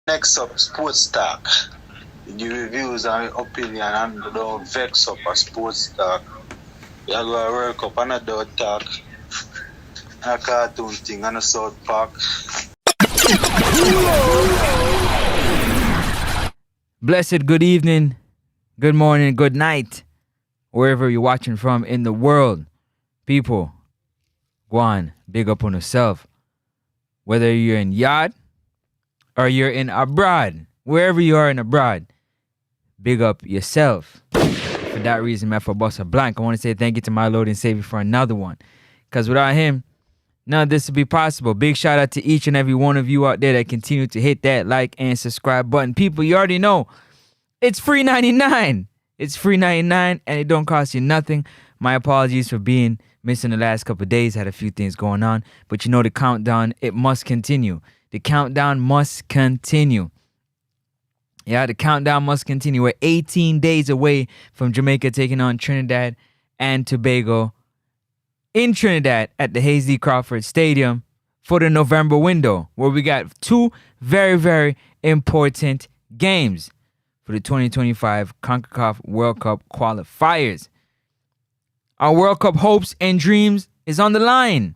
Next up, sports talk. The reviews and opinion and don't vex up a sports talk. You go to work up and a dog talk. A cartoon thing and a South Park. Blessed good evening, good morning, good night, wherever you're watching from in the world. People, go on, big up on yourself. Whether you're in yard or you're in abroad, wherever you are in abroad, big up yourself. For that reason, man, for Bossa Blank, I want to say thank you to my Lord and Savior for another one. Because without him, none of this would be possible. Big shout out to each and every one of you out there that continue to hit that like and subscribe button. People, you already know, it's free 99. It's free 99 and it don't cost you nothing. My apologies for being missing the last couple of days. Had a few things going on. But you know the countdown, it must continue. The countdown must continue. Yeah, the countdown must continue. We're 18 days away from Jamaica taking on Trinidad and Tobago in Trinidad at the Hasty Crawford Stadium for the November window, where we got two very, very important games for the 2025 Concacaf World Cup qualifiers. Our World Cup hopes and dreams is on the line.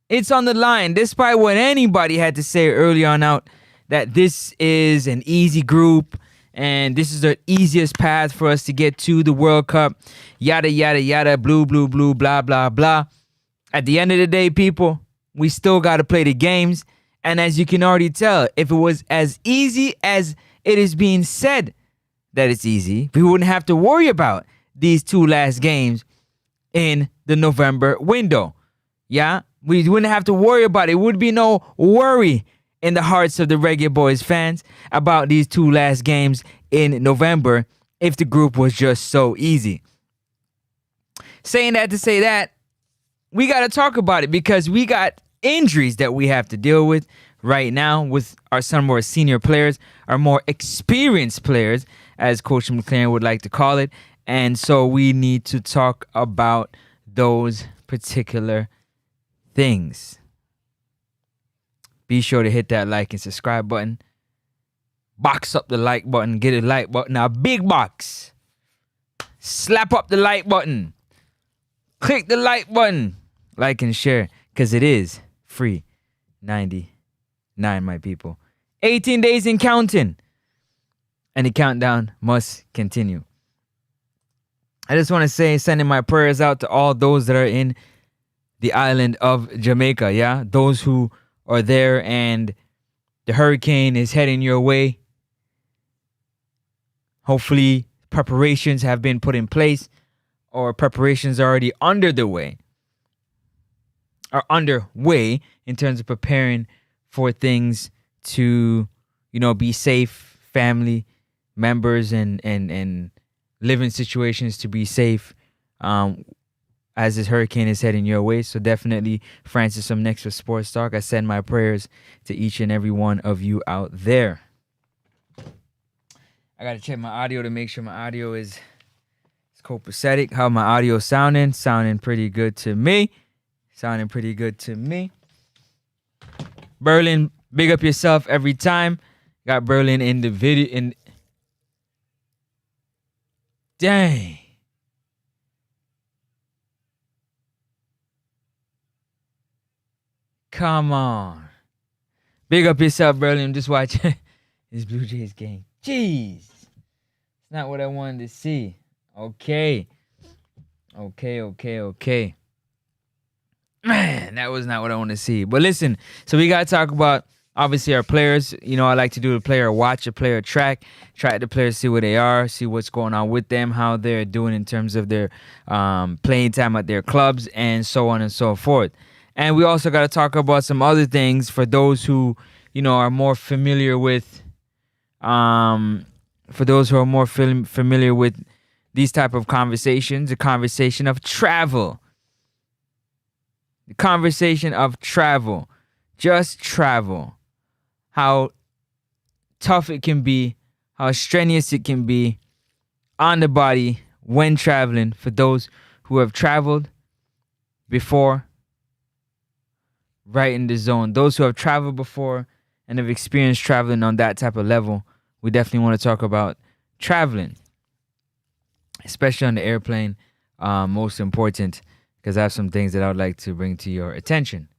It's on the line, despite what anybody had to say early on out, that this is an easy group and this is the easiest path for us to get to the World Cup, yada, yada, yada, blue, blue, blue, blah, blah, blah. At the end of the day, people, we still got to play the games. And as you can already tell, if it was as easy as it is being said that it's easy, we wouldn't have to worry about these two last games in the November window. Yeah, we wouldn't have to worry about it. It would be no worry in the hearts of the Reggae Boys fans about these two last games in November if the group was just so easy. Saying that to say that, we got to talk about it because we got injuries that we have to deal with right now with some more senior players, our more experienced players, as Coach McLaren would like to call it. And so we need to talk about those particular things. Be sure to hit that like and subscribe button. Box up the like button. Get a like button. A big box. Slap up the like button. Click the like button. Like and share. Because it is free. 99, my people. 18 days in counting. And the countdown must continue. I just want to say, sending my prayers out to all those that are in the island of Jamaica. Yeah. Those who are there and the hurricane is heading your way. Hopefully preparations have been put in place or preparations are already underway in terms of preparing for things to, be safe, family members and living situations to be safe as this hurricane is heading your way. So definitely, Francis, I'm next for Sports Talk. I send my prayers to each and every one of you out there. I got to check my audio to make sure my audio is copacetic. How my audio sounding? Sounding pretty good to me. Berlin, big up yourself every time. Got Berlin in the video. Dang. Come on. Big up yourself, Berlin. I'm just watching this Blue Jays game. Jeez. It's not what I wanted to see. Okay. Man, that was not what I wanted to see. But listen, so we got to talk about, obviously, our players. I like to do a player watch, a player track the players, see where they are, see what's going on with them, how they're doing in terms of their playing time at their clubs, and so on and so forth. And we also got to talk about some other things for those who, are more familiar with, familiar with these type of conversations, the conversation of travel. Just travel. How tough it can be, how strenuous it can be on the body when traveling for those who have traveled before. Right in the zone. Those who have traveled before and have experienced traveling on that type of level, we definitely want to talk about traveling, especially on the airplane. Most important, because I have some things that I would like to bring to your attention.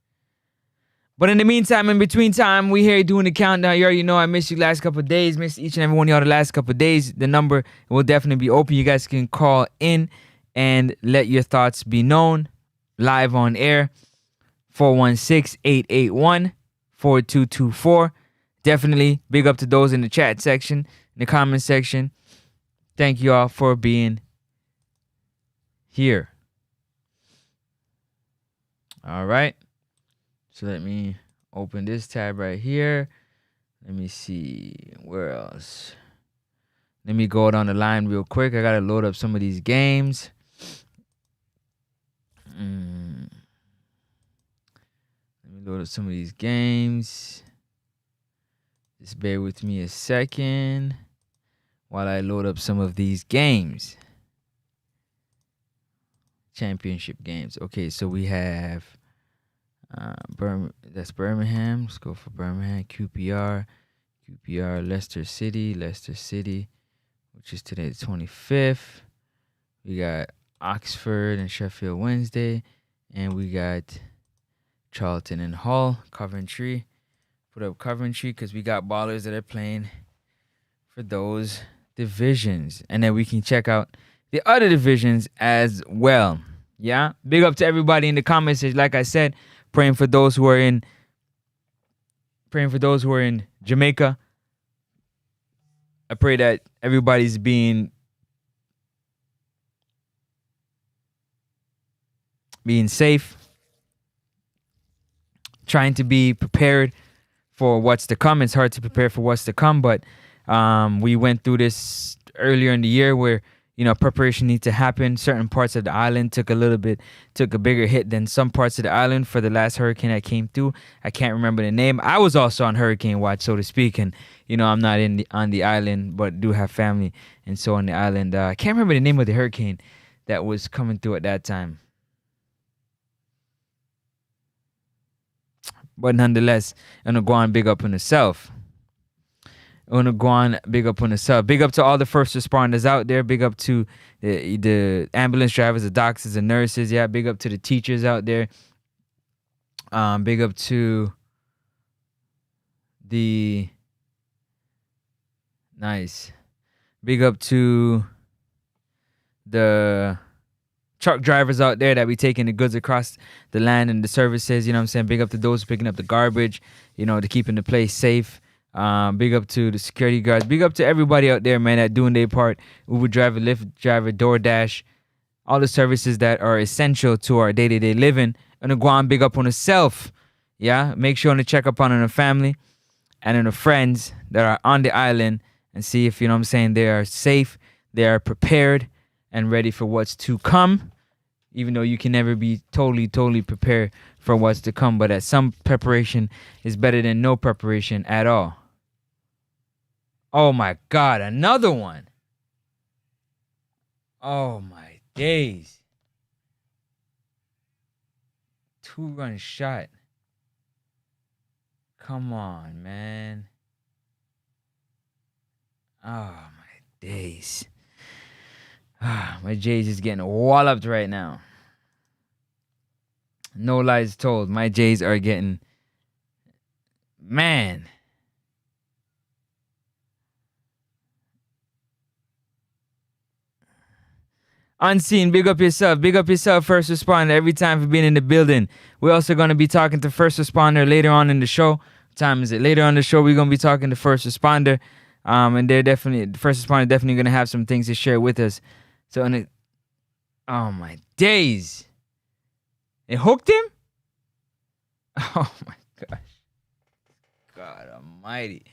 But in the meantime, in between time, we here doing the countdown. You already know I missed you last couple of days. Missed each and every one of y'all the last couple of days. The number will definitely be open. You guys can call in and let your thoughts be known live on air. 416-881-4224. Definitely big up to those in the chat section, in the comment section. Thank you all for being here. All right. So let me open this tab right here. Let me see. Where else? Let me go down the line real quick. I got to load up some of these games. Let me load up some of these games. Just bear with me a second while I load up some of these games. Championship games. Okay, so we have that's Birmingham. Let's go for Birmingham. QPR, Leicester City, which is today the 25th. We got Oxford and Sheffield Wednesday, and we got Charlton and Hull. Coventry. Put up Coventry because we got ballers that are playing for those divisions, and then we can check out the other divisions as well. Yeah, big up to everybody in the comments. Like I said, praying for those who are in Jamaica. I pray that everybody's being safe, trying to be prepared for what's to come. It's hard to prepare for what's to come, but we went through this earlier in the year where preparation needs to happen. Certain parts of the island took a bigger hit than some parts of the island for the last hurricane that came through. I can't remember the name. I was also on hurricane watch, so to speak, and I'm not on the island, but do have family, and so on the island. I can't remember the name of the hurricane that was coming through at that time. But nonetheless, I'm gonna go on big up on itself. Big up to all the first responders out there. Big up to the ambulance drivers, the doctors, the nurses. Yeah, big up to the teachers out there. Big up to the Big up to the truck drivers out there that be taking the goods across the land and the services. Big up to those picking up the garbage. To keeping the place safe. Big up to the security guards. Big up to everybody out there, man, that doing their part. Uber driver, Lyft driver, DoorDash, all the services that are essential to our day-to-day living. And go on big up on yourself. Yeah, make sure to check up on the family and on the friends that are on the island and see if, they are safe, they are prepared and ready for what's to come. Even though you can never be totally prepared for what's to come. But that some preparation is better than no preparation at all. Oh my God, another one. Oh my days. 2-run shot. Come on, man. Oh my days. My J's is getting walloped right now. No lies told. My J's are getting... Man. Unseen, big up yourself. Big up yourself, first responder, every time for being in the building. We're also going to be talking to first responder later on in the show. What time is it? Later on in the show, we're going to be talking to first responder. And the first responder definitely going to have some things to share with us. So, oh my days. It hooked him? Oh my gosh. God almighty.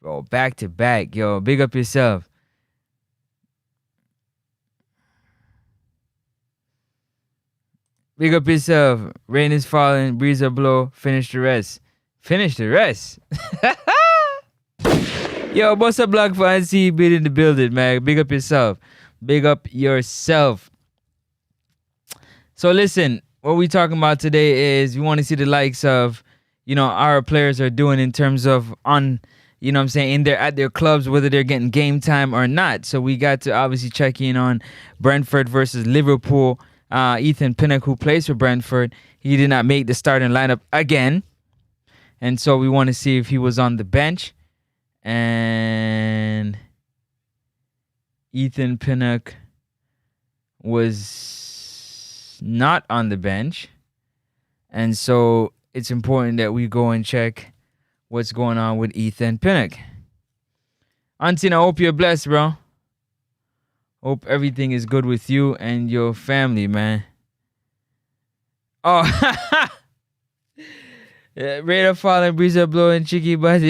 Bro, back to back. Yo, big up yourself. Big up yourself. Rain is falling, breeze are blow, finish the rest. Finish the rest? Yo, what's up, Block for NC being in the building, man? Big up yourself. Big up yourself. So listen, what we talking about today is we want to see the likes of, our players are doing in terms of on, what I'm saying, in their at their clubs, whether they're getting game time or not. So we got to obviously check in on Brentford versus Liverpool. Ethan Pinnock, who plays for Brentford, he did not make the starting lineup again. And so we want to see if he was on the bench. And Ethan Pinnock was not on the bench. And so it's important that we go and check what's going on with Ethan Pinnock. Antin, I hope you're blessed, bro. Hope everything is good with you and your family, man. Oh, Radar falling, breeze are blowing, cheeky body.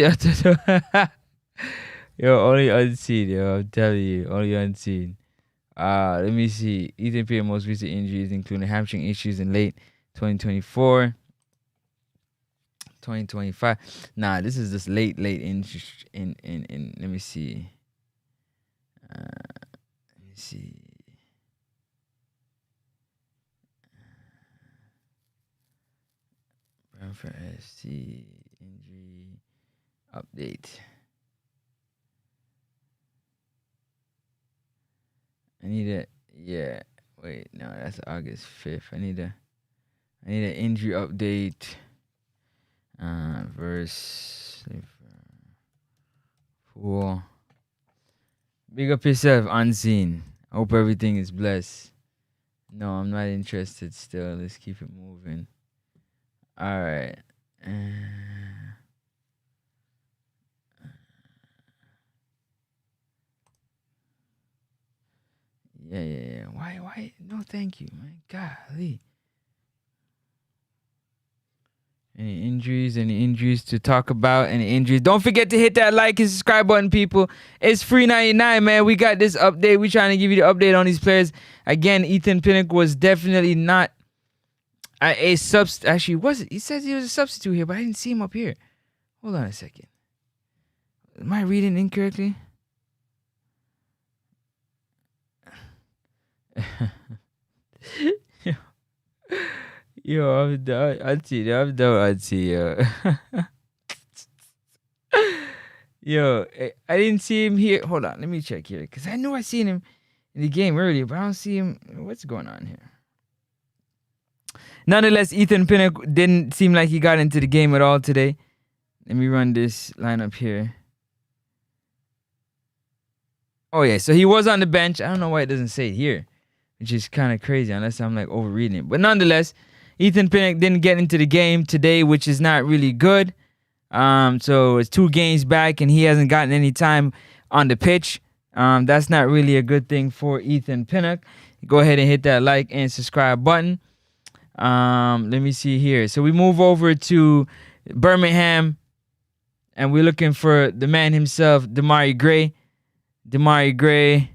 Yo, only unseen, yo. I'm telling you, only unseen. Let me see. Ethan Pinnock most recent injuries, including hamstring issues in late 2024. 2025. Nah, this is just late in let me see. Let me see. For ST injury update. I need a wait, no, that's August 5th. I need an injury update. Verse 4. Big up yourself, unseen. Hope everything is blessed. No, I'm not interested still. Let's keep it moving. All right. Yeah. Why? No, thank you, man. Golly. Any injuries to talk about? Any injuries? Don't forget to hit that like and subscribe button, people. It's free 99, man. We got this update. We trying to give you the update on these players. Again, Ethan Pinnock was definitely not a substitute. Actually, was it? He says he was a substitute here, but I didn't see him up here. Hold on a second. Am I reading incorrectly? Yo, I'm done. I'd see, yo. Yo, I didn't see him here. Hold on, let me check here. Because I knew I seen him in the game earlier, but I don't see him. What's going on here? Nonetheless, Ethan Pinnock didn't seem like he got into the game at all today. Let me run this lineup here. Oh, yeah, so he was on the bench. I don't know why it doesn't say it here, which is kind of crazy unless I'm like overreading it. But nonetheless, Ethan Pinnock didn't get into the game today, which is not really good. So it's 2 games back and he hasn't gotten any time on the pitch. That's not really a good thing for Ethan Pinnock. Go ahead and hit that like and subscribe button. Let me see here. So we move over to Birmingham and we're looking for the man himself, Demarai Gray. Demarai Gray.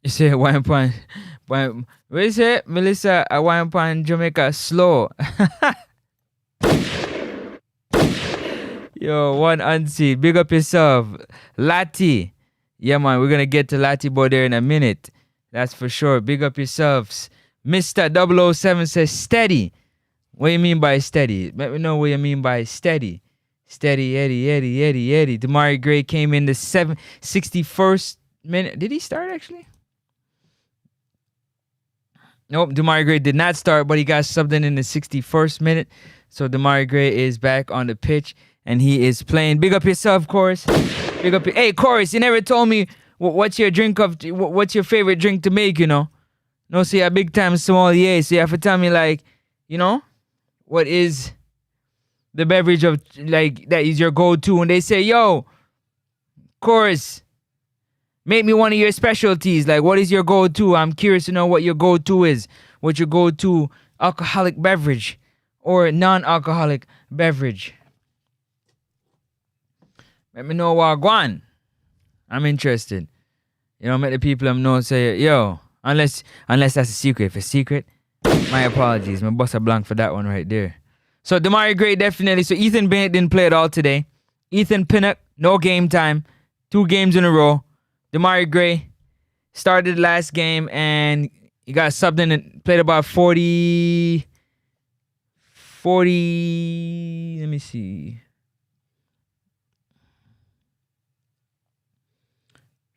You say wine pan. What is it, Melissa? A wine pan Jamaica slow. Yo, one unseen. Big up yourself. Lati. Yeah, man, we're gonna get to Lati boy there in a minute. That's for sure. Big up yourselves. Mr. 007 says steady. What do you mean by steady? Let me know what you mean by steady. Steady, Eddie. Demarai Gray came in the 61st minute. Did he start actually? Nope, Demarai Gray did not start, but he got subbed in the 61st minute. So Demarai Gray is back on the pitch, and he is playing. Big up yourself, Chorus. Big up. Hey, Chorus, you never told me what's your what's your favorite drink to make, No, so you're a big time sommelier, so you have to tell me, like, what is the beverage of, like, that is your go-to. And they say, yo, Chorus, make me one of your specialties. Like, what is your go-to? I'm curious to know what your go-to is. What your go-to alcoholic beverage or non-alcoholic beverage. Let me know what Guan. I'm interested. Make the people know, say, yo, unless that's a secret. If it's a secret, my apologies. My boss a blank for that one right there. So Demarai Gray definitely. So Ethan Pinnock didn't play at all today. Ethan Pinnock, no game time. 2 games in a row. Demarai Gray started last game and He got subbed in and played about 40. Let me see.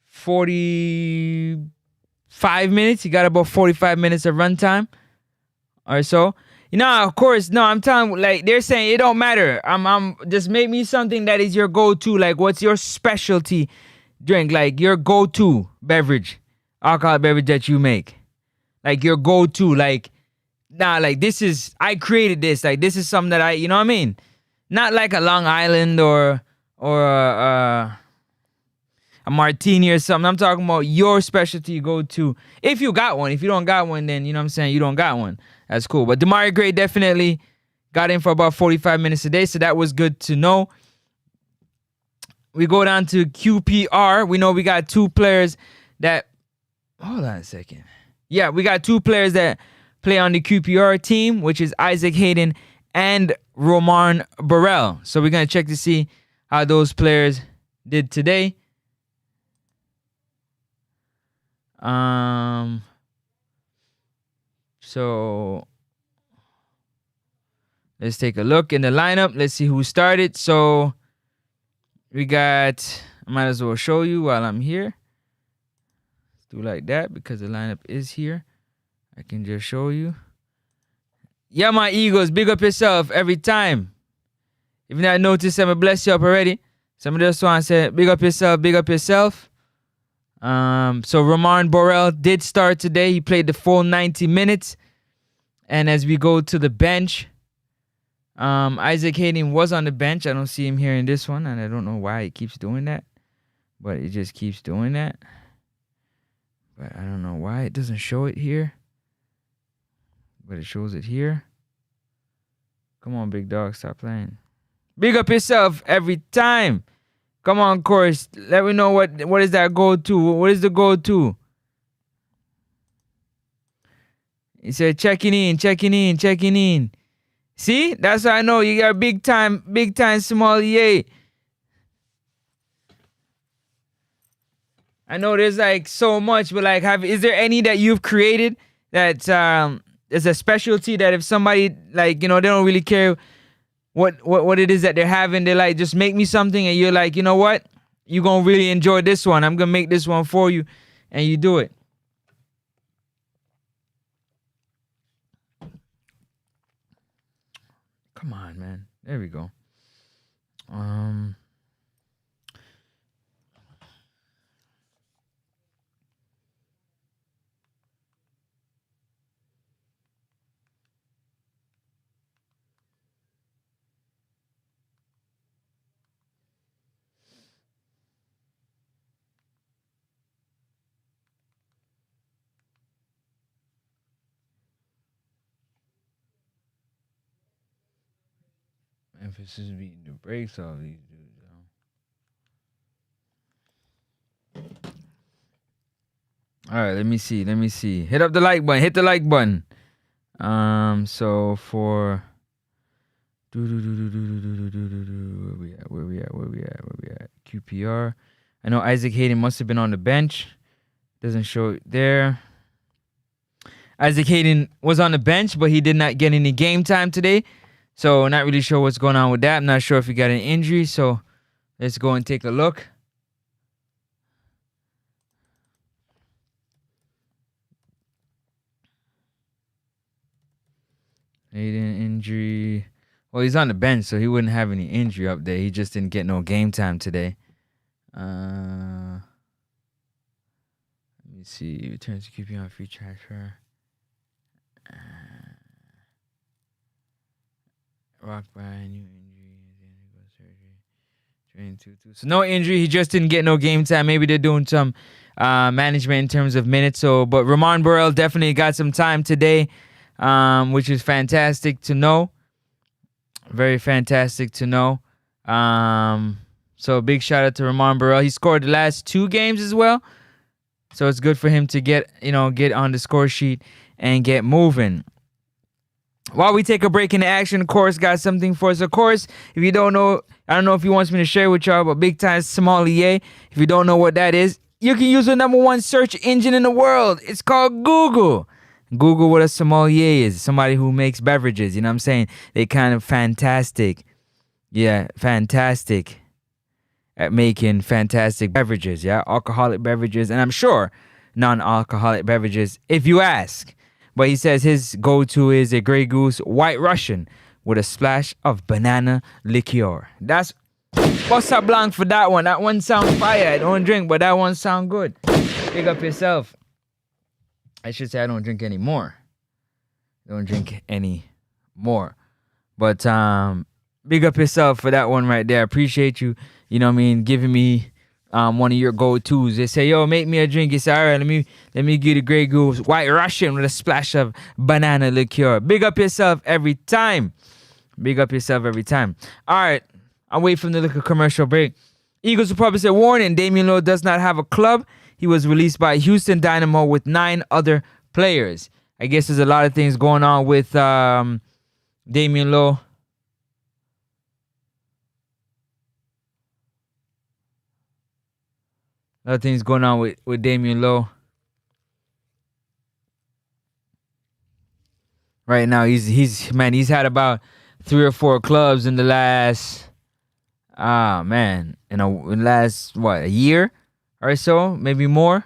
45 minutes. He got about 45 minutes of runtime or so. Of course, no, I'm telling, like, they're saying it don't matter. I'm just make me something that is your go-to. Like, what's your specialty drink? Like, your go-to beverage, alcohol beverage that you make. Like, your go-to, like, like, this is, I created this. Like, this is something that I, you know what I mean? Not like a Long Island or a martini or something. I'm talking about your specialty go-to. If you got one. If you don't got one, then, you know what I'm saying, you don't got one. That's cool. But Demarai Gray definitely got in for about 45 minutes a day, so that was good to know. We go down to QPR. We know we got two players that... Hold on a second. Yeah, we got two players that play on the QPR team, which is Isaac Hayden and Roman Burrell. So we're going to check to see how those players did today. So let's take a look in the lineup. Let's see who started. So we got, I might as well show you while I'm here. Let's do like that because the lineup is here. I can just show you. Yeah, my Eagles, big up yourself every time. If you not noticed, I'm going to bless you up already. Somebody else want to say, big up yourself, big up yourself. So Roman Burrell did start today. He played the full 90 minutes. And as we go to the bench, Isaac Hayden was on the bench. I don't see him here in this one, and I don't know why he keeps doing that. But it just keeps doing that. But I don't know why it doesn't show it here. But it shows it here. Come on, big dog, stop playing. Big up yourself every time. Come on, Chorus. Let me know what is that go-to. What is the go-to? He said checking in. See? That's how I know you got big time sommelier. I know there's like so much, but like is there any that you've created that is a specialty that if somebody like, you know, they don't really care what it is that they're having, they like just make me something and you're like, you know what? You're gonna really enjoy this one. I'm gonna make this one for you, and you do it. Come on, man. There we go. Emphasis beating the brakes off these dudes, yo. All right, let me see. Hit up the like button. Hit the like button. So for where we at? QPR. I know Isaac Hayden must have been on the bench. Doesn't show it there. Isaac Hayden was on the bench, but he did not get any game time today. So not really sure what's going on with that. I'm not sure if he got an injury. So let's go and take a look. Hayden injury. Well, he's on the bench, so he wouldn't have any injury up there. He just didn't get no game time today. Let me see. Returns to QP on free transfer. Rocked by a new injury. Surgery. 2-2. So no injury. He just didn't get no game time. Maybe they're doing some management in terms of minutes. But Roman Burrell definitely got some time today, which is fantastic to know. Very fantastic to know. So big shout out to Roman Burrell. He scored the last 2 games as well. So it's good for him to get on the score sheet and get moving. While we take a break in the action, of course, got something for us. Of course, if you don't know, I don't know if he wants me to share with y'all, but big time sommelier. If you don't know what that is, you can use the #1 search engine in the world. It's called Google. Google what a sommelier is. Somebody who makes beverages. You know what I'm saying? They kind of fantastic. Yeah, fantastic at making fantastic beverages. Yeah, alcoholic beverages, and I'm sure non-alcoholic beverages if you ask. But he says his go-to is a Grey Goose White Russian with a splash of banana liqueur. That's what's up, Blanc, for that one. That one sounds fire. I don't drink, but that one sound good. Pick up yourself. I should say I don't drink anymore. Don't drink any more. But big up yourself for that one right there. Appreciate you. You know what I mean, giving me one of your go-tos. They say, yo, make me a drink. You say, all right, let me get a Grey Goose White Russian with a splash of banana liqueur. Big up yourself every time. Big up yourself every time. All right, I'll wait for the little commercial break. Eagles will probably say, warning, Damian Lillard does not have a club. He was released by Houston Dynamo with 9 other players. I guess there's a lot of things going on with Damian Lillard. A lot of things going on with Damian Lillard. Right now, he's had about 3 or 4 clubs in the last in the last a year or so, maybe more.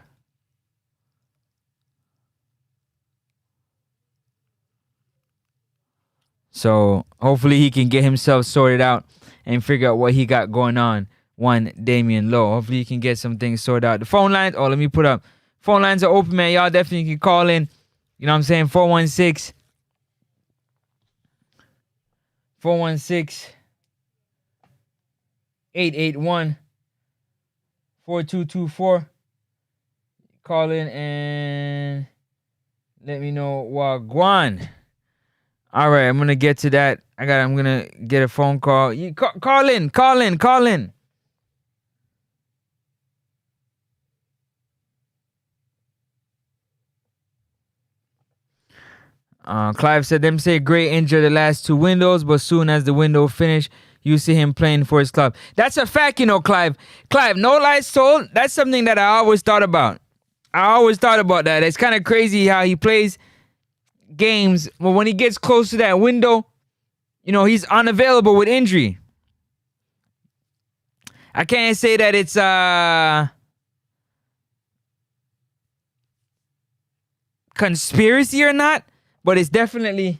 So hopefully he can get himself sorted out and figure out what he got going on. One Damian Lillard. Hopefully he can get some things sorted out. The phone lines, let me put up. Phone lines are open, man. Y'all definitely can call in. You know what I'm saying? 416 881 4224. Call in and let me know Wagwan. All right, I'm gonna get to that. I'm gonna get a phone call. You call in. Clive said them say Gray injured the last 2 windows, but soon as the window finished, you see him playing for his club. That's a fact, you know, Clive. Clive, no lies told. That's something that I always thought about. That. It's kind of crazy how he plays games, but when he gets close to that window, you know, he's unavailable with injury. I can't say that it's conspiracy or not, but it's definitely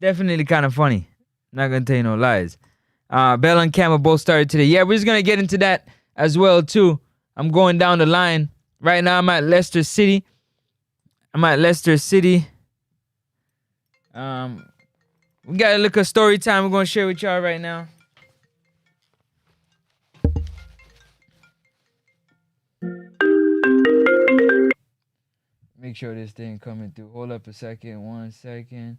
kind of funny. Not gonna tell you no lies. Bell and Campbell both started today. Yeah, we're just gonna get into that as well too. I'm going down the line right now. I'm at Leicester City. We got a little story time we're gonna share with y'all right now. Make sure this thing coming through. Hold up a second. 1 second.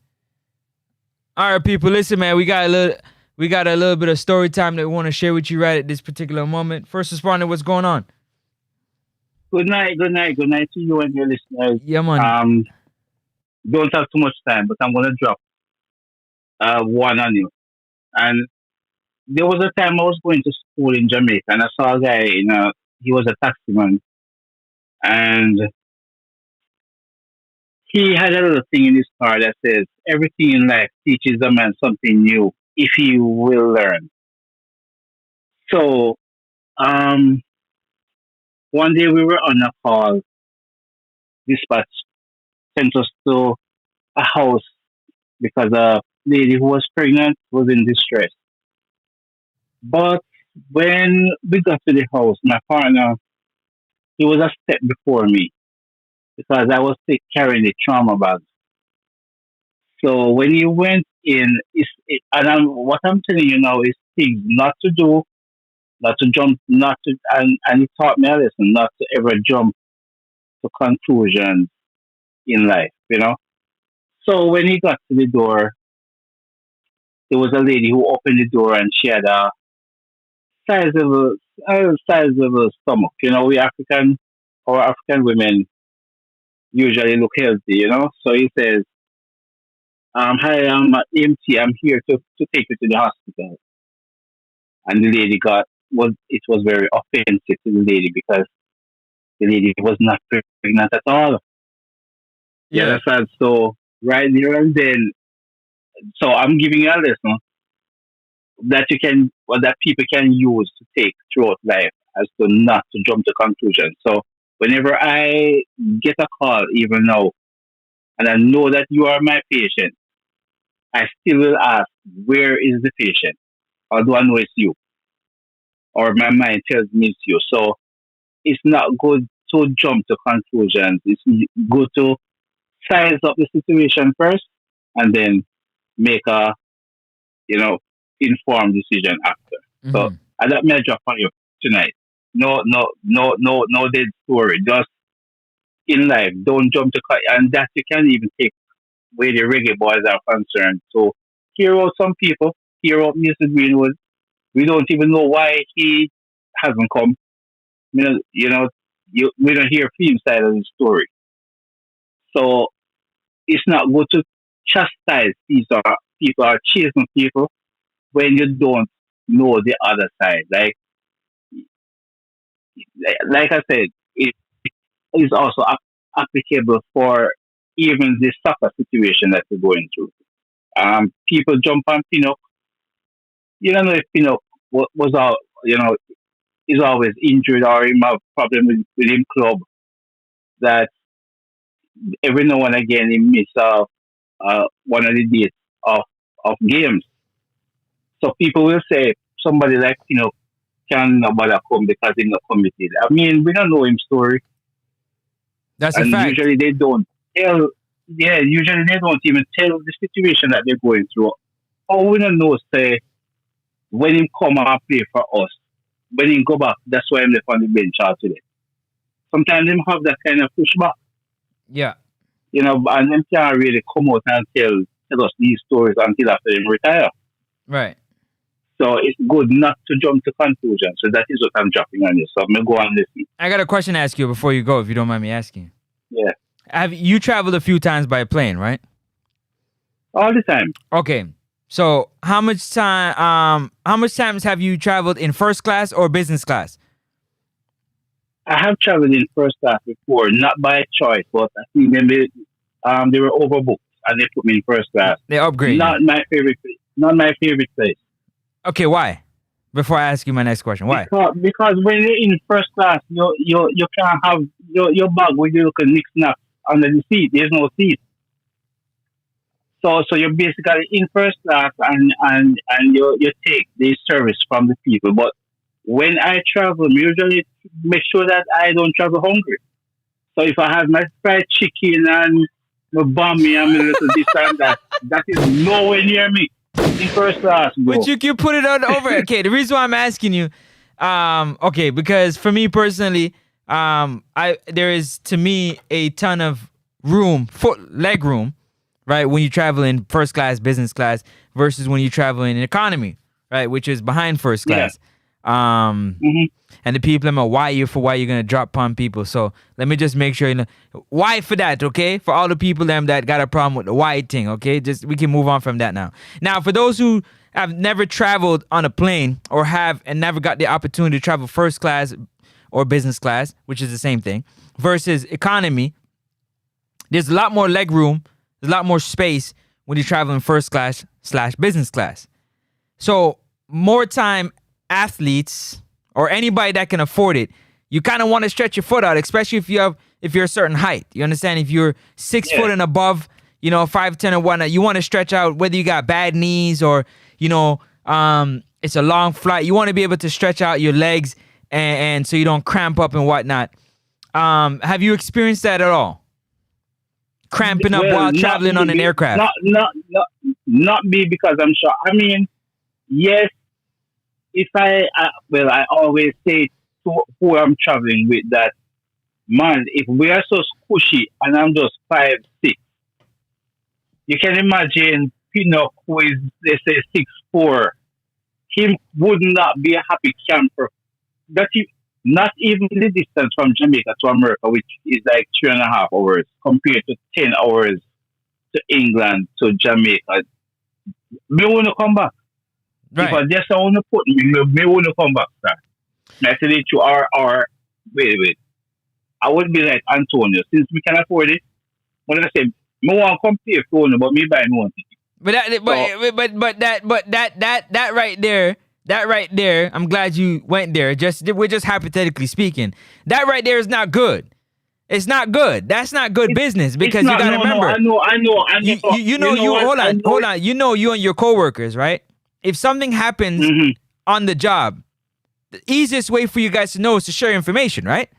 All right, people, listen, man. We got a little bit of story time that we want to share with you right at this particular moment. First responder, what's going on? Good night to you and your listeners. Yeah, man. Don't have too much time, but I'm gonna drop one on you. And there was a time I was going to school in Jamaica, and I saw a guy. He was a taximan, and he had a little thing in his car that says, "Everything in life teaches a man something new if he will learn." So, one day we were on a call. Dispatch sent us to a house because a lady who was pregnant was in distress. But when we got to the house, my partner, he was a step before me because I was carrying the trauma bag. So when he went in, what I'm telling you now is things not to do, not to jump, not to, and he taught me a lesson not to ever jump to conclusions in life, you know. So when he got to the door, there was a lady who opened the door and she had a sizable, sizable stomach. You know, our African women usually look healthy, you know. So he says, "Hi, I'm EMT. I'm here to take you to the hospital." And the lady it was very offensive to the lady because the lady was not pregnant at all. You Yeah. understand? So right there and then, so I'm giving you a lesson that you can, or that people can use to take throughout life as to not to jump to conclusions. So whenever I get a call, even now, and I know that you are my patient, I still will ask, where is the patient? Or do I know it's you? Or my mind tells me it's you. So it's not good to jump to conclusions. It's good to size up the situation first and then make a, you know, informed decision after. So Mm-hmm. I got my job for you tonight. No dead story. Just in life, don't jump to and that you can even take where the reggae boys are concerned. So hear out some people, hear out Mr. Greenwood. We don't even know why he hasn't come. We don't hear film side of the story. So it's not good to chastise people or chasing people when you don't know the other side. Like I said, it is also applicable for even the soccer situation that we're going through. People jump on Pinnock. You don't know if Pinnock was out, is always injured or he have problem with him club that every now and again he miss one of the dates of games. So people will say somebody like can nobody come because he's not committed. I mean, we don't know him story, That's a and fact. usually they don't tell. Yeah, usually they don't even tell the situation that they're going through. How we don't know, say, when him come and play for us, when he go back, that's why I'm left on the bench out today. Sometimes them have that kind of pushback, Yeah. and them can't really come out and tell us these stories until after them retire. Right. So it's good not to jump to conclusions. So that is what I'm dropping on you. So I'm gonna go on listen. I got a question to ask you before you go, if you don't mind me asking. Yeah, Have you traveled a few times by plane, right? all the time. Okay. So how much times have you traveled in first class or business class? I have traveled in first class before, not by choice, but I think they were overbooked and they put me in first class. They upgrade you. Not my favorite place. Not my favorite place. Okay, why? Before I ask you my next question, why? Because when you're in first class, you can't have your bag with you can mix snap under the seat. There's no seat. So you're basically in first class and you take the service from the people. But when I travel, I usually make sure that I don't travel hungry. So if I have my fried chicken and my bami and my little this and that is nowhere near me in first class, bro. But you can put it on over. Okay, the reason why I'm asking you, okay, because for me personally, there is to me a ton of leg room, right? When you travel in first class, business class, versus when you travel in economy, right? Which is behind first class. And the people are why you're gonna drop on people. So let me just make sure why for that, okay? For all the people that got a problem with the why thing, okay? Just we can move on from that now. Now for those who have never traveled on a plane or have and never got the opportunity to travel first class or business class, which is the same thing, versus economy, there's a lot more leg room, there's a lot more space when you're traveling first class / business class. So more time athletes or anybody that can afford it, you kind of want to stretch your foot out, especially if you're a certain height. You understand? If you're 6 foot and above, 5'10" or whatnot, you want to stretch out whether you got bad knees or, it's a long flight. You want to be able to stretch out your legs and so you don't cramp up and whatnot. Have you experienced that at all? Cramping up while traveling on an aircraft? Not me because I'm sure. I mean, yes, if I always say to who I'm traveling with that, man, if we are so squishy and I'm just 5'6", you can imagine Pinnock who is, let's say, 6'4", he would not be a happy camper. Not even the distance from Jamaica to America, which is like 3.5 hours compared to 10 hours to England to Jamaica. Me want to come back. Right. If I just want to put me want to come back, sir. I said it to wait. I would be like Antonio, since we can afford it, when I say me want to come play for you, but me buy me one ticket. But that right there, I'm glad you went there. We're just hypothetically speaking. That right there is not good. It's not good. That's not good business because you gotta remember. I know. Hold on. You know you and your coworkers, right? If something happens on the job, the easiest way for you guys to know is to share information, right?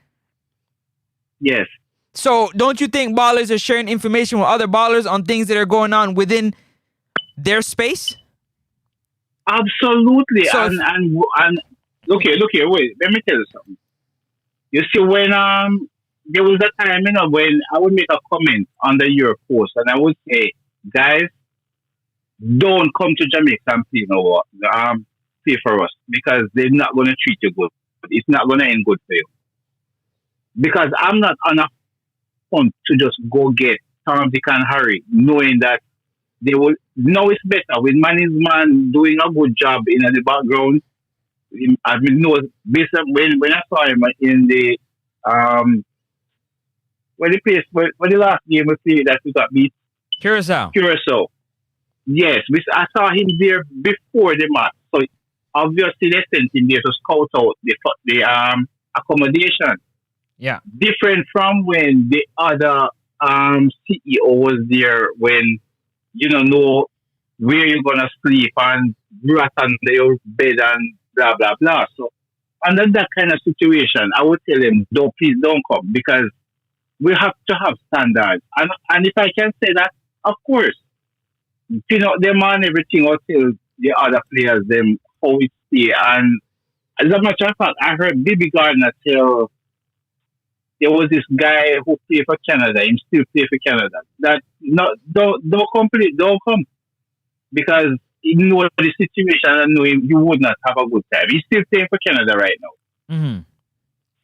Yes. So don't you think ballers are sharing information with other ballers on things that are going on within their space? Absolutely. So and look here, wait, let me tell you something. You see, when there was a time, when I would make a comment under your post and I would say, guys, don't come to Jamaica and play for us because they're not gonna treat you good. It's not gonna end good for you. Because I'm not on a hunt to just go get Tom, Dick and Harry, knowing that they will know it's better with management doing a good job in the background. I mean, no, based on when I saw him in the when the last game we played that we got beat Curacao. Yes, I saw him there before the match. So obviously they sent him there to scout out the accommodation. Yeah. Different from when the other CEO was there when you don't know where you're gonna sleep and rat on your bed and blah blah blah. So under that kind of situation, I would tell them, please don't come because we have to have standards. And if I can say that, of course, them and everything or tell the other players them how it stay. And as a matter of fact, I heard Bibi Gardner tell there was this guy who played for Canada, he still play for Canada, that don't come. Because he knows the situation and know you would not have a good time. He's still playing for Canada right now. Mm-hmm.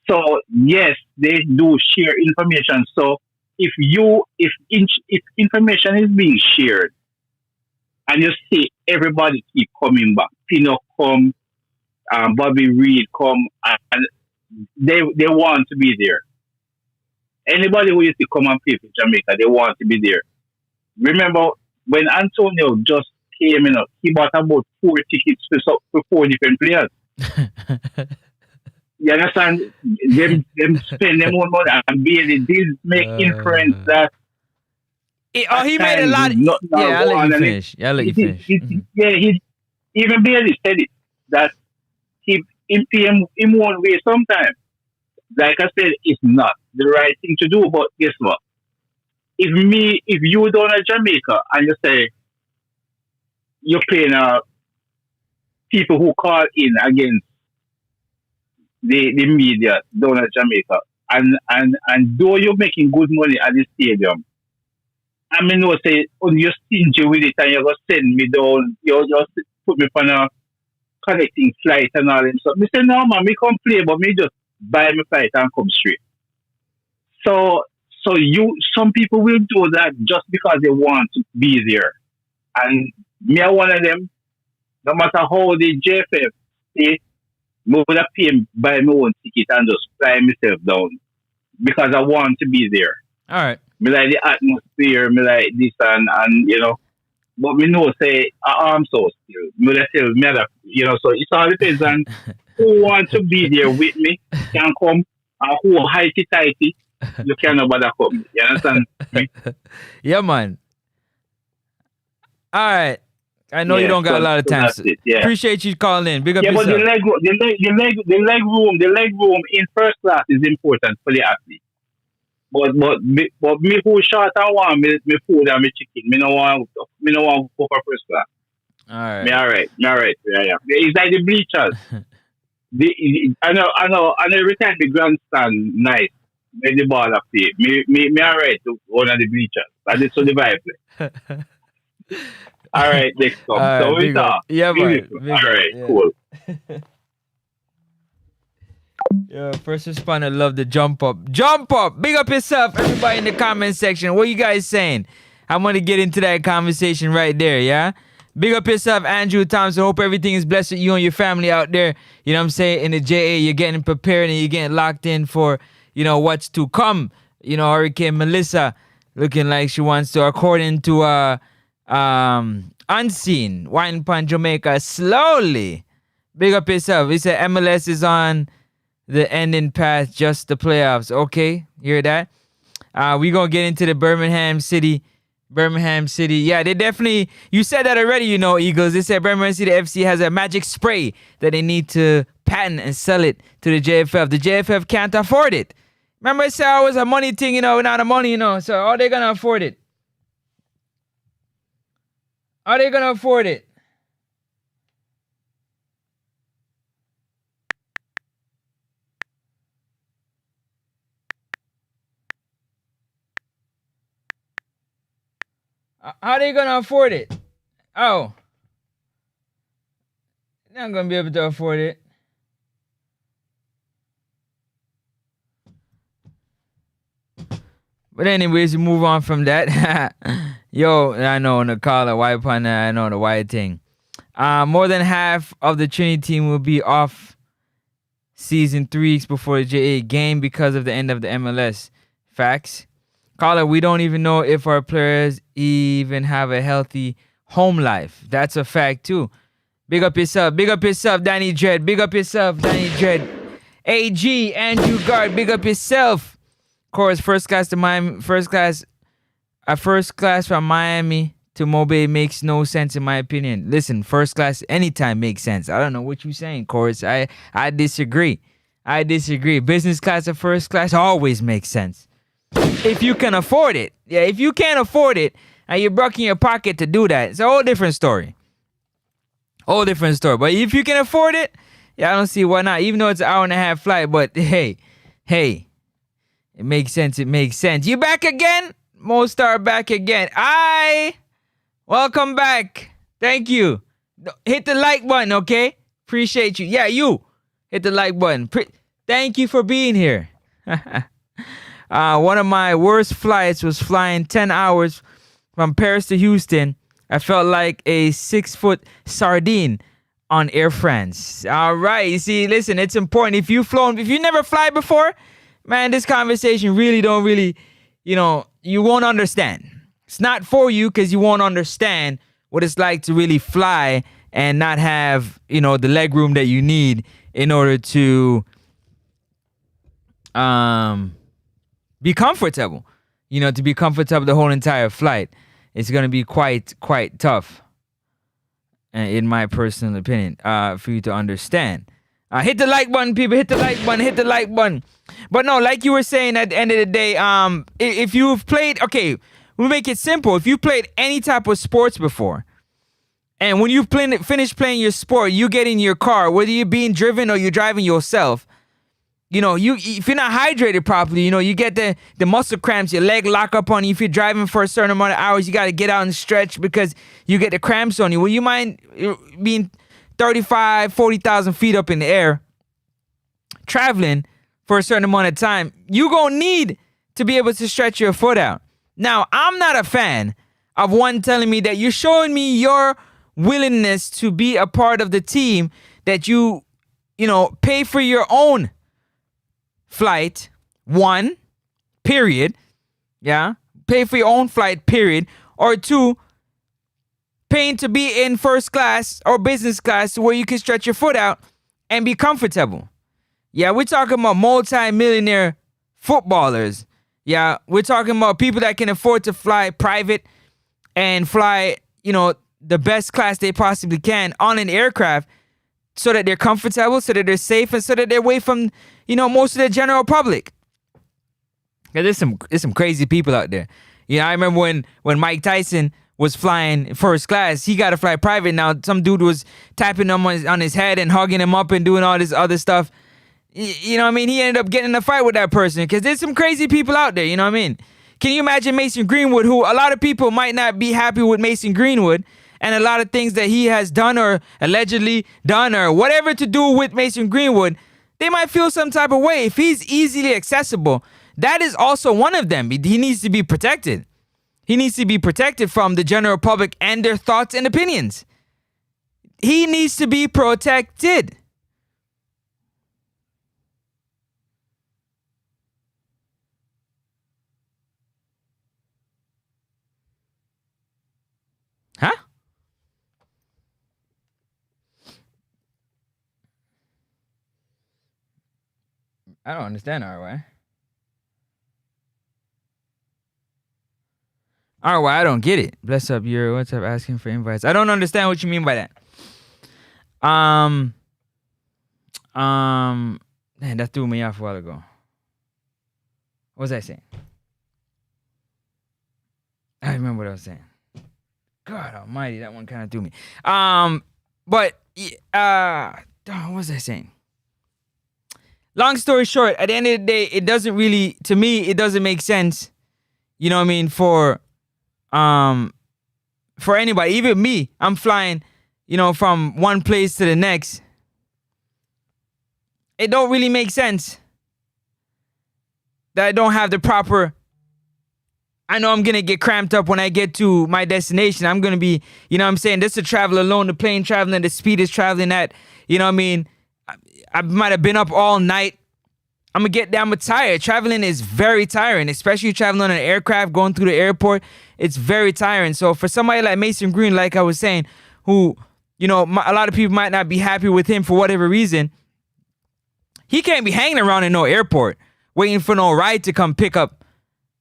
So yes, they do share information. So if information is being shared and you see everybody keep coming back, Pino come, Bobby Reed come, and they want to be there. Anybody who used to come and play for Jamaica, they want to be there. Remember when Antonio just came, he bought about 4 tickets for 4 different players. You understand? Them spend their own money and Bailey did make inference that. He made a lot. I'll let you finish. Even Bailey said it that he won't wait sometimes. Like I said, it's not the right thing to do. But guess what? If you down at Jamaica and you say you're paying people who call in against the media down at Jamaica, and though you're making good money at the stadium, I mean, no say, you're stingy with it and you're going to send me down, you're just put me on a connecting flight and all that stuff. I say, no, man, me come play, but me just buy my flight and come straight. So some people will do that just because they want to be there. And me are one of them, no matter how the JFF say, I would have paid buy my own ticket and just fly myself down because I want to be there. All right. Me like the atmosphere, me like this and but me know say I'm so still. Me like tell me that so it all depends on who want to be there with me can come and who tighty you cannot bother come. You understand me? Yeah, man. All right. I know you don't got a lot of time. Appreciate you calling in. Big up yourself. But the leg room in first class is important for the athlete. But me who short and want me food and me chicken. Me no want go for first class. All right. Me all right. Yeah. It's like the bleachers. I know. And every time the grandstand nice when the ball up play. Me all right to one of the bleachers. That is so the vibe. All right, next come. Right, so we talk. Yeah, man. All right, cool. Yeah, first responder love the jump up. Jump up! Big up yourself, everybody in the comment section. What you guys saying? I'm gonna get into that conversation right there, yeah? Big up yourself, Andrew Thompson. Hope everything is blessed with you and your family out there. You know what I'm saying? In the JA, you're getting prepared and you're getting locked in for, what's to come. Hurricane Melissa looking like she wants to, according to Unseen, wine pan Jamaica slowly. Big up yourself. He said MLS is on the ending path, just the playoffs. Okay, hear that? We gonna get into the Birmingham City. Yeah, they definitely, you said that already, you know, Eagles. They said Birmingham City FC has a magic spray that they need to patent and sell it to the JFF. The JFF can't afford it. Remember I said it was a money thing, you know, not a money, you know, so are they gonna afford it? Are they gonna afford it? How are they gonna afford it? Oh. They're not gonna be able to afford it. But anyways, we move on from that. Yo, I know on the call, the white pun, I know the white thing. More than half of the Trinity team will be off season 3 weeks before the JA game because of the end of the MLS. Facts. Caller, we don't even know if our players even have a healthy home life. That's a fact too. Big up yourself, Danny Dredd. Big up yourself, Danny Dredd. AG, Andrew Guard, big up yourself. Of course, first class from Miami to Mobile makes no sense in my opinion. Listen, first class anytime makes sense. I don't know what you're saying, Chorus. I disagree. Business class or first class always makes sense. If you can afford it. Yeah, if you can't afford it and you're broke in your pocket to do that, it's a whole different story. But if you can afford it, yeah, I don't see why not. Even though it's an hour and a half flight, but hey, it makes sense. You back again? Mostar back again. Welcome back. Thank you. Hit the like button, okay? Appreciate you. Yeah, you. Hit the like button. Thank you for being here. One of my worst flights was flying 10 hours from Paris to Houston. I felt like a 6-foot sardine on Air France. All right. You see, listen, it's important. If you never fly before, man, this conversation you won't understand. It's not for you because you won't understand what it's like to really fly and not have, the leg room that you need in order to be comfortable. To be comfortable the whole entire flight. It's going to be quite tough, in my personal opinion, for you to understand. Hit the like button, people. Hit the like button. But no, like you were saying, at the end of the day, if you've played, okay, we'll make it simple. If you played any type of sports before, and when you've finished playing your sport, you get in your car, whether you're being driven or you're driving yourself, if you're not hydrated properly, you get the muscle cramps, your leg lock up on you. If you're driving for a certain amount of hours, you got to get out and stretch because you get the cramps on you. Well, you mind being 35, 40,000 feet up in the air, traveling for a certain amount of time, you're going to need to be able to stretch your foot out. Now, I'm not a fan of one telling me that you're showing me your willingness to be a part of the team that you pay for your own flight, one, period. Yeah. Pay for your own flight, period. Or two, paying to be in first class or business class where you can stretch your foot out and be comfortable. Yeah, we're talking about multi-millionaire footballers. Yeah, we're talking about people that can afford to fly private and fly, the best class they possibly can on an aircraft so that they're comfortable, so that they're safe, and so that they're away from, most of the general public. There's some crazy people out there. I remember when Mike Tyson was flying first class, he got to fly private. Now, some dude was tapping him on his head and hugging him up and doing all this other stuff. He ended up getting in a fight with that person because there's some crazy people out there, Can you imagine Mason Greenwood, who a lot of people might not be happy with Mason Greenwood and a lot of things that he has done or allegedly done or whatever to do with Mason Greenwood, they might feel some type of way. If he's easily accessible, that is also one of them. He needs to be protected. He needs to be protected from the general public and their thoughts and opinions. He needs to be protected. I don't understand RY. RY, I don't get it. Bless up your what's up asking for invites. I don't understand what you mean by that. Man, that threw me off a while ago. What was I saying? I remember what I was saying. God almighty, that one kind of threw me. What was I saying? Long story short, at the end of the day, it doesn't really, to me, it doesn't make sense. You know what I mean? For anybody, even me, I'm flying, from one place to the next. It don't really make sense that I don't have the proper. I know I'm going to get cramped up when I get to my destination. I'm going to be, you know what I'm saying? This is travel alone, the plane traveling, the speed is traveling at, you know what I mean? I might have been up all night. I'm going to get down, I'm tired. Traveling is very tiring, especially traveling on an aircraft, going through the airport. It's very tiring. So for somebody like Mason Green, like I was saying, who, a lot of people might not be happy with him for whatever reason, he can't be hanging around in no airport, waiting for no ride to come pick up.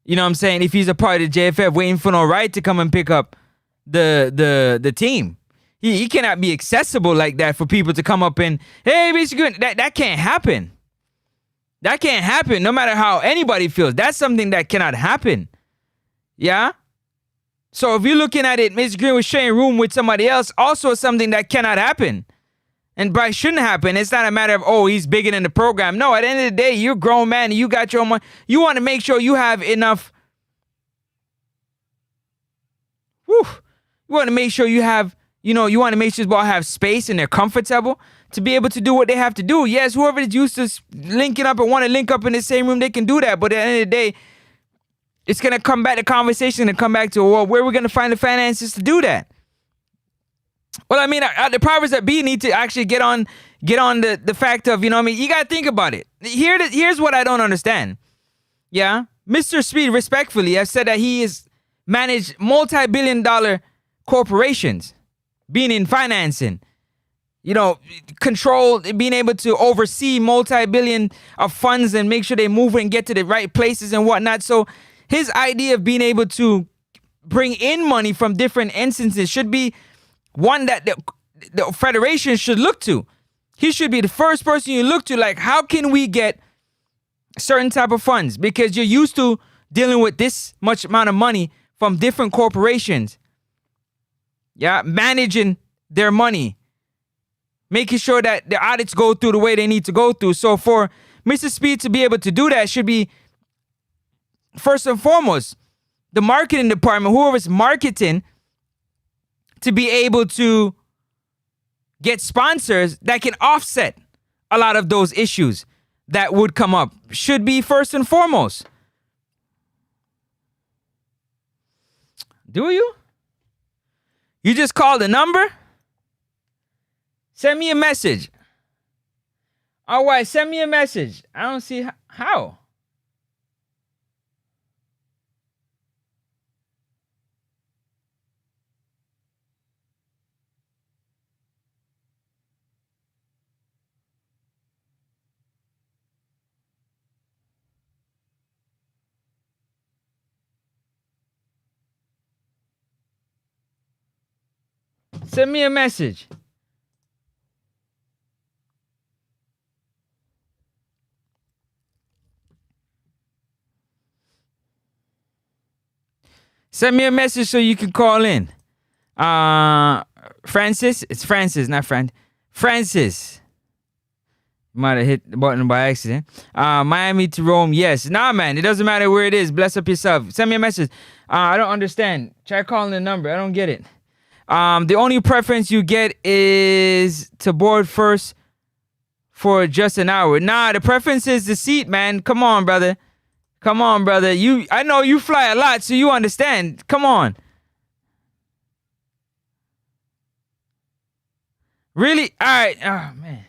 You know what I'm saying? If he's a part of the JFF, waiting for no ride to come and pick up the team. He cannot be accessible like that for people to come up and, hey, basically, that can't happen. That can't happen no matter how anybody feels. That's something that cannot happen. Yeah? So if you're looking at it, Miss Green was sharing room with somebody else, also something that cannot happen. And Bryce shouldn't happen. It's not a matter of, he's bigger than the program. No, at the end of the day, you're a grown man and you got your own money. You want to make sure you have enough. You want to make sure you have, you want to make sure this ball have space and they're comfortable to be able to do what they have to do. Yes, whoever is used to linking up and want to link up in the same room, they can do that. But at the end of the day, it's going to come back to conversation and come back to, where we're going to find the finances to do that. Well, I mean, the powers that be need to actually get on the fact of, you got to think about it. Here's what I don't understand. Yeah. Mr. Speed, respectfully, has said that he has managed multi-billion-dollar corporations, being in financing, control, being able to oversee multi-billion of funds and make sure they move and get to the right places and whatnot. So his idea of being able to bring in money from different instances should be one that the federation should look to. He should be the first person you look to, like, how can we get certain type of funds? Because you're used to dealing with this much amount of money from different corporations. Yeah, managing their money. Making sure that the audits go through the way they need to go through. So for Mr. Speed to be able to do that should be, first and foremost, the marketing department, whoever's marketing, to be able to get sponsors that can offset a lot of those issues that would come up. Should be first and foremost. Do you? You just call the number? Send me a message. All right, send me a message. I don't see how. Send me a message. Send me a message so you can call in. Francis? It's Francis, not Fran. Francis. Might have hit the button by accident. Miami to Rome, yes. Nah, man, it doesn't matter where it is. Bless up yourself. Send me a message. I don't understand. Try calling the number. I don't get it. The only preference you get is to board first for just an hour. Nah, the preference is the seat, man. Come on, brother. Come on, brother. I know you fly a lot, so you understand. Come on. Really? All right. Oh, man.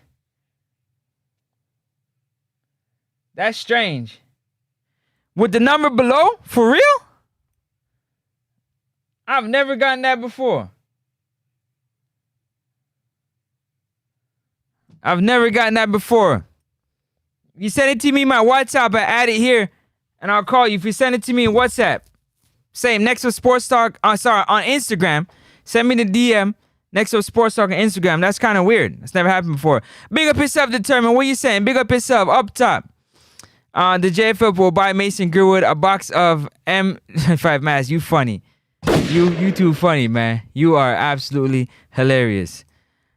That's strange. With the number below? For real? I've never gotten that before. I've never gotten that before. You send it to me in my WhatsApp. I add it here, and I'll call you. If you send it to me in WhatsApp, same next to Sports Talk. On Instagram. Send me the DM next to Sports Talk on Instagram. That's kind of weird. That's never happened before. Big up yourself, Determined. What you saying? Big up yourself. Up top. The JFL will buy Mason Greenwood a box of M5 masks. You funny. You too funny, man. You are absolutely hilarious.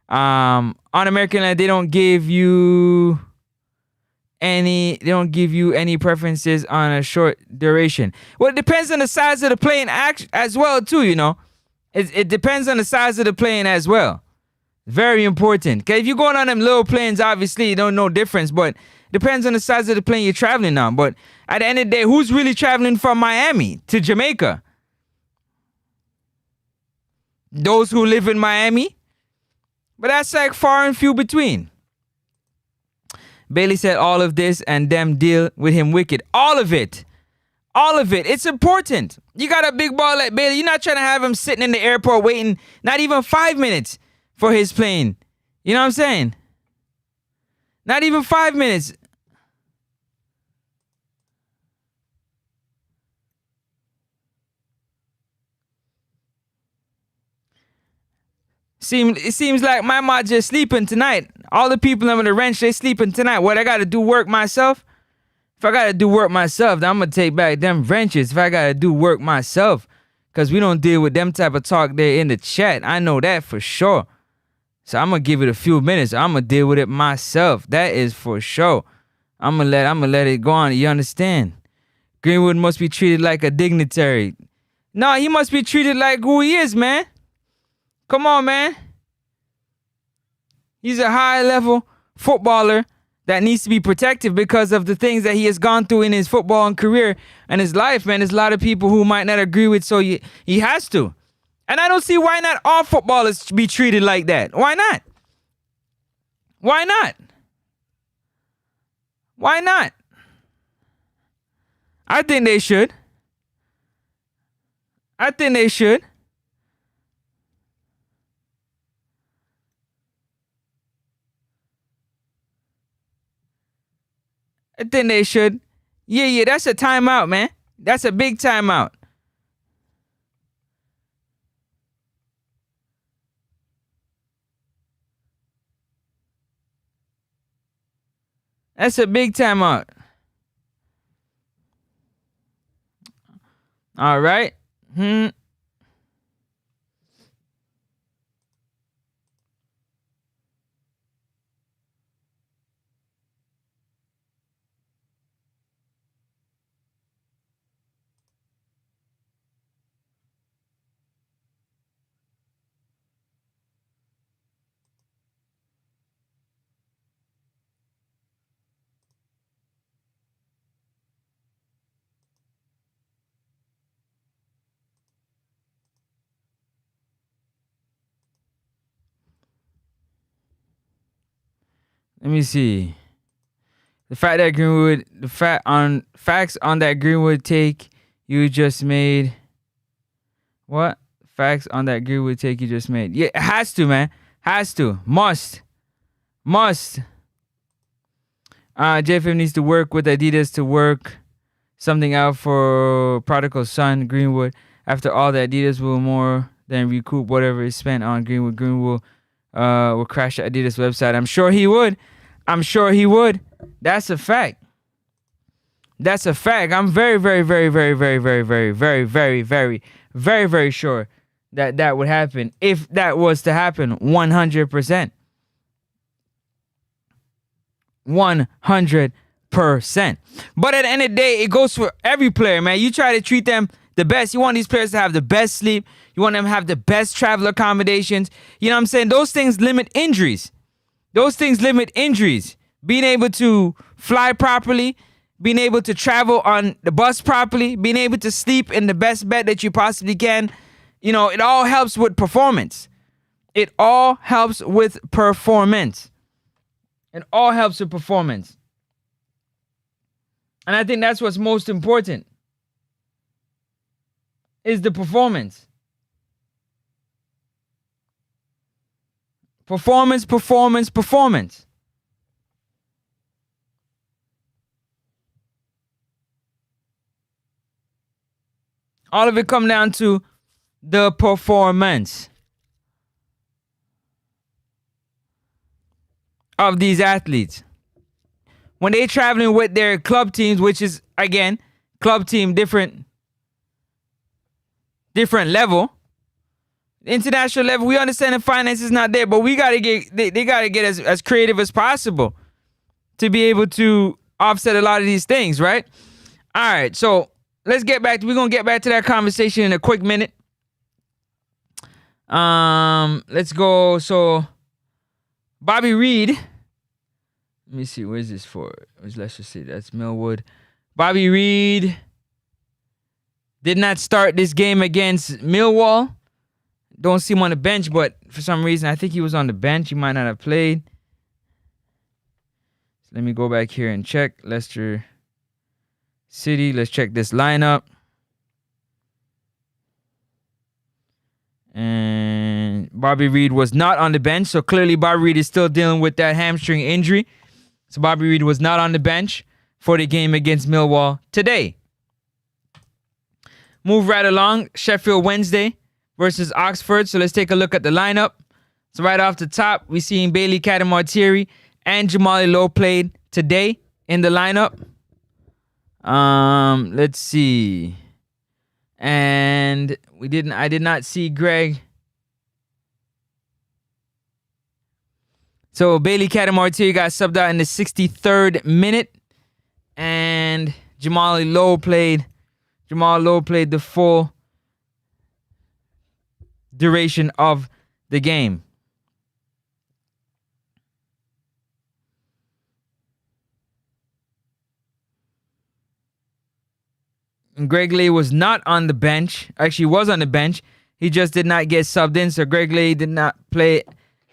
On American Land, they don't give you any preferences on a short duration. Well, it depends on the size of the plane as well, too, you know. It depends on the size of the plane as well. Very important. Because if you're going on them little planes, obviously, you don't know difference, but it depends on the size of the plane you're traveling on. But at the end of the day, who's really traveling from Miami to Jamaica? Those who live in Miami? But that's like far and few between. Bailey said all of this and them deal with him wicked. All of it. All of it. It's important. You got a big ball like Bailey. You're not trying to have him sitting in the airport waiting not even 5 minutes for his plane. You know what I'm saying? Not even 5 minutes. It seems like my ma just sleeping tonight. All the people on the ranch, they sleeping tonight. What, I got to do work myself? If I got to do work myself, then I'm going to take back them wrenches. If I got to do work myself, because we don't deal with them type of talk there in the chat. I know that for sure. So I'm going to give it a few minutes. I'm going to deal with it myself. That is for sure. I'm going to let it go on. You understand? Greenwood must be treated like a dignitary. No, he must be treated like who he is, man. Come on, man. He's a high-level footballer that needs to be protected because of the things that he has gone through in his football and career and his life, man. There's a lot of people who might not agree with, so he has to. And I don't see why not all footballers be treated like that. Why not? Why not? Why not? I think they should. I think they should. I think they should. Yeah, that's a timeout, man. That's a big timeout. That's a big timeout. All right. Let me see. Facts on that Greenwood take you just made. What? Facts on that Greenwood take you just made. Yeah, it has to, man. Has to. Must. JFM needs to work with Adidas to work something out for prodigal son Greenwood. After all, the Adidas will more than recoup whatever is spent on Greenwood. Greenwood will crash the Adidas website. I'm sure he would. That's a fact. I'm very, very, very, very, very, very, very, very, very, very, very, very sure that would happen if that was to happen. 100%. 100%. But at the end of the day, it goes for every player, man. You try to treat them the best. You want these players to have the best sleep. You want them to have the best travel accommodations. You know what I'm saying? Those things limit injuries. Being able to fly properly, being able to travel on the bus properly, being able to sleep in the best bed that you possibly can. You know, it all helps with performance. And I think that's what's most important, is the performance. Performance. All of it come down to the performance of these athletes. When they traveling with their club teams, which is, again, club team, different level. International level, we understand the finance is not there, but we gotta get they gotta get as creative as possible to be able to offset a lot of these things, right? All right, so we're gonna get back to that conversation in a quick minute. Let's go. So Bobby Reed, let me see, where's this for? Let's just see, that's Millwood. Bobby Reed did not start this game against Millwall. Don't see him on the bench, but for some reason, I think he was on the bench. He might not have played. So let me go back here and check. Leicester City. Let's check this lineup. And Bobby Reed was not on the bench. So clearly Bobby Reed is still dealing with that hamstring injury. So Bobby Reed was not on the bench for the game against Millwall today. Move right along. Sheffield Wednesday versus Oxford. So let's take a look at the lineup. So right off the top, we seeing Bailey Cadamartieri and Jamali Lowe played today in the lineup. Let's see. And I did not see Greg. So Bailey Cadamartieri got subbed out in the 63rd minute. And Jamal Lowe played the full duration of the game. And Greg Lay was not on the bench. Actually, was on the bench. He just did not get subbed in, so Greg Lay did not play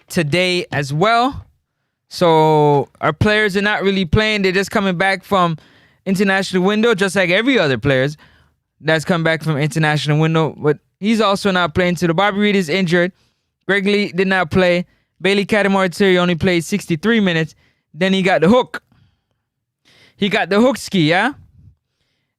today as well. So our players are not really playing. They're just coming back from international window, just like every other players that's come back from international window. But he's also not playing. So the Bobby Reed is injured. Greg Lee did not play. Bailey Cadamartieri only played 63 minutes. Then he got the hook. He got the hook ski, yeah?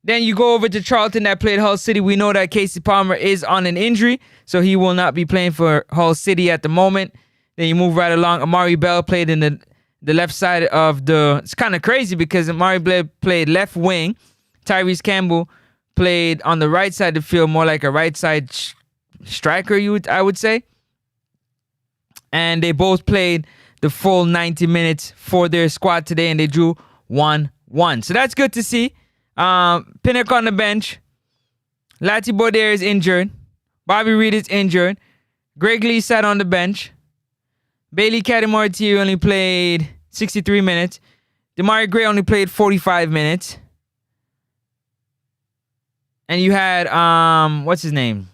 Then you go over to Charlton that played Hull City. We know that Casey Palmer is on an injury, so he will not be playing for Hull City at the moment. Then you move right along. Amari Bell played in the left side of the... It's kind of crazy because Amari Bell played left wing. Tyrese Campbell played on the right side of the field, more like a right side striker, I would say. And they both played the full 90 minutes for their squad today, and they drew 1-1. So that's good to see. Pinnock on the bench. Lati Baudet is injured. Bobby Reed is injured. Greg Lee sat on the bench. Bailey Cadamartieri only played 63 minutes. Damari Gray only played 45 minutes. And you had, what's his name?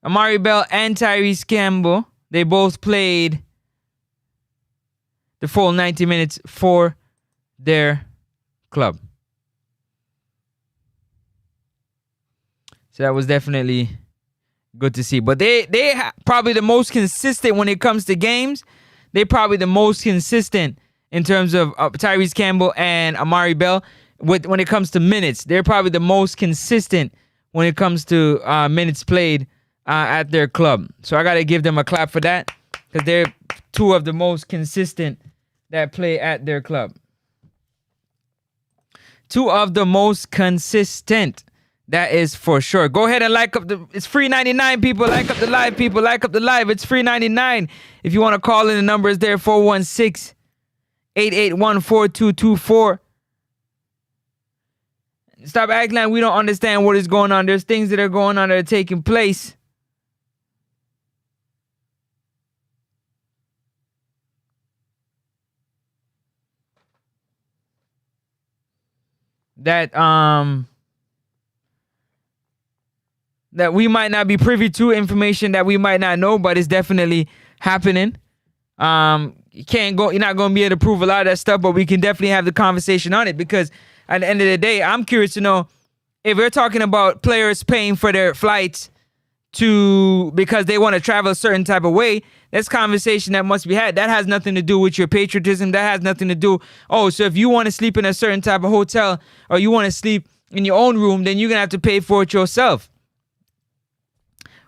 Amari Bell and Tyrese Campbell. They both played the full 90 minutes for their club. So that was definitely good to see. But they probably the most consistent when it comes to games. They probably the most consistent in terms of Tyrese Campbell and Amari Bell. When it comes to minutes, they're probably the most consistent when it comes to minutes played at their club. So I got to give them a clap for that because they're two of the most consistent that play at their club. Two of the most consistent. That is for sure. Go ahead and like up it's free 99, people. Like up the live, people. Like up the live. It's free 99. If you want to call in, the number is there, 416-881-4224. Stop acting like we don't understand what is going on. There's things that are going on that are taking place. That we might not be privy to, information that we might not know, but it's definitely happening. You're not going to be able to prove a lot of that stuff, but we can definitely have the conversation on it because at the end of the day, I'm curious to know if we're talking about players paying for their flights because they want to travel a certain type of way. That's conversation that must be had. That has nothing to do with your patriotism. That has nothing to do. So if you want to sleep in a certain type of hotel or you want to sleep in your own room, then you're going to have to pay for it yourself.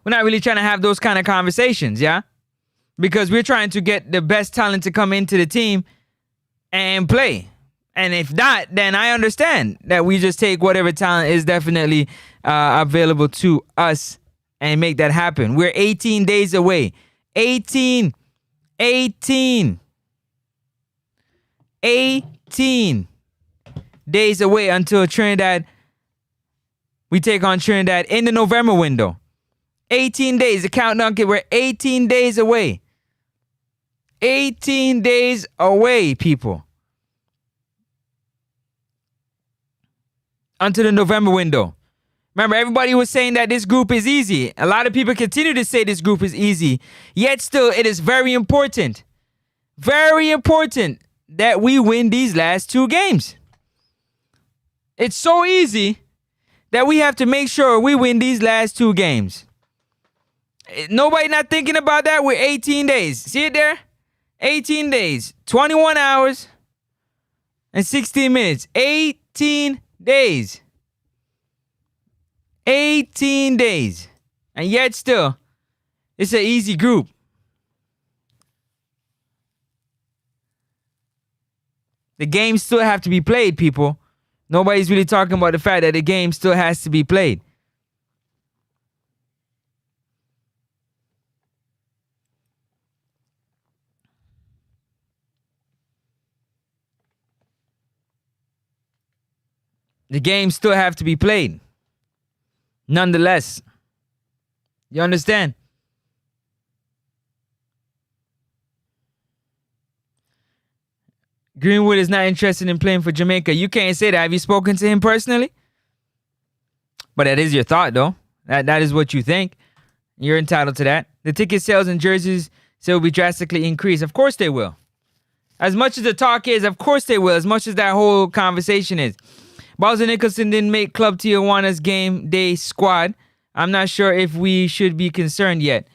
We're not really trying to have those kind of conversations, yeah? Because we're trying to get the best talent to come into the team and play. And if not, then I understand that we just take whatever talent is definitely available to us and make that happen. We're 18 days away. 18 days away until Trinidad. We take on Trinidad in the November window. 18 days. The countdown, we're 18 days away. 18 days away, people. Until the November window. Remember, everybody was saying that this group is easy. A lot of people continue to say this group is easy. Yet still, it is very important that we win these last 2 games. It's so easy that we have to make sure we win these last 2 games. Nobody not thinking about that. We're 18 days. See it there? 18 days, 21 hours, and 16 minutes. 18 days. 18 days. And yet still, it's an easy group. The games still have to be played, people. Nobody's really talking about the fact that the game still has to be played. The games still have to be played. Nonetheless. You understand? Greenwood is not interested in playing for Jamaica. You can't say that. Have you spoken to him personally? But that is your thought, though. That is what you think. You're entitled to that. The ticket sales and jerseys will be drastically increased. Of course they will. As much as the talk is, of course they will. As much as that whole conversation is. Bowser Nicholson didn't make Club Tijuana's game day squad. I'm not sure if we should be concerned yet.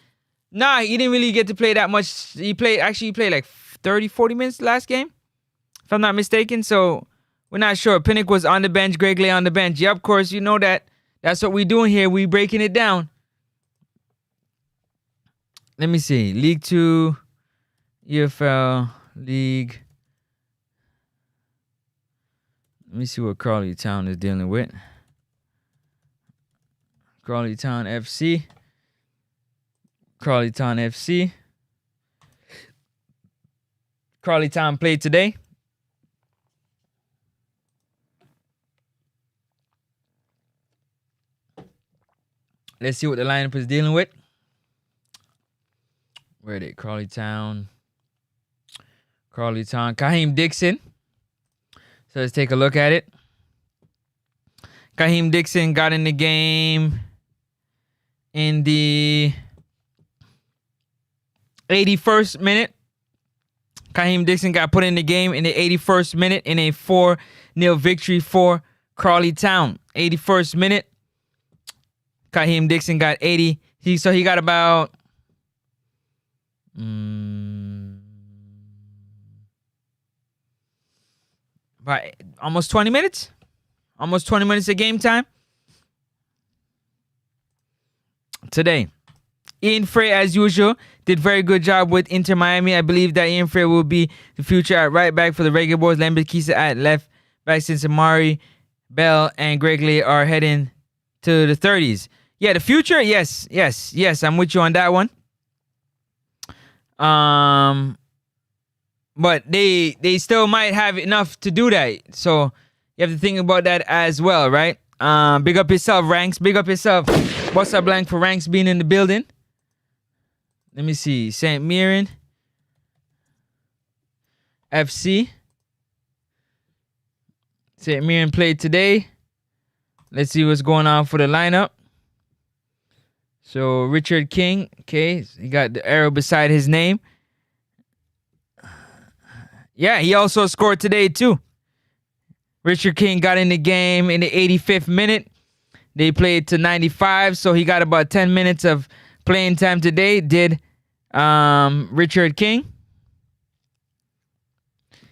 Nah, he didn't really get to play that much. He played like 30, 40 minutes last game, if I'm not mistaken. So we're not sure. Pinnock was on the bench. Gregley on the bench. Yeah, of course, you know that. That's what we're doing here. We breaking it down. Let me see. League 2, EFL, League. Let me see what Crawley Town is dealing with. Crawley Town FC. Crawley Town FC. Crawley Town played today. Let's see what the lineup is dealing with. Where are they? Crawley Town. Crawley Town. Kaheem Dixon. So let's take a look at it. Kaheem Dixon got in the game in the 81st minute. Kaheem Dixon got put in the game in the 81st minute in a 4-0 victory for Crawley Town. 81st minute. Kaheem Dixon got 80. So he got about almost 20 minutes. Almost 20 minutes of game time today. Ian Frey, as usual, did very good job with Inter Miami. I believe that Ian Frey will be the future at right back for the REGGAE boys. Lambert-Kisa at left back, since Amari, Bell, and Gregley are heading to the 30s. Yeah, the future, yes. I'm with you on that one. But they still might have enough to do that. So you have to think about that as well, right? Big up yourself, Ranks. Big up yourself. What's up, Blank, for Ranks being in the building? Let me see. St. Mirren FC. St. Mirren played today. Let's see what's going on for the lineup. So Richard King, okay, he got the arrow beside his name. Yeah, he also scored today too. Richard King got in the game in the 85th minute. They played to 95, so he got about 10 minutes of playing time today. Did Richard King.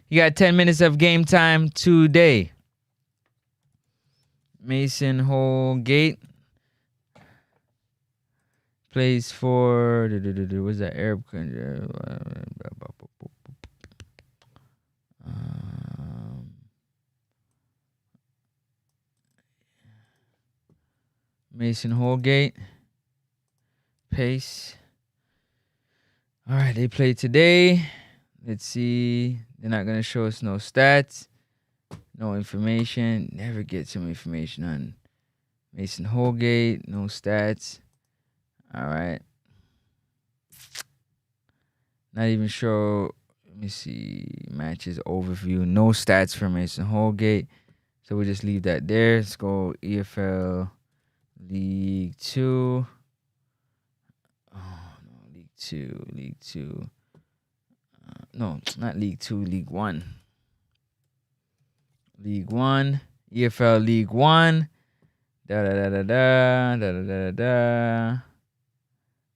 He got 10 minutes of game time today. Mason Holgate plays for what's that Arab country? Mason Holgate. Pace. All right, they played today. Let's see. They're not going to show us no stats, no information. Never get some information on Mason Holgate. No stats. All right. Not even sure. Let me see. Matches overview. No stats for Mason Holgate. So we'll just leave that there. Let's go EFL League 2. Oh, no. League 2. No, not League 2. League 1. League 1. EFL League 1. Da.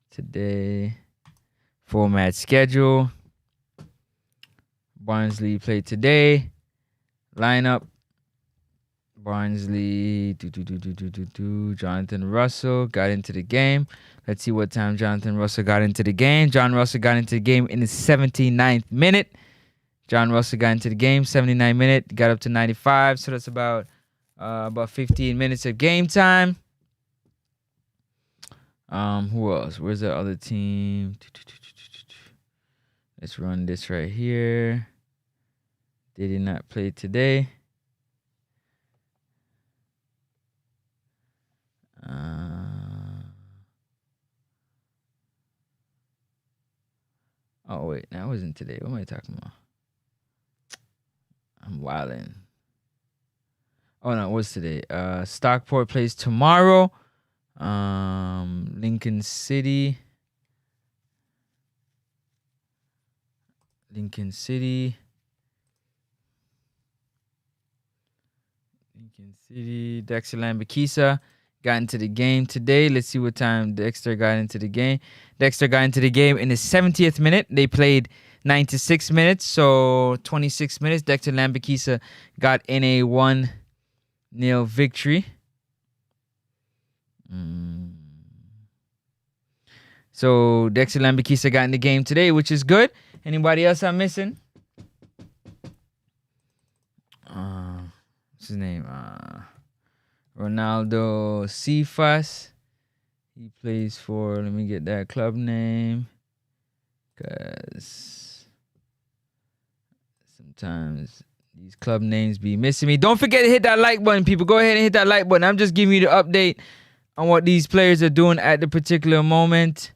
Today. Full-match schedule. Barnsley played today. Lineup. Barnsley. Jonathan Russell got into the game. Let's see what time Jonathan Russell got into the game. John Russell got into the game in the 79th minute. John Russell got into the game, 79th minute. Got up to 95. So that's about 15 minutes of game time. Who else? Where's the other team? Let's run this right here. They did not play today. Oh, wait. That wasn't today. What am I talking about? I'm wilding. Oh, no. What's today? Stockport plays tomorrow. Lincoln City. Dexter Lambakisa got into the game today. Let's see what time Dexter got into the game. Dexter got into the game in the 70th minute. They played 96 minutes, so 26 minutes. Dexter Lambakisa got in a 1-0 victory. So Dexter Lambakisa got in the game today, which is good. Anybody else I'm missing? What's his name? Ronaldo Cephas. He plays for, let me get that club name, because sometimes these club names be missing me. Don't forget to hit that like button, people. Go ahead and hit that like button. I'm just giving you the update on what these players are doing at the particular moment.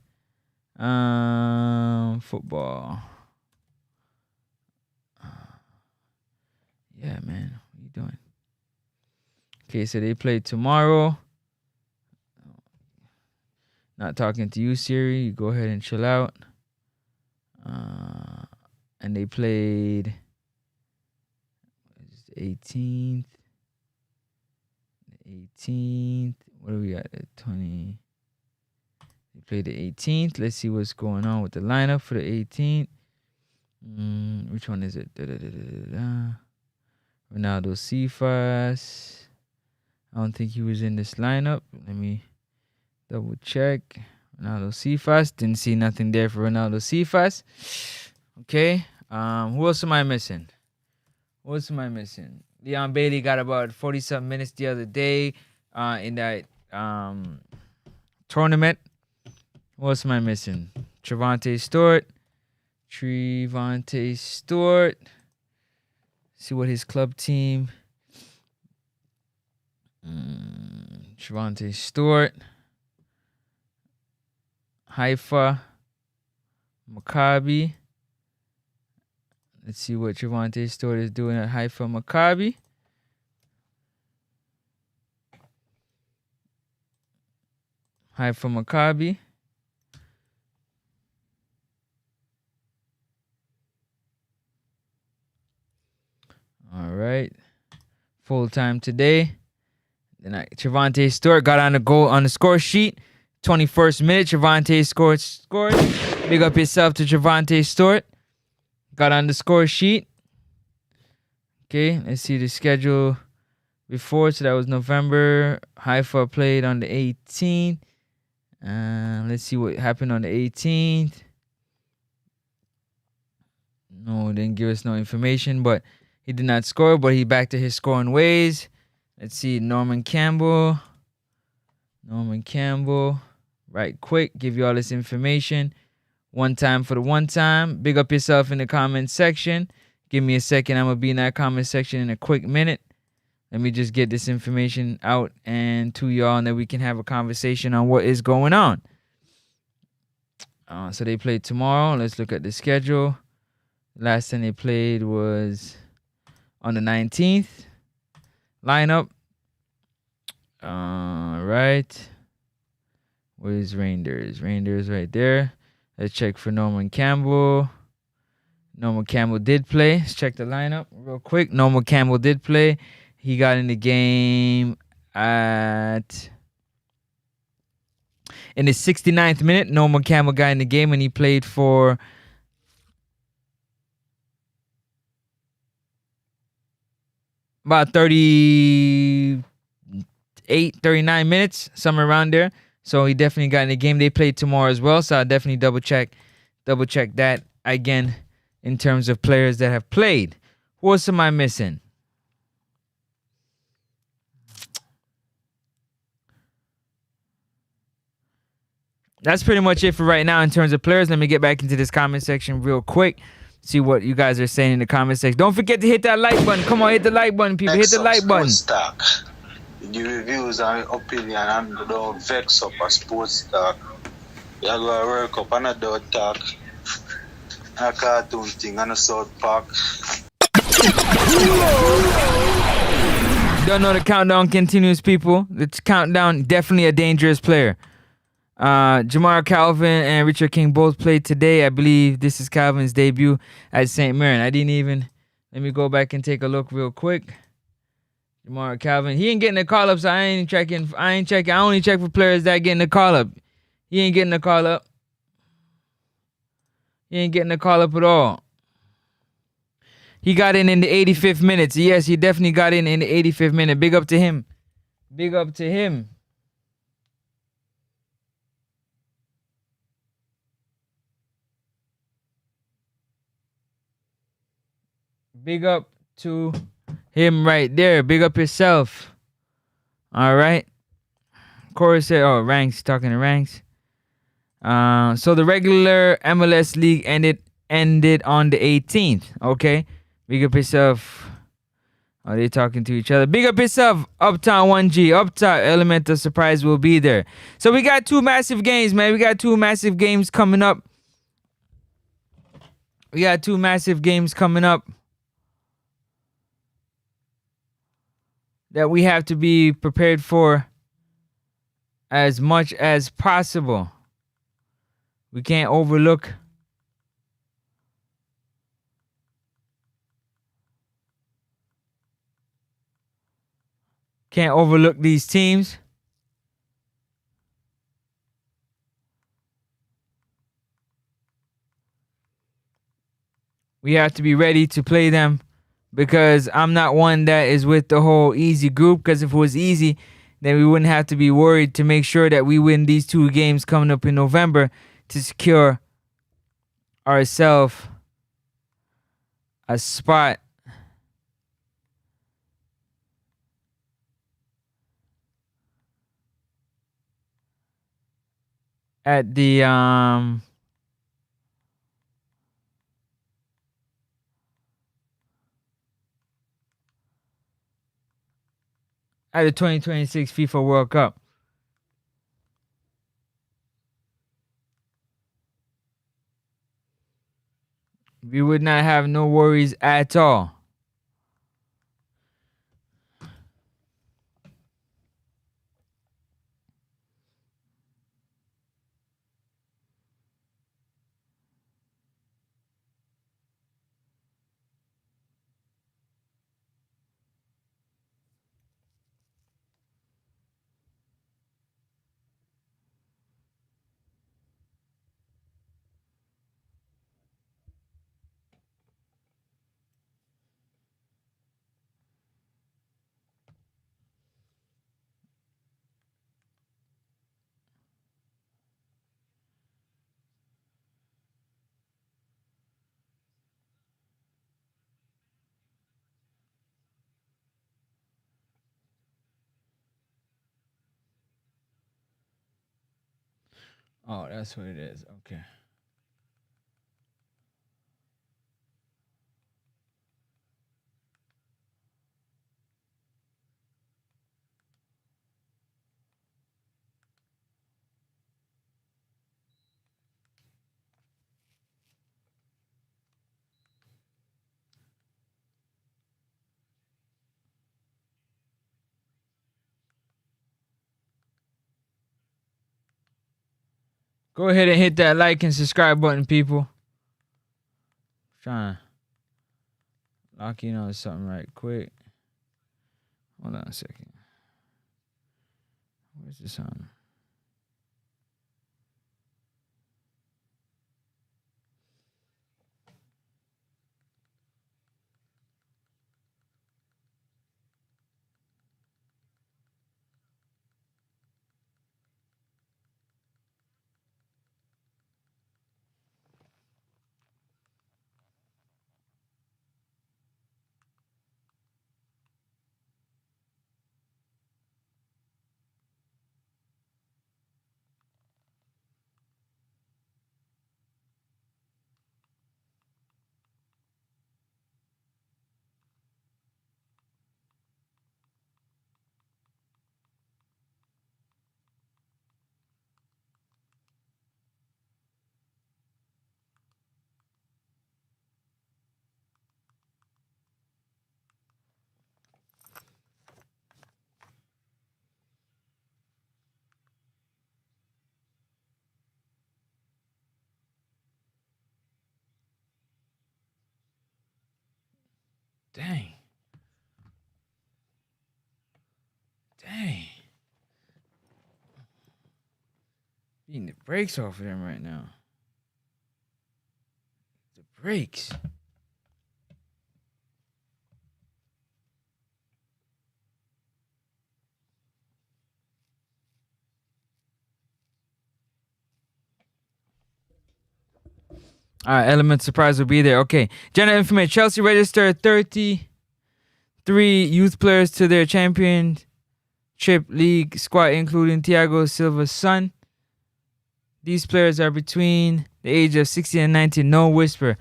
Football. Yeah, man. What are you doing? Okay, so they play tomorrow. Not talking to you, Siri. You go ahead and chill out. And they played the 18th. What do we got? The 20. They played the 18th. Let's see what's going on with the lineup for the 18th. Which one is it? Ronaldo Cephas. I don't think he was in this lineup. Let me double check. Ronaldo Cephas. Didn't see nothing there for Ronaldo Cephas. Okay. Who else am I missing? Leon Bailey got about 40-something minutes the other day in that tournament. Who else am I missing? Trevante Stewart. See what his club team. Trevante Stewart. Haifa. Maccabi. Let's see what Trevante Stewart is doing at Haifa Maccabi. All right. Full time today. Then Trevante Stewart got on the goal on the score sheet. 21st minute, Trevante scored. Big up yourself to Trevante Stewart. Got on the score sheet. Okay, let's see the schedule before, so that was November. Haifa played on the 18th. Let's see what happened on the 18th. No, didn't give us no information, but he did not score, but he back to his scoring ways. Let's see, Norman Campbell. Right quick, give you all this information. One time for the one time. Big up yourself in the comment section. Give me a second. I'm going to be in that comment section in a quick minute. Let me just get this information out and to y'all, and then we can have a conversation on what is going on. So they play tomorrow. Let's look at the schedule. Last time they played was on the 19th. Lineup. Right. Where's Rangers? Rangers right there. Let's check for Norman Campbell. Norman Campbell did play. Let's check the lineup real quick. Norman Campbell did play. He got in the game in the 69th minute. Norman Campbell got in the game and he played for about 38, 39 minutes, somewhere around there. So he definitely got in the game. They play tomorrow as well, so I'll definitely double check that again in terms of players that have played. Who else am I missing? That's pretty much it for right now in terms of players. Let me get back into this comment section real quick. See what you guys are saying in the comment section. Don't forget to hit that like button. Come on, hit the like button, people. Hit the like button. The reviews and opinion and don't vex up a sports talk. You go to work up and a dog talk. A cartoon thing and a South Park. Don't know the countdown continues, people. The countdown, definitely a dangerous player. Jamar Calvin and Richard King both played today. I believe this is Calvin's debut at St. Mirren. Let me go back and take a look real quick. Jamar Calvin, he ain't getting the call up, so I ain't checking. I only check for players that getting the call up. He ain't getting the call up. He ain't getting the call up at all. He got in the 85th minute. Yes, he definitely got in the 85th minute. Big up to him. Big up to him. Big up to him right there. Big up yourself. All right. Corey said, ranks, talking to ranks. So the regular MLS league ended on the 18th. Okay. Big up yourself. Are they talking to each other? Big up yourself, Uptown 1G. Uptown Element of Surprise will be there. So we got two massive games, man. We got two massive games coming up. That we have to be prepared for as much as possible. We can't overlook these teams. We have to be ready to play them, because I'm not one that is with the whole easy group, because if it was easy, then we wouldn't have to be worried to make sure that we win these two games coming up in November to secure ourselves a spot at the at the 2026 FIFA World Cup. We would not have no worries at all. Oh, that's what it is. Okay. Go ahead and hit that like and subscribe button, people. Trying to lock in on something right quick. Hold on a second. Where's this on? Dang. Beating the brakes off of them right now. The brakes. All right, Element Surprise will be there. Okay. General information. Chelsea registered 33 youth players to their championship league squad, including Thiago Silva's son. These players are between the age of 16 and 19. No whisper.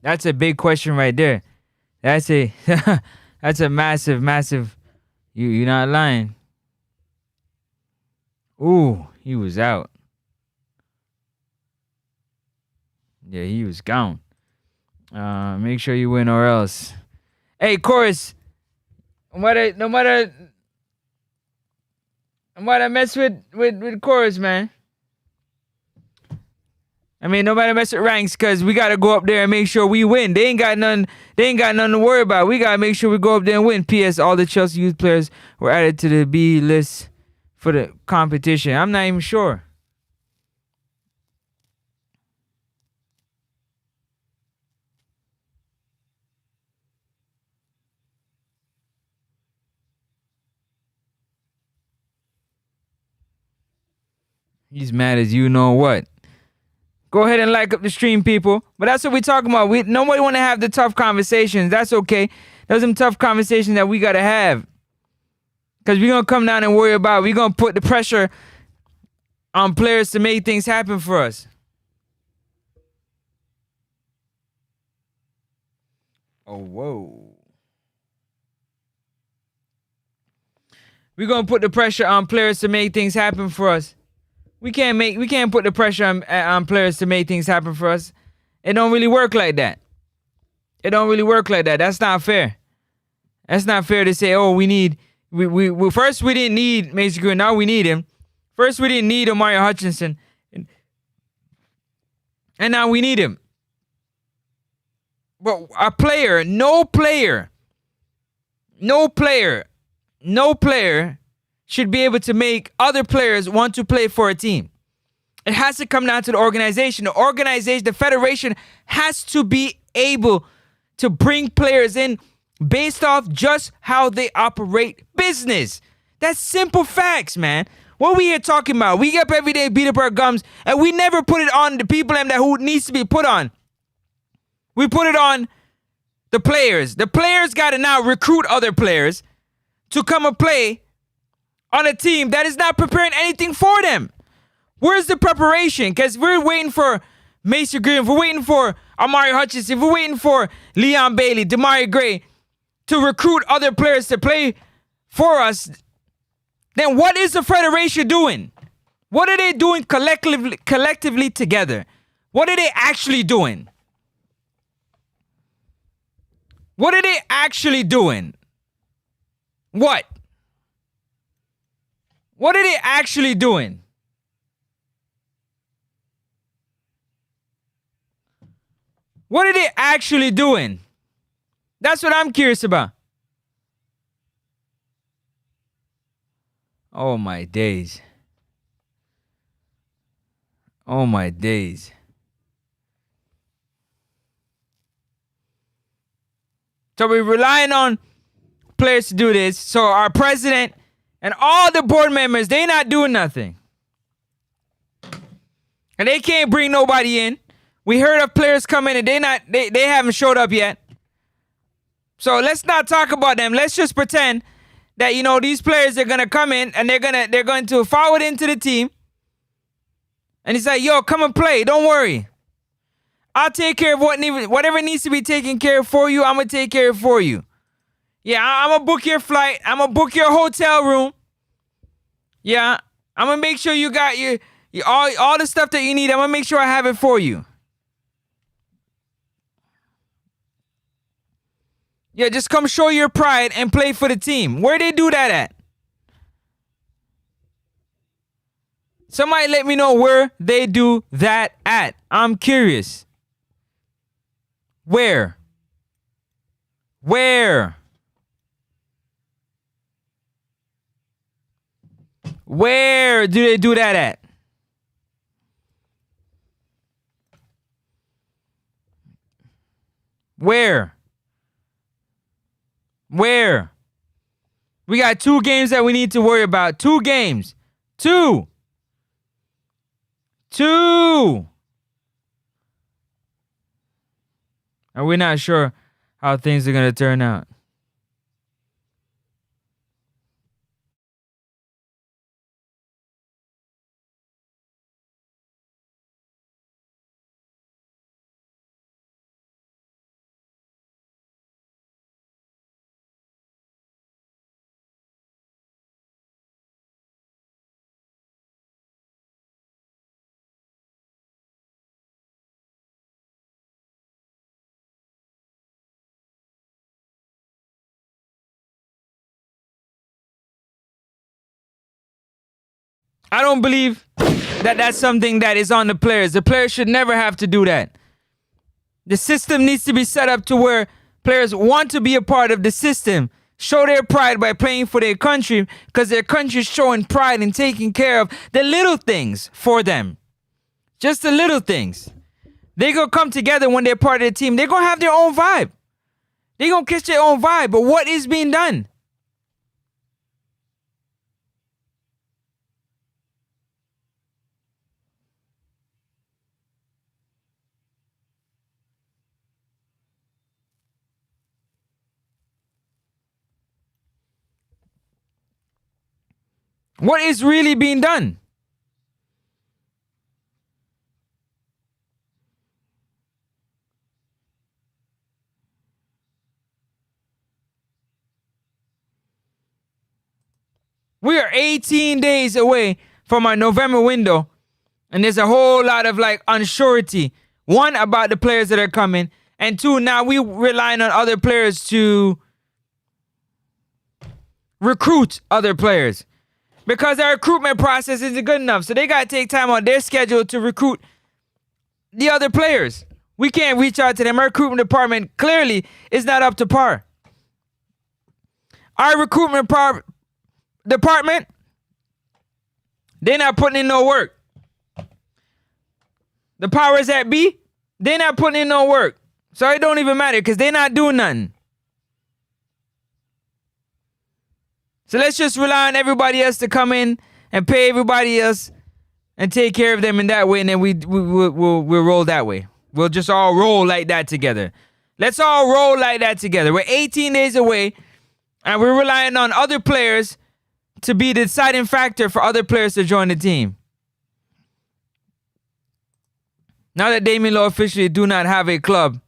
That's a big question right there. That's a that's a massive. You're not lying. Ooh, he was out. Yeah, he was gone. Make sure you win or else. Hey, Chorus. No matter mess with Chorus, man. I mean, nobody mess with ranks, cause we gotta go up there and make sure we win. They ain't got nothing to worry about. We gotta make sure we go up there and win. P.S. All the Chelsea youth players were added to the B list for the competition. I'm not even sure. He's mad as you know what. Go ahead and like up the stream, people. But that's what we're talking about. Nobody want to have the tough conversations. That's okay. Those are some tough conversations that we got to have. Because we're going to come down and we're going to put the pressure on players to make things happen for us. Oh, whoa. We're going to put the pressure on players to make things happen for us. We can't put the pressure on players to make things happen for us. It don't really work like that. That's not fair. That's not fair to say, oh, we first we didn't need Mason Green, now we need him. First we didn't need Omari Hutchinson, and now we need him. But no player should be able to make other players want to play for a team. It has to come down to the organization. The federation has to be able to bring players in based off just how they operate business. That's simple facts, man. What we here talking about? We get up every day, beat up our gums, and we never put it on the people that who needs to be put on. We put it on the players. The players got to now recruit other players. to come and play on a team that is not preparing anything for them? Where's the preparation? Because we're waiting for Mason Green, we're waiting for Amari Hutchinson, we're waiting for Leon Bailey, Damari Gray to recruit other players to play for us. Then what is the federation doing? What are they doing collectively together? What are they actually doing? What are they actually doing? What? What are they actually doing? What are they actually doing? That's what I'm curious about. Oh my days. Oh my days. So we're relying on players to do this. So our president and all the board members, they not doing nothing. And they can't bring nobody in. We heard of players coming and they haven't showed up yet. So let's not talk about them. Let's just pretend that, you know, these players are gonna come in and they're going to forward into the team. And he's like, yo, come and play. Don't worry. I'll take care of whatever needs to be taken care of for you. I'm gonna take care of for you. Yeah, I'm gonna book your flight. I'm gonna book your hotel room. Yeah, I'm gonna make sure you got your all the stuff that you need. I'm gonna make sure I have it for you. Yeah, just come show your pride and play for the team. Where they do that at? Somebody let me know where they do that at. I'm curious. Where? Where? Where do they do that at? Where? Where? We got 2 games that we need to worry about. 2 games. 2. And we're not sure how things are going to turn out. I don't believe that that's something that is on the players. The players should never have to do that. The system needs to be set up to where players want to be a part of the system, show their pride by playing for their country, because their country is showing pride in taking care of the little things for them. Just the little things. They're going to come together when they're part of the team. They're going to have their own vibe. They're going to catch their own vibe. But what is being done? What is really being done? We are 18 days away from our November window, and there's a whole lot of like unsurety. 1, about the players that are coming, and 2, now we relying on other players to recruit other players. Because our recruitment process isn't good enough. So they got to take time on their schedule to recruit the other players. We can't reach out to them. Our recruitment department clearly is not up to par. Our recruitment department, they're not putting in no work. The powers that be, they're not putting in no work. So it don't even matter because they're not doing nothing. So let's just rely on everybody else to come in and pay everybody else and take care of them in that way, and then we'll roll that way. We'll just all roll like that together. Let's all roll like that together. We're 18 days away, And we're relying on other players to be the deciding factor for other players to join the team. Now that Damian Lowe officially do not have a club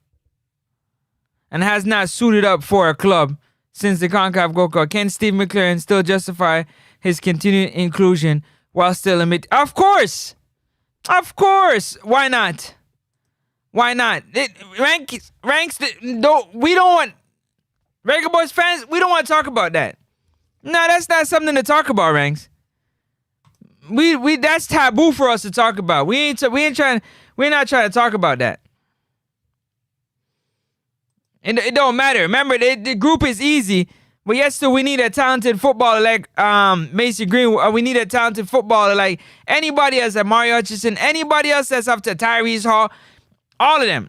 and has not suited up for a club since the Concacaf Gold Cup, can Steve McLaren still justify his continued inclusion while still admit? Of course! Of course! Why not? Why not? Ranks, we don't want, Reggae Boys fans, we don't want to talk about that. No, that's not something to talk about, Ranks. We that's taboo for us to talk about. We're not trying to talk about that. And it don't matter. Remember, the group is easy, but yet still we need a talented footballer like Mason Green. We need a talented footballer like anybody else, like Mario Hutchison, anybody else that's up to Tyrese Hall, all of them.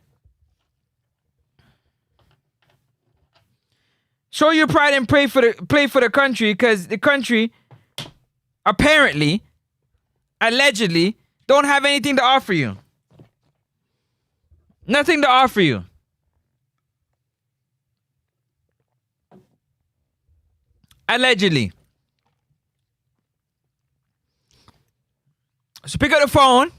Show your pride and play for the country, because the country apparently, allegedly, don't have anything to offer you. Nothing to offer you. Allegedly. So pick up the phone.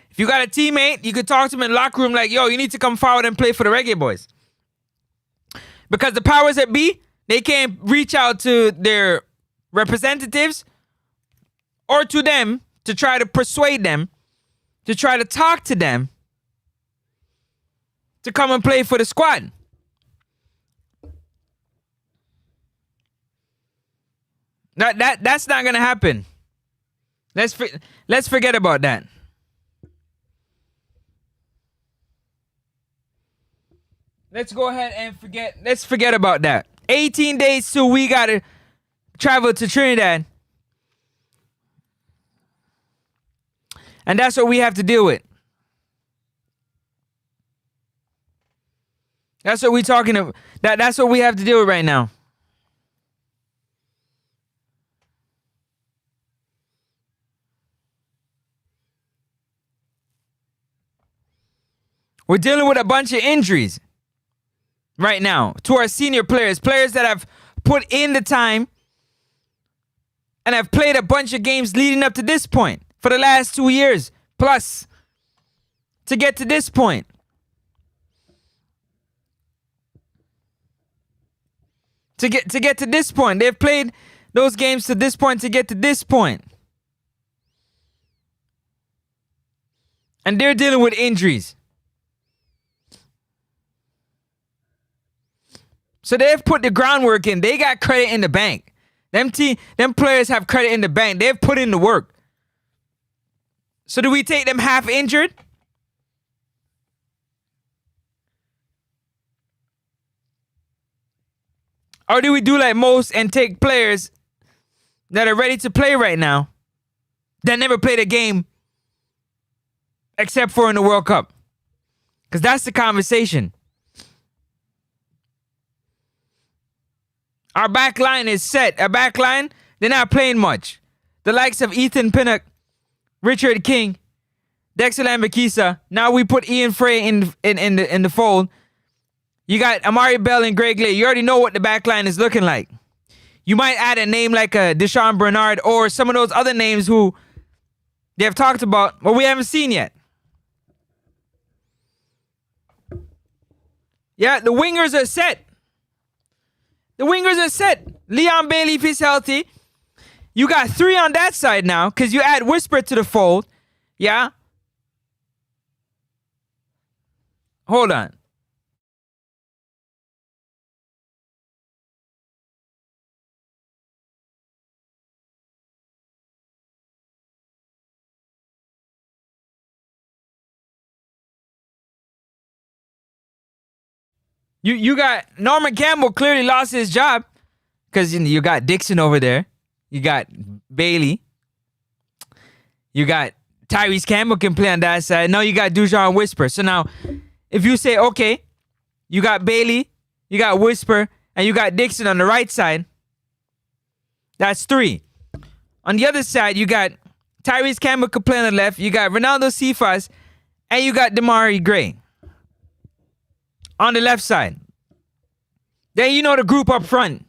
If you got a teammate, you could talk to him in the locker room like, yo, you need to come forward and play for the Reggae Boys. Because the powers that be, they can't reach out to their representatives or to them to try to persuade them, to try to talk to them, to come and play for the squad. That's not gonna happen. Let's forget about that. Let's go ahead and forget. Let's forget about that. 18 days till we gotta travel to Trinidad, and that's what we have to deal with. That's what we're talking about. That's what we have to deal with right now. We're dealing with a bunch of injuries right now to our senior players that have put in the time and have played a bunch of games leading up to this point for the last 2 years plus to get to this point. To get to this point. They've played those games to this point to get to this point. And they're dealing with injuries. So they've put the groundwork in. They got credit in the bank. Them players have credit in the bank. They've put in the work. So do we take them half injured? Or do we do like most and take players that are ready to play right now that never played a game except for in the World Cup? Because that's the conversation. Our back line is set. Our back line, they're not playing much. The likes of Ethan Pinnock, Richard King, Dexter Lambakisa. Now we put Ian Frey in the fold. You got Amari Bell and Greg Lay. You already know what the back line is looking like. You might add a name like a Deshaun Bernard or some of those other names who they have talked about, but we haven't seen yet. Yeah, the wingers are set. The wingers are set. Leon Bailey, if he's healthy. You got 3 on that side now because you add Whisper to the fold. Yeah? Hold on. You got Norman Campbell clearly lost his job because you got Dixon over there. You got Bailey. You got Tyrese Campbell can play on that side. Now you got Dujon Whisper. So now if you say, okay, you got Bailey, you got Whisper, and you got Dixon on the right side, that's 3. On the other side, you got Tyrese Campbell can play on the left. You got Ronaldo Cephas, and you got Damari Gray. On the left side. Then you know the group up front.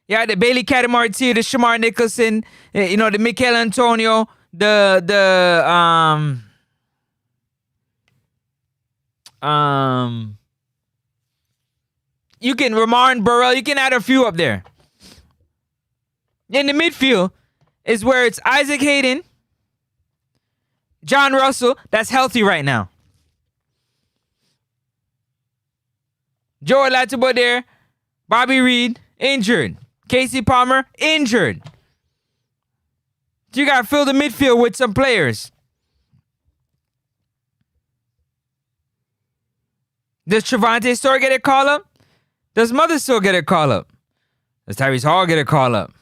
Yeah, the Bailey Catamarti, the Shamar Nicholson, you know, the Mikel Antonio, you can Ramon Burrell, you can add a few up there. In the midfield is where it's Isaac Hayden, John Russell, that's healthy right now. Joe Latibo there, Bobby Reed, injured. Casey Palmer, injured. You gotta fill the midfield with some players. Does Trevante Store get a call up? Does Mother still get a call up? Does Tyrese Hall get a call up?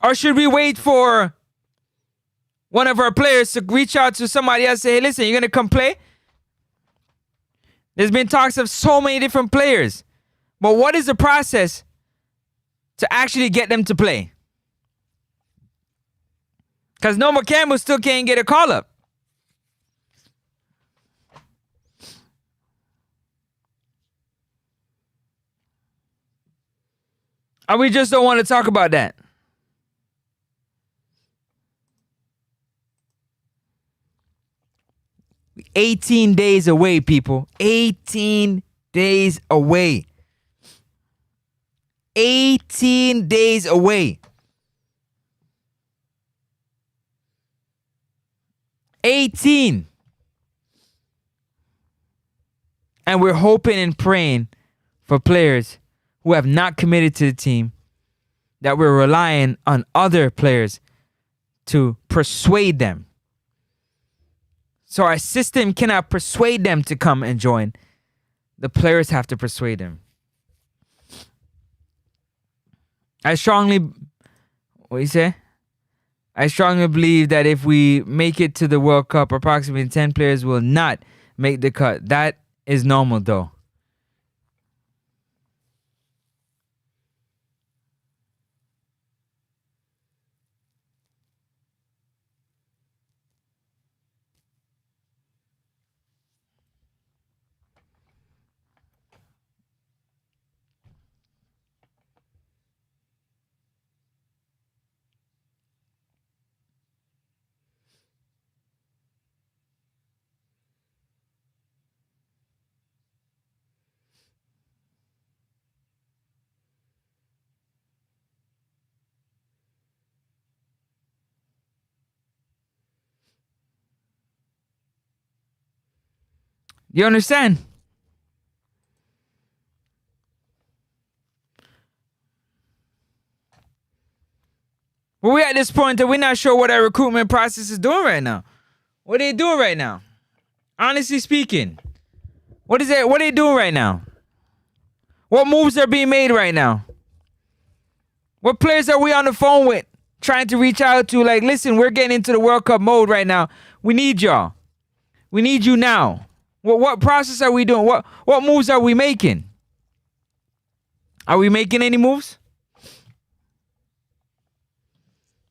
Or should we wait for one of our players to reach out to somebody else and say, hey, listen, you're gonna come play? There's been talks of so many different players. But what is the process to actually get them to play? Because Noma Campbell still can't get a call up. Or we just don't want to talk about that. We're 18 days away, people. 18 days away. 18 days away. 18. And we're hoping and praying for players who have not committed to the team, that we're relying on other players to persuade them. So our system cannot persuade them to come and join. The players have to persuade them. I strongly believe that if we make it to the World Cup, approximately 10 players will not make the cut. That is normal, though. You understand? But we're at this point that we're not sure what our recruitment process is doing right now. What are they doing right now? Honestly speaking, what are they doing right now? What moves are being made right now? What players are we on the phone with trying to reach out to? Like, listen, we're getting into the World Cup mode right now. We need y'all. We need you now. What process are we doing? What moves are we making? Are we making any moves?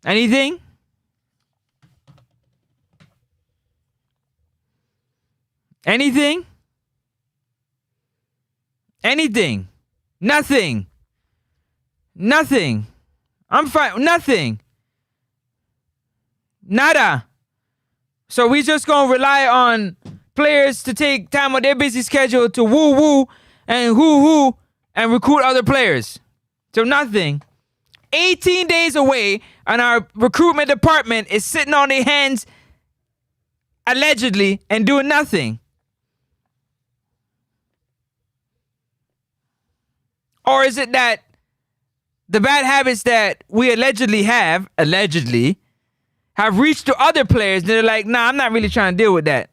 Anything? Anything? Anything? Nothing. Nothing. I'm fine. Nothing. Nada. So we just gonna rely on players to take time on their busy schedule to woo-woo and hoo-hoo and recruit other players. So nothing. 18 days away and our recruitment department is sitting on their hands allegedly and doing nothing. Or is it that the bad habits that we allegedly have reached to other players that are like, nah, I'm not really trying to deal with that.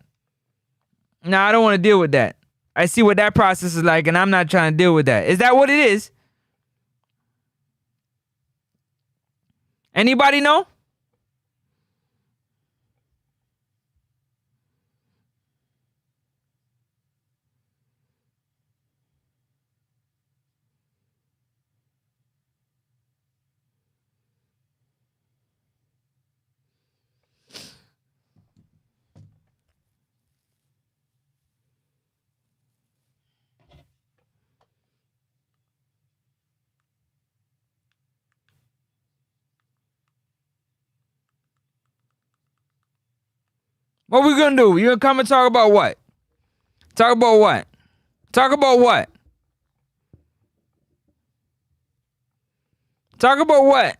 Nah, I don't want to deal with that. I see what that process is like and I'm not trying to deal with that. Is that what it is? Anybody know? What we gonna do? You gonna come and talk about what? Talk about what? Talk about what? Talk about what?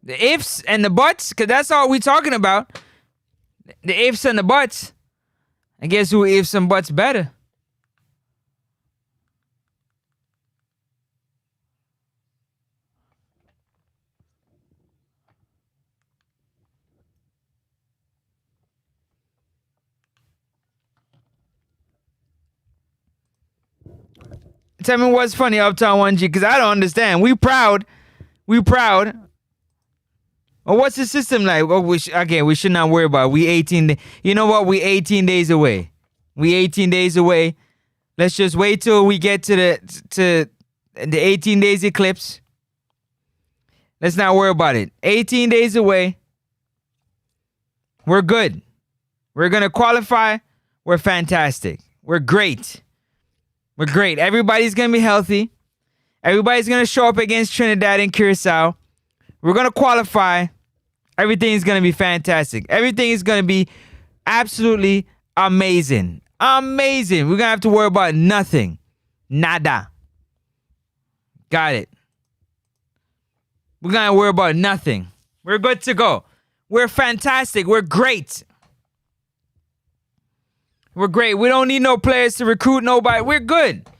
The ifs and the buts? Because that's all we talking about. The ifs and the buts. I guess who ifs and buts better? Tell me what's funny, Uptown 1G, because I don't understand. We proud. We proud. Well, what's the system like? Well, we should not worry about it. We 18. You know what? We 18 days away. We 18 days away. Let's just wait till we get to the 18 days eclipse. Let's not worry about it. 18 days away. We're good. We're gonna qualify. We're fantastic. We're great. We're great. Everybody's going to be healthy. Everybody's going to show up against Trinidad and Curacao. We're going to qualify. Everything's going to be fantastic. Everything is going to be absolutely amazing. Amazing. We're going to have to worry about nothing. Nada. Got it. We're going to worry about nothing. We're good to go. We're fantastic. We're great. We're great. We don't need no players to recruit nobody. We're good.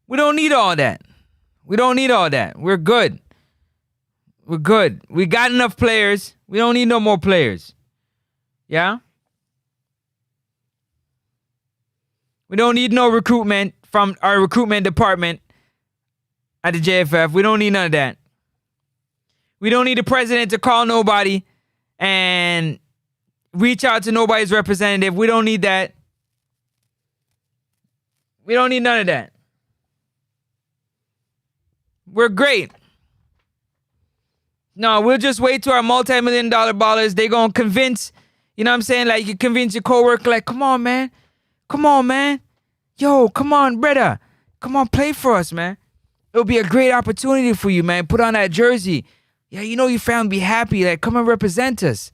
We don't need all that. We don't need all that. We're good. We're good. We got enough players. We don't need no more players. Yeah? We don't need no recruitment from our recruitment department at the JFF. We don't need none of that. We don't need the president to call nobody and reach out to nobody's representative. We don't need that. We don't need none of that. We're great. No, we'll just wait till our multi-million-dollar ballers. They gonna convince, you know what I'm saying? Like, you convince your coworker, like, come on, man. Come on, man. Yo, come on, brother. Come on, play for us, man. It'll be a great opportunity for you, man. Put on that jersey. Yeah, you know your family be happy. Like, come and represent us.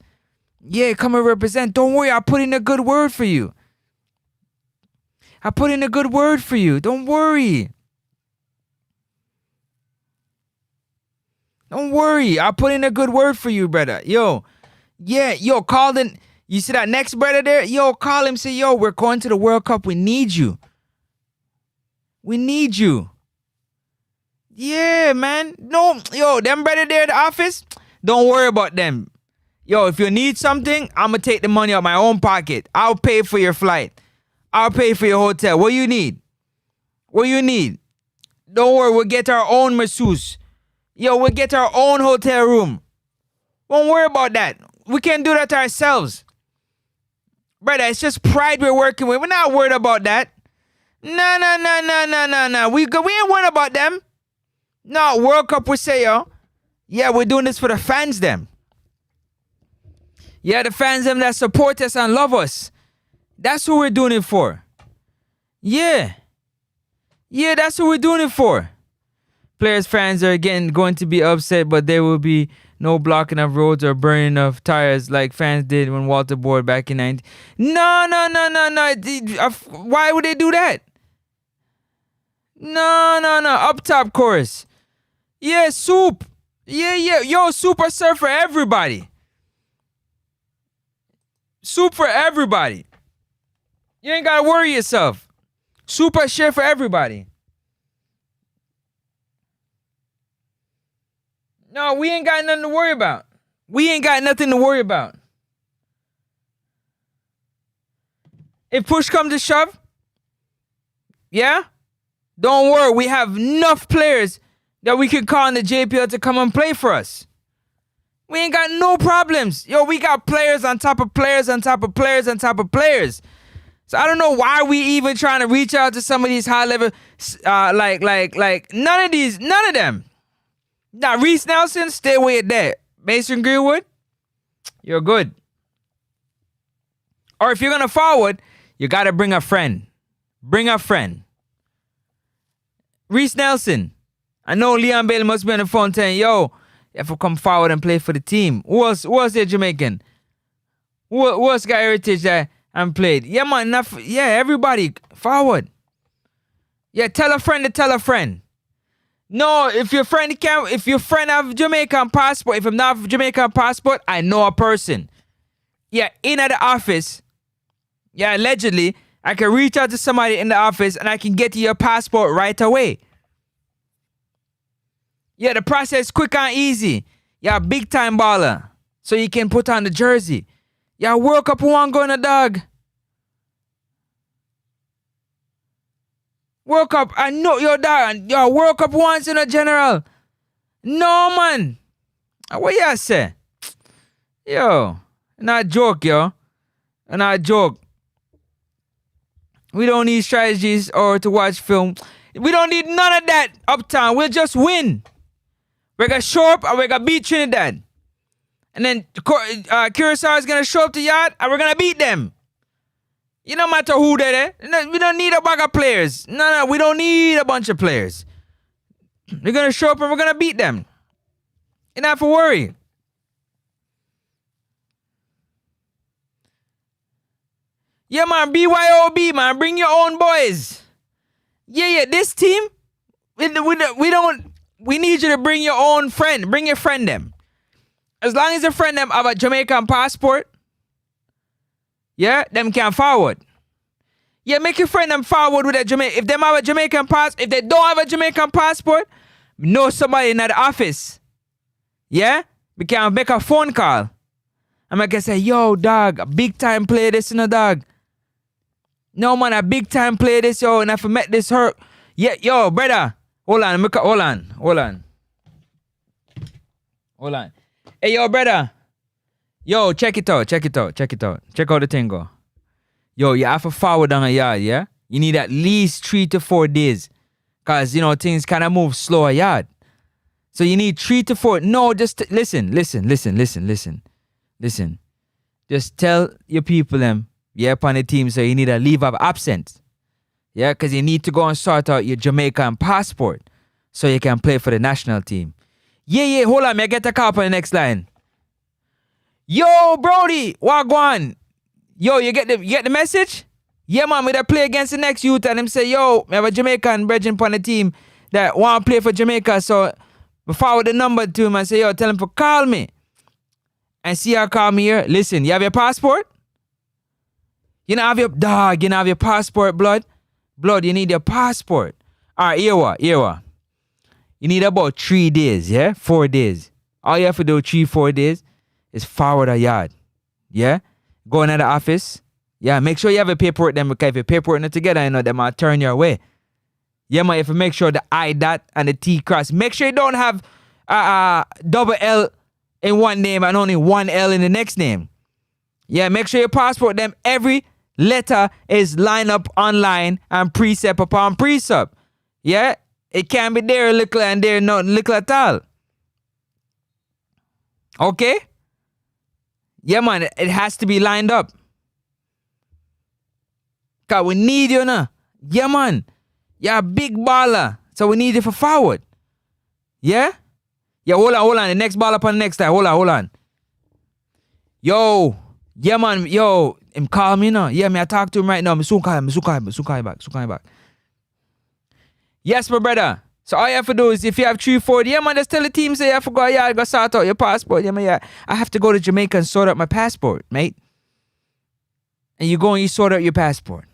Yeah, come and represent. Don't worry, I'll put in a good word for you. I put in a good word for you. Don't worry. Don't worry. I'll put in a good word for you, brother. Yo. Yeah, yo, call the... You see that next brother there? Yo, call him. Say, yo, we're going to the World Cup. We need you. We need you. Yeah, man. No, yo, them brother there at the office, don't worry about them. Yo, if you need something, I'm going to take the money out of my own pocket. I'll pay for your flight. I'll pay for your hotel. What you need? What you need? Don't worry, we'll get our own masseuse. Yo, we'll get our own hotel room. Don't worry about that. We can do that ourselves. Brother, it's just pride we're working with. We're not worried about that. No. We ain't worried about them. No, World Cup, we say, yo. Yeah, we're doing this for the fans, them. Yeah, the fans, them that support us and love us. That's who we're doing it for. Yeah. Yeah, that's who we're doing it for. Players' fans are again going to be upset, but there will be no blocking of roads or burning of tires like fans did when Walter boarded back in 19... No. Why would they do that? No. Up top chorus. Yeah, soup. Yeah. Yo, super surf for everybody. Soup for everybody. You ain't gotta worry yourself. Super share for everybody. No, we ain't got nothing to worry about. We ain't got nothing to worry about. If push comes to shove, yeah, don't worry. We have enough players that we can call in the JPL to come and play for us. We ain't got no problems. Yo, we got players on top of players on top of players on top of players. So I don't know why we even trying to reach out to some of these high level, like none of them. Now, Reese Nelson, stay away at that. Mason Greenwood, you're good. Or if you're going to forward, you got to bring a friend. Bring a friend. Reese Nelson, I know Leon Bailey must be on the phone saying, yo, you have to come forward and play for the team. Who else there, Jamaican? Who else got heritage that and played? Yeah, man. Everybody forward. Yeah, tell a friend to tell a friend. No, if your friend have Jamaican passport, if I'm not have Jamaican passport, I know a person. Yeah, in at the office. Yeah, allegedly, I can reach out to somebody in the office and I can get you your passport right away. Yeah, the process quick and easy. Yeah, big time baller. So you can put on the jersey. Yeah, World Cup one going a dog. World Cup, I know your dog. Yo, World Cup once in a general. No, man. What you say? Yo, not joke, yo. Not joke. We don't need strategies or to watch film. We don't need none of that uptown. We'll just win. We're going to show up and we're going to beat Trinidad. And then Curacao is going to show up to Yard and we're going to beat them. You no matter who they're there. We don't need a bag of players. No, we don't need a bunch of players. We're going to show up and we're going to beat them. You don't have to worry. Yeah, man, BYOB, man, bring your own boys. Yeah, this team, we need you to bring your own friend. Bring your friend them. As long as your friend them have a Jamaican passport, yeah, them can forward. Yeah, make your friend them forward with a Jamaican. If them have a Jamaican passport, if they don't have a Jamaican passport, know somebody in the office. Yeah, we can make a phone call. And I can say, yo, dog, a big time play this in a dog. No, man, a big time play this, yo, and if I met this hurt. Yeah, yo, brother. Hold on. Hey, yo, brother. Yo, check it out. Check out the thing, go. Yo, you have to forward on a yard, yeah? You need at least 3 to 4 days. Because, things kind of move slow a yard. So you need 3 to 4. No, just listen. Just tell your people them, yeah, upon the team, so you need a leave of absence. Yeah, because you need to go and sort out your Jamaican passport so you can play for the national team. Yeah, hold on, I get a call on the next line. Yo, Brody, what go on? Yo, you get the message? Yeah, man, we da play against the next youth and him say, yo, we have a Jamaican brethren on the team that want to play for Jamaica, so we forward the number to him and say, yo, tell him to call me. And see how call me here. Listen, you have your passport? You don't have your dog, you don't have your passport, blood? Blood, you need your passport. Alright, here what? You need about 3 days, yeah? 4 days. All you have to do 3-4 days is forward a yard. Yeah? Go into the office. Yeah, make sure you have a paperwork then, because if your paperwork not together, they might turn your way. Yeah, man, if you make sure the I dot and the T cross. Make sure you don't have double L in one name and only one L in the next name. Yeah, make sure your passport them every letter is lined up online and precept upon precept. Yeah? It can't be there little and there not little at all. Okay? Yeah, man, it has to be lined up. Cause we need you now. Yeah, man. You're a big baller. So we need you for forward. Yeah? Yeah, hold on. The next ball up on the next time. Hold on. Yo. Yeah, man. Yo. Him call me now. Yeah, me I talk to him right now. Me soon call him back. Yes, my brother. So all you have to do is if you have 3-4, yeah, man, just tell the team, say you have to go, yeah, go sort out your passport. Yeah, man, yeah. I have to go to Jamaica and sort out my passport, mate. And you go and you sort out your passport.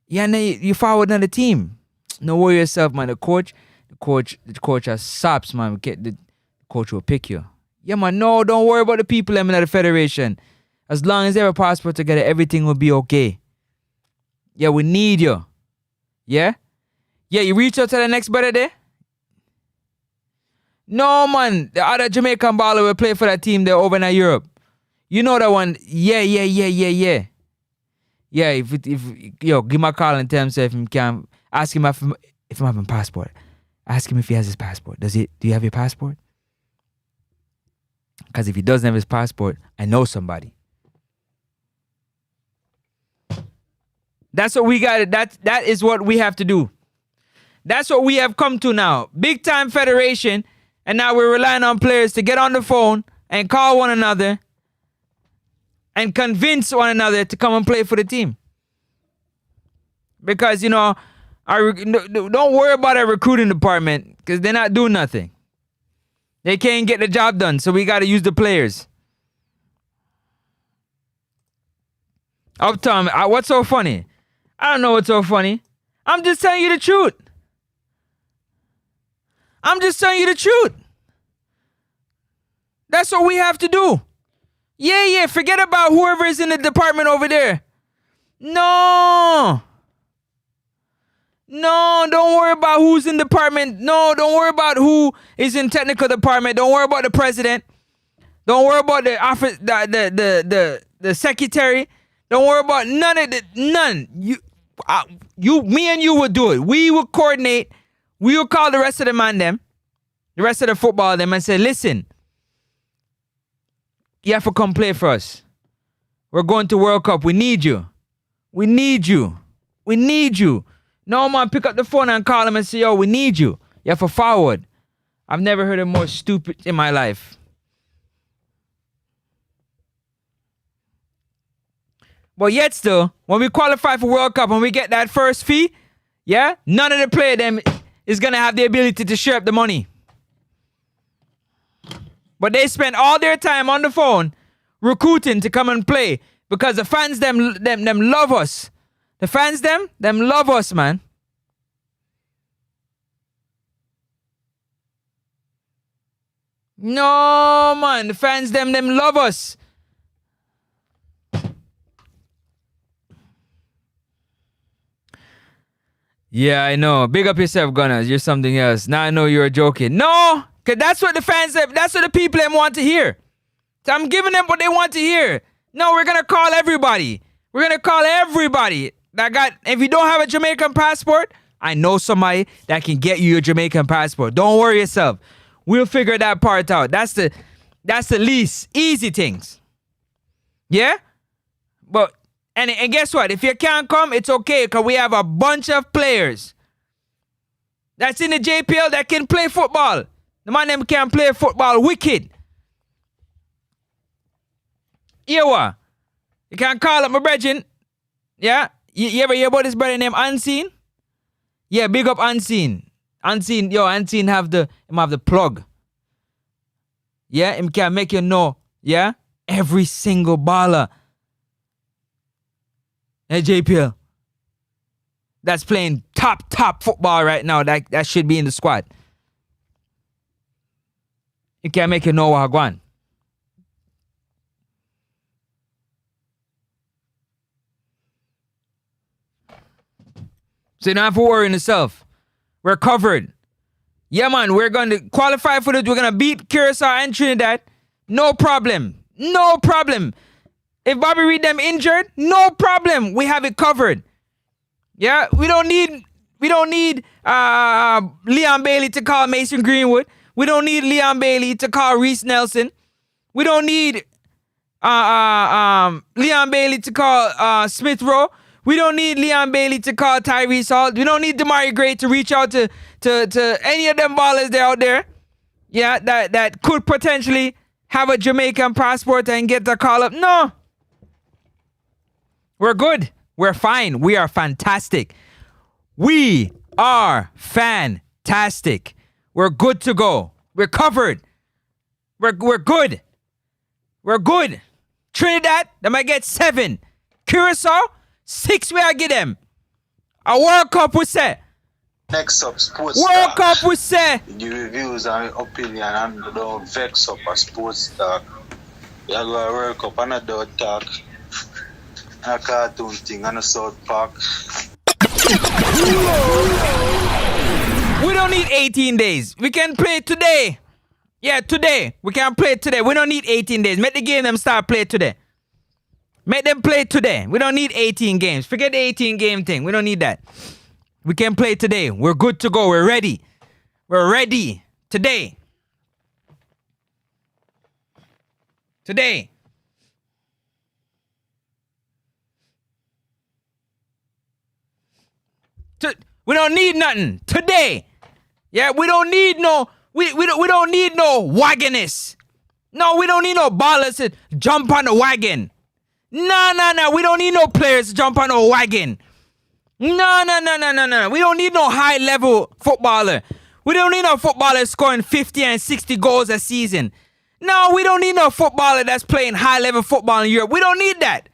Yeah, and then you forward on the team. No worry yourself, man. The coach has sops, man. The coach will pick you. Yeah, man, no, don't worry about the people in the federation. As long as they have a passport together, everything will be okay. Yeah, we need you. Yeah? Yeah, you reach out to the next brother there? No, man. The other Jamaican baller will play for that team there over in Europe. You know that one? Yeah. Yeah, if give him a call and tell him if he can. Ask him if he have a passport. Ask him if he has his passport. Do you have your passport? Because if he doesn't have his passport, I know somebody. That's what we got. That is what we have to do. That's what we have come to now. Big time federation. And now we're relying on players to get on the phone and call one another and convince one another to come and play for the team. Because, don't worry about our recruiting department because they're not doing nothing. They can't get the job done, so we got to use the players. Uptown, what's so funny? I don't know what's so funny. I'm just telling you the truth. I'm just telling you the truth. That's what we have to do. Yeah, forget about whoever is in the department over there. No, don't worry about who's in department. No, don't worry about who is in technical department. Don't worry about the president. Don't worry about the office, the secretary. Don't worry about none of the none. Me and you will do it. We will coordinate. We will call the rest of the man them, the rest of the football them, and say, listen, you have to come play for us. We're going to World Cup. We need you. We need you. We need you. No man, pick up the phone and call him and say, yo, we need you. You have to forward. I've never heard of more stupid in my life. But yet still, when we qualify for World Cup and we get that first fee, yeah, none of the player them is going to have the ability to share up the money. But they spend all their time on the phone recruiting to come and play because the fans them love us. The fans them love us, man. No, man, the fans them love us. Yeah, I know. Big up yourself, Gunners. You're something else. Now I know you're joking. No, because that's what the fans, that's what the people them want to hear. So I'm giving them what they want to hear. No, we're going to call everybody. We're going to call everybody if you don't have a Jamaican passport, I know somebody that can get you a Jamaican passport. Don't worry yourself. We'll figure that part out. That's the least easy things. Yeah? But and guess what? If you can't come, it's okay because we have a bunch of players that's in the JPL that can play football. The man them can play football wicked. Ewa. You can call up my brethren. Yeah? You ever hear about this brother named Unseen? Yeah, big up Unseen. Unseen have the plug. Yeah, him can make you know, yeah, every single baller at JPL that's playing top football right now, that should be in the squad. He can make you know what going. So you don't have to worry yourself. We're covered. Yeah, man, we're going to qualify for it. We're going to beat Curacao and Trinidad. No problem. No problem. If Bobby Reed them injured, no problem. We have it covered. Yeah, we don't need Leon Bailey to call Mason Greenwood. We don't need Leon Bailey to call Reese Nelson. We don't need Leon Bailey to call Smith Rowe. We don't need Leon Bailey to call Tyrese Hall. We don't need Damari Gray to reach out to any of them ballers there out there. Yeah, that could potentially have a Jamaican passport and get the call up. No. We're good. We're fine. We are fantastic. We are fantastic. We're good to go. We're covered. We're good. We're good. Trinidad, they might get 7. Curacao, 6 we are get them. A World Cup we say. Next up, sports World talk. Cup we say. The reviews and opinion and don't vex up a sports talk. You go a World Cup and a dog talk. A cartoon thing and a South Park. We don't need 18 days. We can play today. Yeah, today. We can play today. We don't need 18 days. Make the game them start play today. Make them play today. We don't need 18 games. Forget the 18 game thing. We don't need that. We can play today. We're good to go. We're ready. We're ready. Today. Today. We don't need nothing. Today. Yeah, we don't need no... We don't need no wagonists. No, we don't need no ballers to jump on the wagon. No. We don't need no players to jump on no wagon. No. We don't need no high-level footballer. We don't need no footballer scoring 50 and 60 goals a season. No, we don't need no footballer that's playing high-level football in Europe. We don't need that.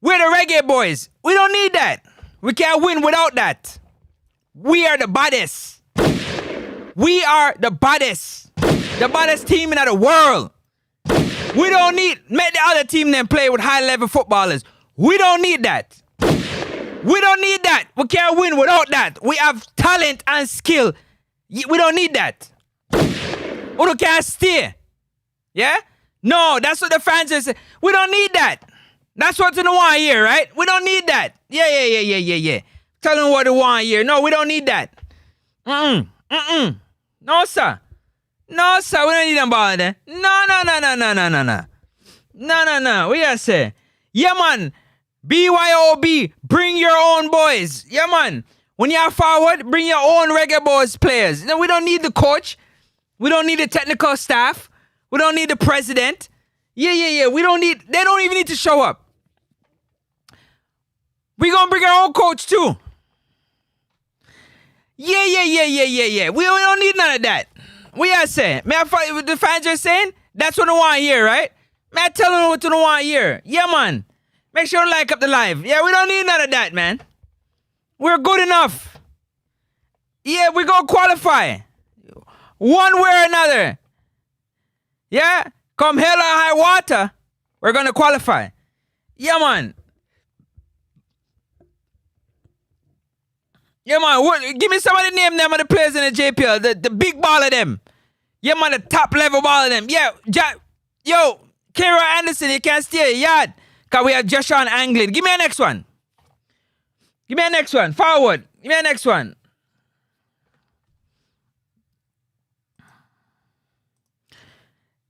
We're the reggae boys. We don't need that. We can't win without that. We are the baddest. We are the baddest. The baddest team in the world. We don't need, make the other team then play with high-level footballers. We don't need that. We don't need that. We can't win without that. We have talent and skill. We don't need that. We can't stay. Yeah? No, that's what the fans are saying. We don't need that. That's what's in the 1 year, right? We don't need that. Yeah. Tell them what they want here. No, we don't need that. No, sir. No, sir. We don't need them ball there. No. We gotta say. Yeah, man. BYOB. Bring your own boys. Yeah, man. When you're forward, bring your own reggae boys players. No, we don't need the coach. We don't need the technical staff. We don't need the president. Yeah. We don't need, they don't even need to show up. We gonna bring our own coach too. Yeah. We don't need none of that. We are saying, man, what the fans are saying, that's what they want here, right? Man, tell them what they want here. Yeah, man. Make sure to like up the live. Yeah, we don't need none of that, man. We're good enough. Yeah, we're gonna qualify. One way or another. Yeah? Come hell or high water, we're gonna qualify. Yeah, man. Yeah, man. Give me some of the name them of the players in the JPL. The big ball of them. Yeah, man. The top level ball of them. Yeah. Yo, Kara Anderson, you can't stay yard. Because we have Joshua Anglin. Give me a next one. Forward. Give me a next one.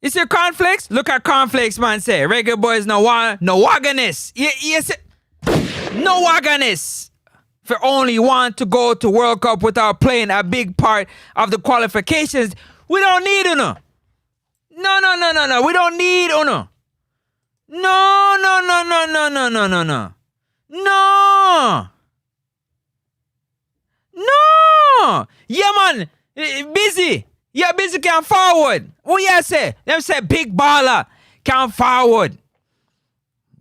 You see cornflakes? Look at cornflakes, man. Say, reggae boys no wagoness. Yes. No wagoness. For only want to go to World Cup without playing a big part of the qualifications. We don't need uno. No. We don't need uno. No. Yeah, man. Busy. Yeah, busy can forward. What you say? Them say big baller can forward.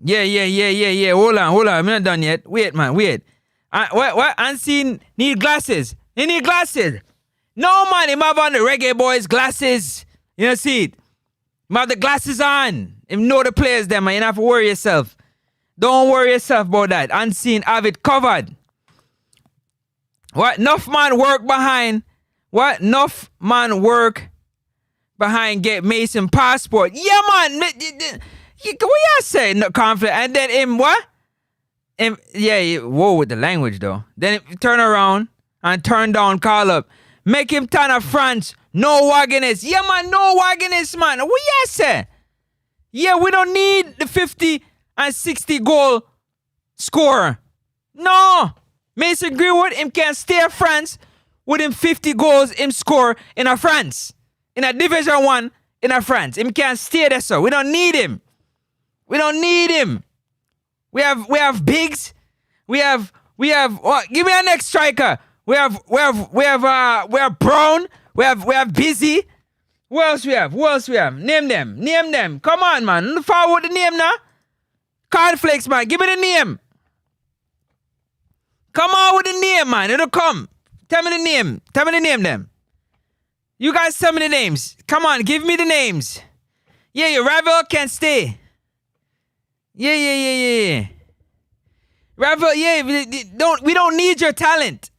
Yeah. Hold on. I'm not done yet. Wait, man. What? Unseen need glasses. He need glasses. No, man. Him have on the reggae boys glasses. You know, see it? Him have the glasses on. Him know the players there, man. You don't have to worry yourself. Don't worry yourself about that. Unseen have it covered. What? Enough man work behind. What? Enough man work behind get Mason passport. Yeah, man. What you say? No conflict. And then him what? Whoa with the language though. Then turn around and turn down call up. Make him turn a France. No wagoness. Yeah, man, no wagoness, man. What you say? Yeah, we don't need the 50 and 60 goal scorer. No. Mason Greenwood, him can stay at France with him 50 goals him score in a France. In a Division 1 in a France. Him can stay there, so we don't need him. We have Biggs. We have what? Give me a next striker. We have Brown. We have Busy. Who else we have? Name them. Come on, man. Forward the name now. Cornflakes, man. Give me the name. Come on with the name, man. It'll come. Tell me the name them. You guys tell me the names. Come on, give me the names. Yeah, your rival can stay. Yeah. Ravel, we don't need your talent.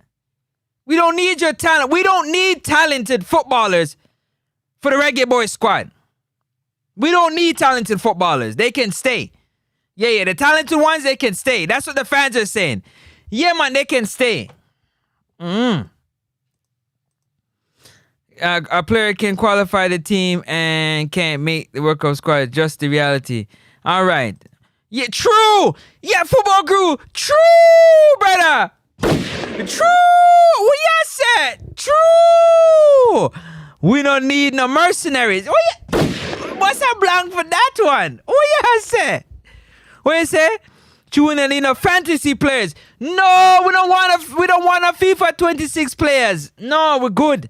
We don't need talented footballers for the Reggae Boys squad. We don't need talented footballers. They can stay. Yeah, the talented ones, they can stay. That's what the fans are saying. Yeah, man, they can stay. A player can qualify the team and can't make the World Cup squad. Just the reality. All right. Yeah, true. Yeah, football crew. True, brother. True. What you said? True. We don't need no mercenaries. What's a blank for that one? What you say? What you say? Tuning in a fantasy players. No, we don't want a FIFA 26 players. No, we're good.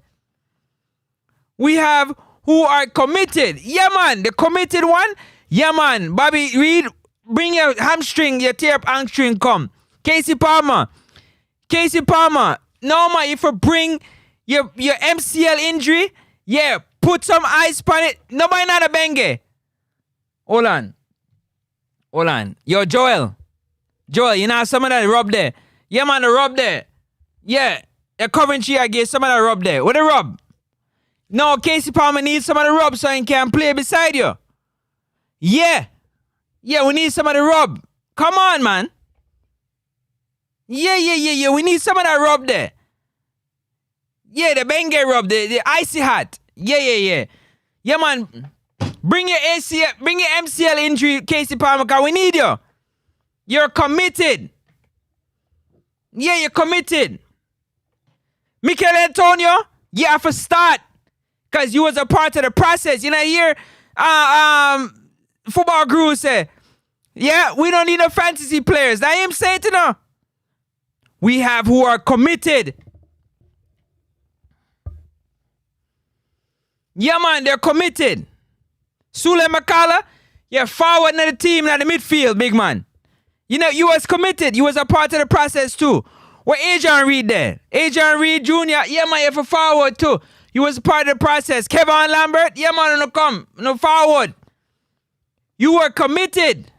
We have who are committed. Yeah, man, the committed one. Yeah, man. Bobby Reed, bring your hamstring, your tear up hamstring, come. Casey Palmer. No, man, if you bring your MCL injury, yeah, put some ice on it. Nobody not a benge. Hold on. Yo, Joel, you know some of that rub there. Yeah, man, the rub there. Yeah, the Coventry I gave some of that rub there. What the rub? No, Casey Palmer needs some of the rub so he can play beside you. Yeah, we need some of the rub. Come on, man. Yeah, we need some of that rub there. Yeah, the Bengay rub, the icy hot. Yeah. Yeah, man. Bring your MCL injury, Casey Palmer, because we need you. You're committed. Yeah, you're committed. Mikel Antonio, you have to start. Because you was a part of the process. You know, here, football guru say, yeah, we don't need no fantasy players. I am saying to know. We have who are committed. Yeah, man, they're committed. Sule Makala, you're forward in the team in the midfield, big man. You know, you was committed. You was a part of the process too. Where Adrian Reed there? Adrian Reed Jr., yeah, man, you're for forward too. You was a part of the process. Kevin Lambert, yeah, man, no come. No forward. You were committed.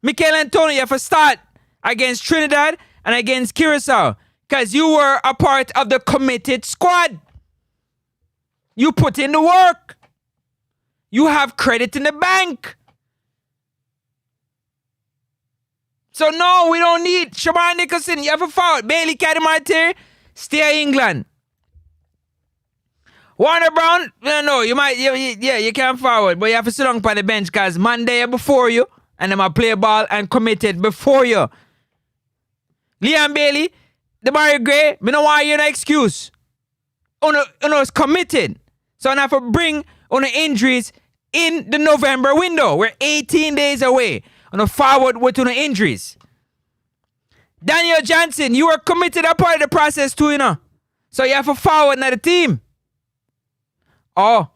Mikel Antonio, you have to start against Trinidad and against Curacao. Because you were a part of the committed squad. You put in the work. You have credit in the bank. So no, we don't need Shamar Nicholson. You have a foul. Bailey Cadimartier, stay England. Warner Brown, no, you might, you can't forward, but you have to sit down on the bench because man there before you, and them a play ball and committed before you. Liam Bailey, the Barry Gray, me no want you no excuse. Uno is committed. So I have to bring on the injuries in the November window. We're 18 days away. On the forward with the injuries. Daniel Johnson, you are committed a part of the process too, you know. So you have to forward na the team. Oh.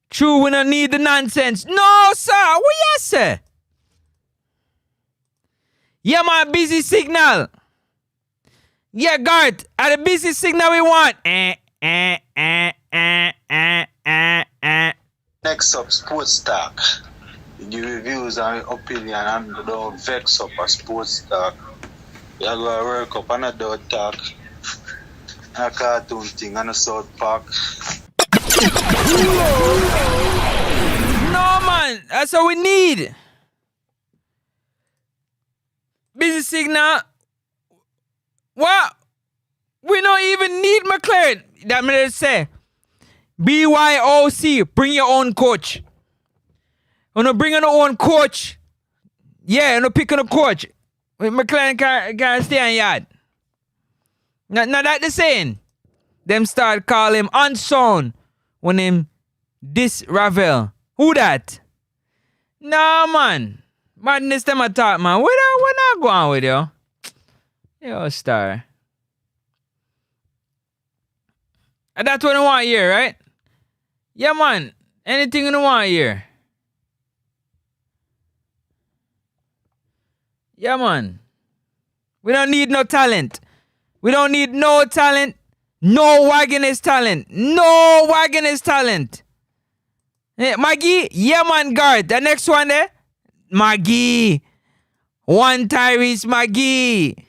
True, we don't need the nonsense. No, sir. What you say? Yeah, man, busy signal. Yeah, guard. At the busy signal we want. Next up, Sports Talk. The reviews and opinion and don't vex up a Sports Talk. You go to work up and a dog talk. A cartoon thing and a South Park. No, man. That's what we need. Busy signal. What? We don't even need McLaren. That means say. BYOC, bring your own coach. You know, bring your own coach. Yeah, you know, pick on a coach. McLaren can't stay on yard. Now that the saying. Them start call him unsound when him this Ravel. Who that? Nah, man. Madness them attack, man. We're not going with you. Yo, star. And that's what I want here, right? Yeah, man. Anything you want here. Yeah, man. We don't need no talent. We don't need no talent. No wagon is talent. No wagon is talent. Hey, Maggie, yeah, man, guard. The next one there, Maggie. One Tyrese Maggie.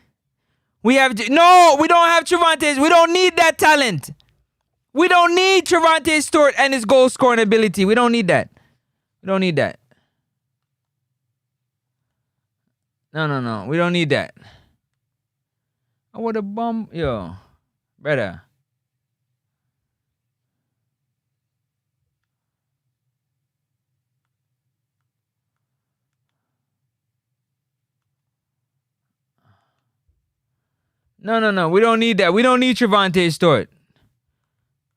We don't have Travantes. We don't need that talent. We don't need Trevante Stewart and his goal scoring ability. We don't need that. We don't need that. No. We don't need that. I would have bum. Yo, brother. No. We don't need that. We don't need Trevante Stewart.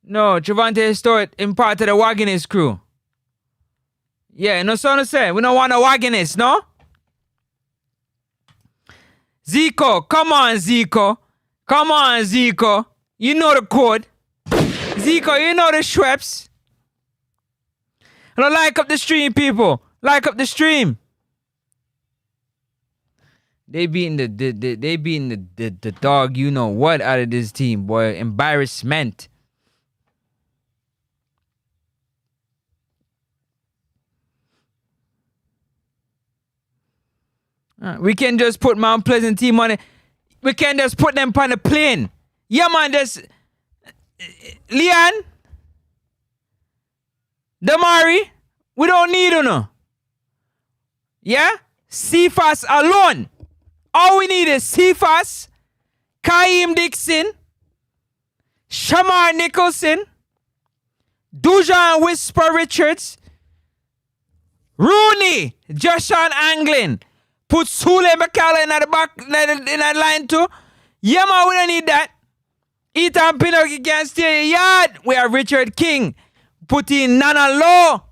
No, Trevante Stewart in part of the Wagoners crew. Yeah, no son say. We don't want no wagonists, no? Zico, come on, Zico. Come on, Zico. You know the code. Zico, you know the Schweppes. Now like up the stream, people. Like up the stream. They beating the dog, you know what, out of this team, boy. Embarrassment. We can just put Mount Pleasant team on it. We can just put them on the plane. Yeah, man, just Leon, Damari, we don't need you, no. Yeah? Cephas alone. All we need is Cephas, Kaim Dixon, Shamar Nicholson, Dujan Whisper Richards, Rooney, Joshan Anglin. Put Sule McCallum in the back in that line too. Yeah, man, we don't need that. Ethan Pinnock can stay yard. We have Richard King. Put in Nana Law.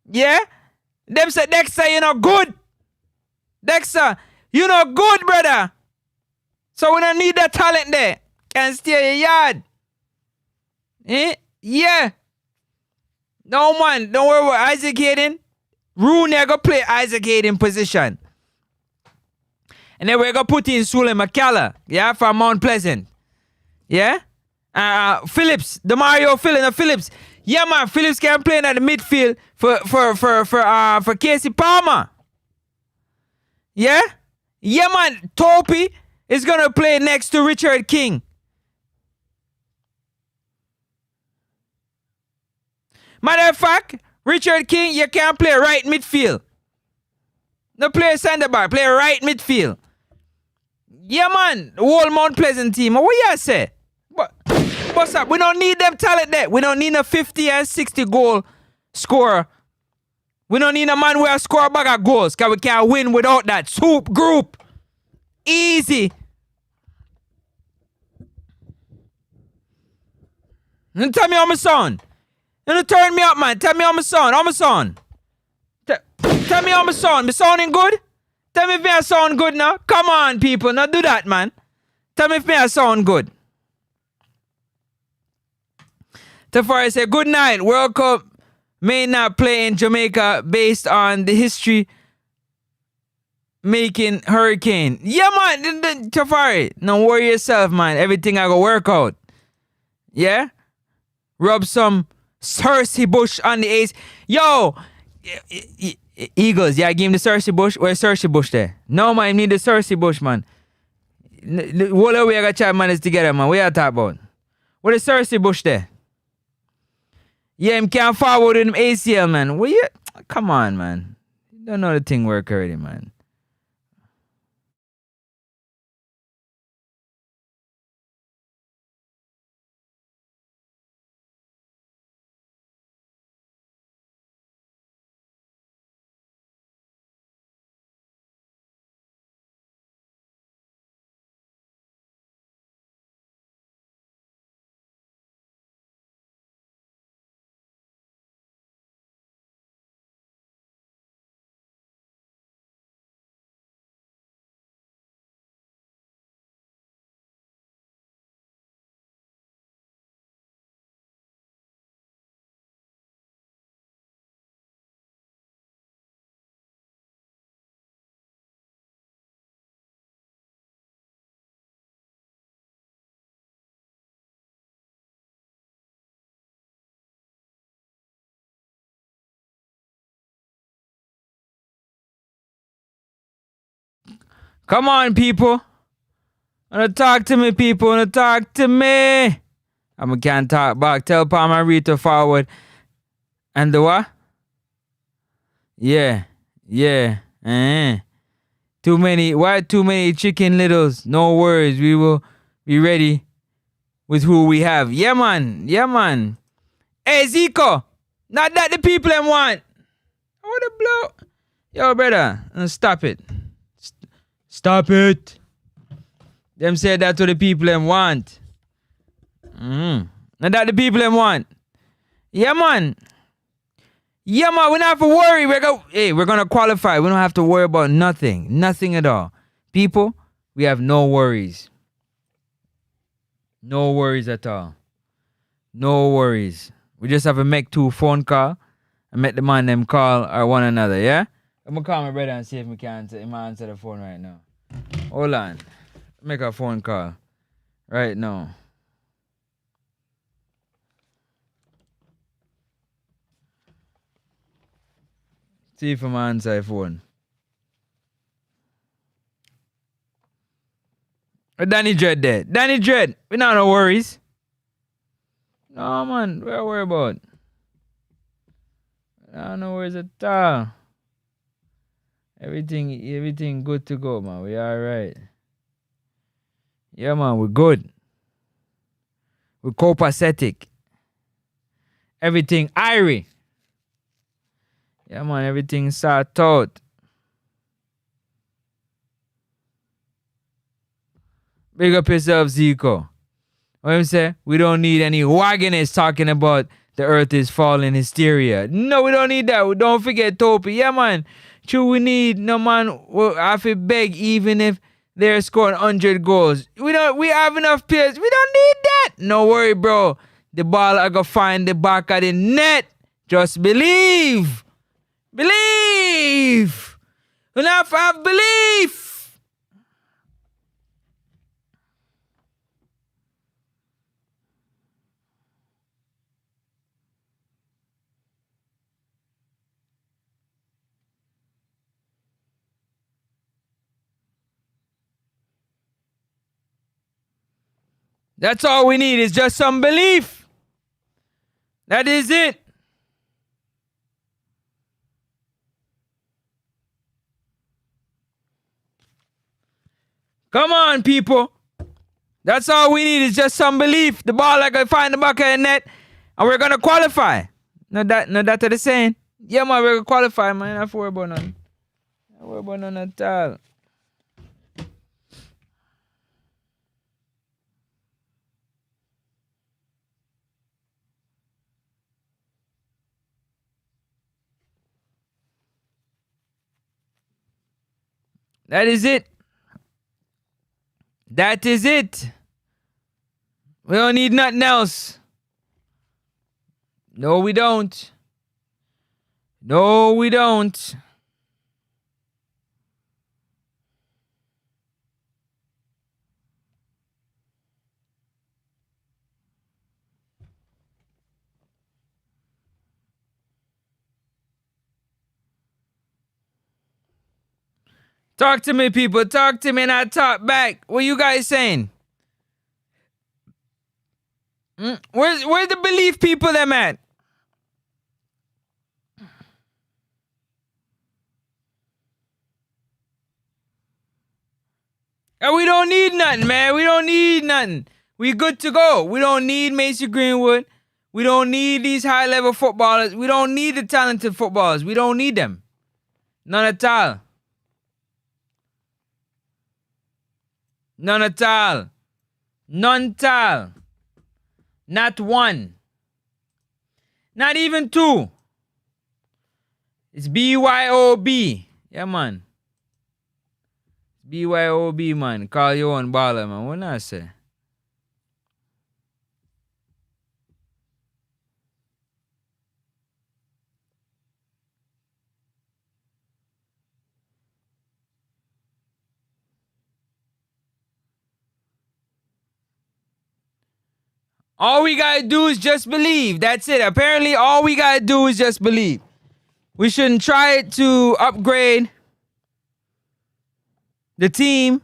Yeah? Them say Dexter, you know good. Dexter, you know good, brother. So we don't need that talent there. Can stay yard. Yeah. No, man. Don't worry about Isaac Hayden. Rooney go play Isaac Hayden position. And then we're going to put in Sule McCallum. Yeah, from Mount Pleasant. Yeah? Phillips. Demario Phillips. Yeah, man. Phillips can play in the midfield for Casey Palmer. Yeah? Yeah, man. Topi is going to play next to Richard King. Matter of fact, Richard King, you can't play right midfield. No play center back, play right midfield. Yeah, man. The whole Mount Pleasant team. What you say? What's up? We don't need them talent there. We don't need a 50 and 60 goal scorer. We don't need a man who score a bag of goals because we can't win without that. Soup group. Easy. And tell me how my son. You turn me up, man. Tell me how my son. How my son. Tell me how my son. Me sounding good? Tell me if I sound good now. Come on, people. Now do that, man. Tell me if I sound good. Tafari said, good night. World Cup may not play in Jamaica based on the history making hurricane. Yeah, man. Tafari, don't worry yourself, man. Everything I go work out. Yeah? Rub some Cersei Bush on the ace. Yo, Eagles, yeah, give him the Cersei Bush. Where's Cersei Bush there? No, man, you need the Cersei Bush, man. What are we gonna chat man is together, man? What you talking about? What is Cersei Bush there? Yeah, him can't forward with him ACL, man. What you? Come on, man. You don't know the thing work already, man. Come on, people. Wanna talk to me, people. Wanna talk to me. I can't talk back. Tell Palmer read to forward. And the what? Yeah. Too many chicken littles? No worries. We will be ready with who we have. Yeah, man. Hey, Zico. Not that the people them want. What the blow? Yo, brother. Stop it. Stop it. Them say that's what the people them want. Not that the people them want. Yeah, man. Yeah, man, we don't have to worry. We're gonna qualify. We don't have to worry about nothing. Nothing at all. People, we have no worries. No worries at all. No worries. We just have to make 2 phone call and make the man them call or one another, yeah? I'm gonna call my brother and see if we can answer the phone right now. Hold on. Make a phone call right now. See if I'm answer the phone. Danny Dread there. Danny Dread, we not no worries. No man, what are we worried about? No worries at all. Everything good to go, man. We alright. Yeah, man, we're good. We're copacetic. Everything irie. Yeah, man, everything sort out. Big up yourself, Zico. What I'm saying? We don't need any wagonists talking about the earth is falling hysteria. No, we don't need that. Don't forget Topi. Yeah, man. True, we need no man. We have to beg even if they're scoring 100 goals. We have enough players. We don't need that. No worry, bro. The ball I go find the back of the net. Just believe. Believe. Enough have belief. That's all we need is just some belief. That is it. Come on, people. That's all we need is just some belief. The ball I can find the back of the net, and we're gonna qualify. No that to the saying. Yeah, man, we're gonna qualify, man. Not worry about none. Not worry about none at all. That is it. That is it. We don't need nothing else. No, we don't. No, we don't. Talk to me, people. Talk to me and I talk back. What you guys saying? Where's the belief people them at? And we don't need nothing, man. We don't need nothing. We good to go. We don't need Macy Greenwood. We don't need these high-level footballers. We don't need the talented footballers. We don't need them. None at all. None at all. None at all. Not one. Not even two. It's BYOB. Yeah, man. BYOB, man. Call your own baller, man. What I say? All we gotta do is just believe. That's it. Apparently, all we gotta do is just believe. We shouldn't try to upgrade the team.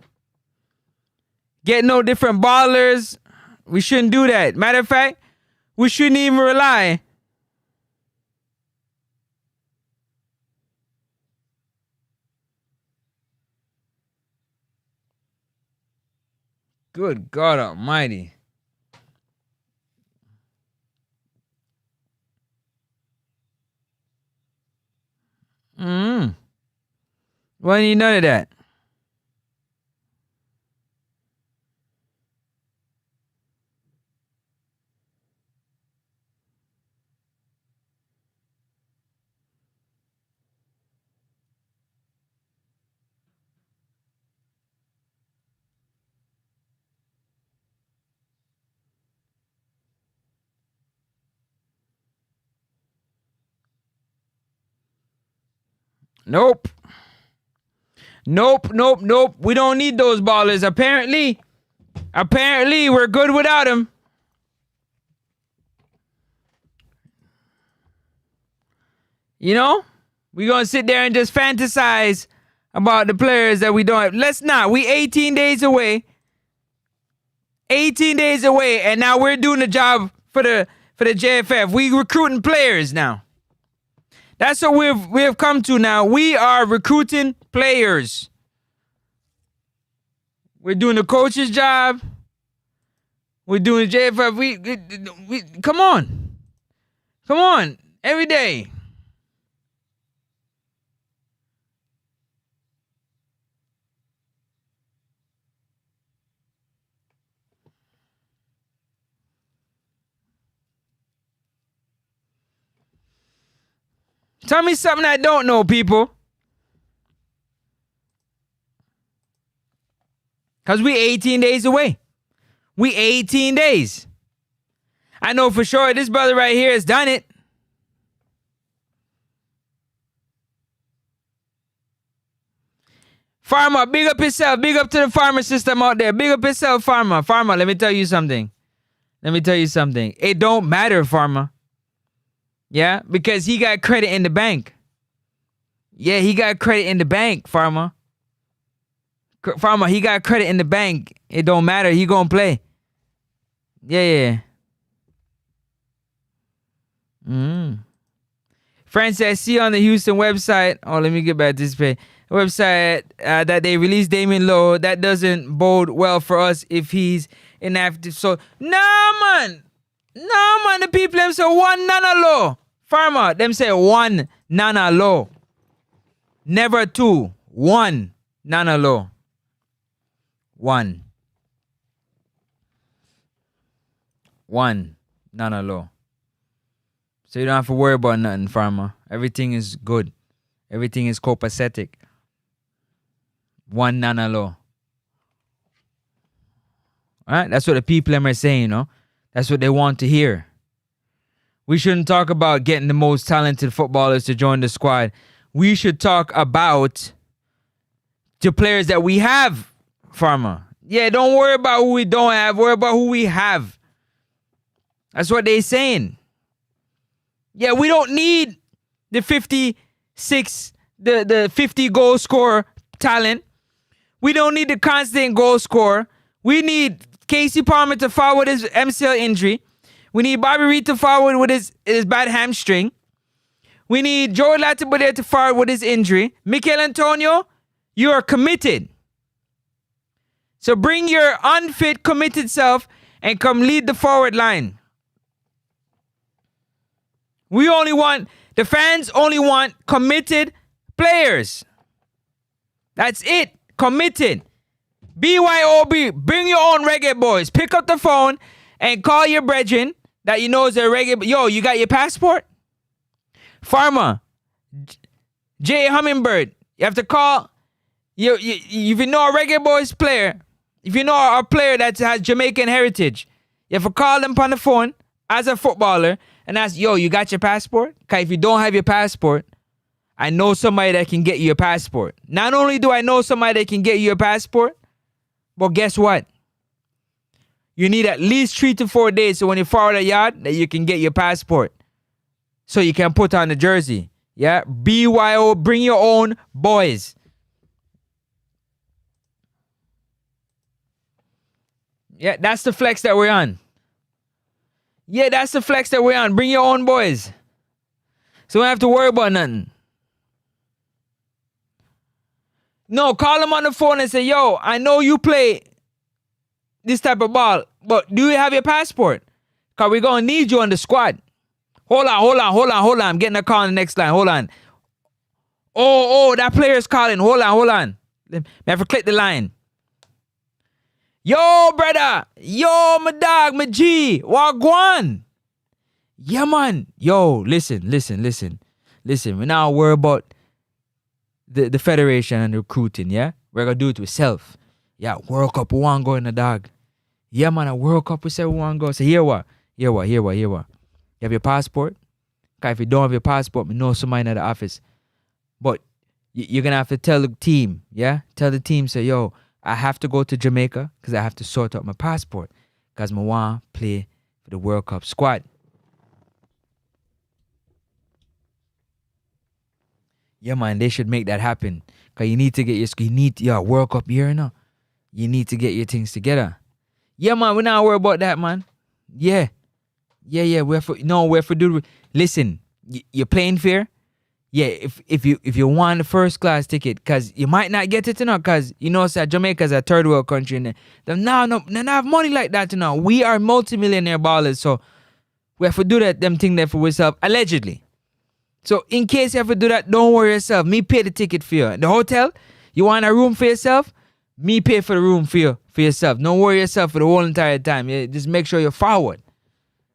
Get no different ballers. We shouldn't do that. Matter of fact, we shouldn't even rely. Good God Almighty. Why need none of that? Nope. We don't need those ballers. Apparently, we're good without them. You know, we're going to sit there and just fantasize about the players that we don't have. Let's not. We 18 days away. 18 days away, and now we're doing the job for the JFF. We recruiting players now. That's what we have come to now. We are recruiting players. We're doing the coach's job. We're doing the JFF. We come on. Come on. Every day. Tell me something I don't know, people. Because we 18 days away. We 18 days. I know for sure this brother right here has done it. Farmer, big up yourself. Big up to the farmer system out there. Big up yourself, farmer. Farmer, let me tell you something. It don't matter, farmer. Yeah, because he got credit in the bank. Yeah, he got credit in the bank, farmer. Farmer, he got credit in the bank. It don't matter. He gonna play. Yeah. Friends, I see on the Houston website. Oh, let me get back to this page. Website that they released Damien Lowe. That doesn't bode well for us if he's inactive. So, nah, man. The people them say one nana low. Farmer, them say one nana low. Never two. One nana low. One nana low. So you don't have to worry about nothing, farmer. Everything is good. Everything is copacetic. One nana low. Alright? That's what the people are saying, you know. That's what they want to hear. We shouldn't talk about getting the most talented footballers to join the squad. We should talk about the players that we have, farmer. Yeah, don't worry about who we don't have. Worry about who we have. That's what they're saying. Yeah, we don't need the 56, the 50 goal scorer talent. We don't need the constant goal scorer. We need Casey Palmer to forward his MCL injury. We need Bobby Reed to forward with his bad hamstring. We need Joe Latibode to forward with his injury. Mikel Antonio, you are committed. So bring your unfit, committed self and come lead the forward line. The fans only want committed players. That's it. Committed. BYOB, bring your own reggae boys. Pick up the phone and call your brethren that you know is a reggae. Yo, you got your passport? Farmer, J. Hummingbird, you have to call. If you know a reggae boys player, if you know a player that has Jamaican heritage, you have to call them on the phone as a footballer and ask, yo, you got your passport? Because if you don't have your passport, I know somebody that can get you a passport. Not only do I know somebody that can get you a passport, but guess what? You need at least 3 to 4 days so when you forward a yard that you can get your passport. So you can put on the jersey. Yeah? BYO, bring your own boys. Yeah, that's the flex that we're on. Yeah, that's the flex that we're on. Bring your own boys. So we don't have to worry about nothing. No, call them on the phone and say, yo, I know you play this type of ball, but do you have your passport? Because we're going to need you on the squad. Hold on. I'm getting a call on the next line. Hold on. Oh, that player's calling. Hold on. I have to click the line. Yo, brother. Yo, my dog, my G. Wagwan. Yeah, man. Yo, listen. We're not worried about the federation and the recruiting, yeah? We're going to do it ourselves. Yeah, World Cup, we want to go in the dog. Yeah, man, a World Cup, we say we want to go. So here what? You have your passport? Because if you don't have your passport, we know somebody in the office. But You're going to have to tell the team, yeah? Tell the team, say, yo, I have to go to Jamaica because I have to sort out my passport because I want to play for the World Cup squad. Yeah, man, they should make that happen. Because you need to get your World Cup year now. You need to get your things together. Yeah, man, we're not worried about that, man. Yeah. We're for do. Listen, you're playing fair. Yeah, if you want the first class ticket, because you might not get it, you know, because you know, sir, Jamaica's a third world country, and they don't have money like that, you know. We are multi-millionaire ballers, so we have to do them thing there for ourselves, allegedly. So in case you have to do that, don't worry yourself. Me pay the ticket for you. The hotel, you want a room for yourself? Me pay for the room for yourself. Don't worry yourself for the whole entire time. Yeah, just make sure you're forward.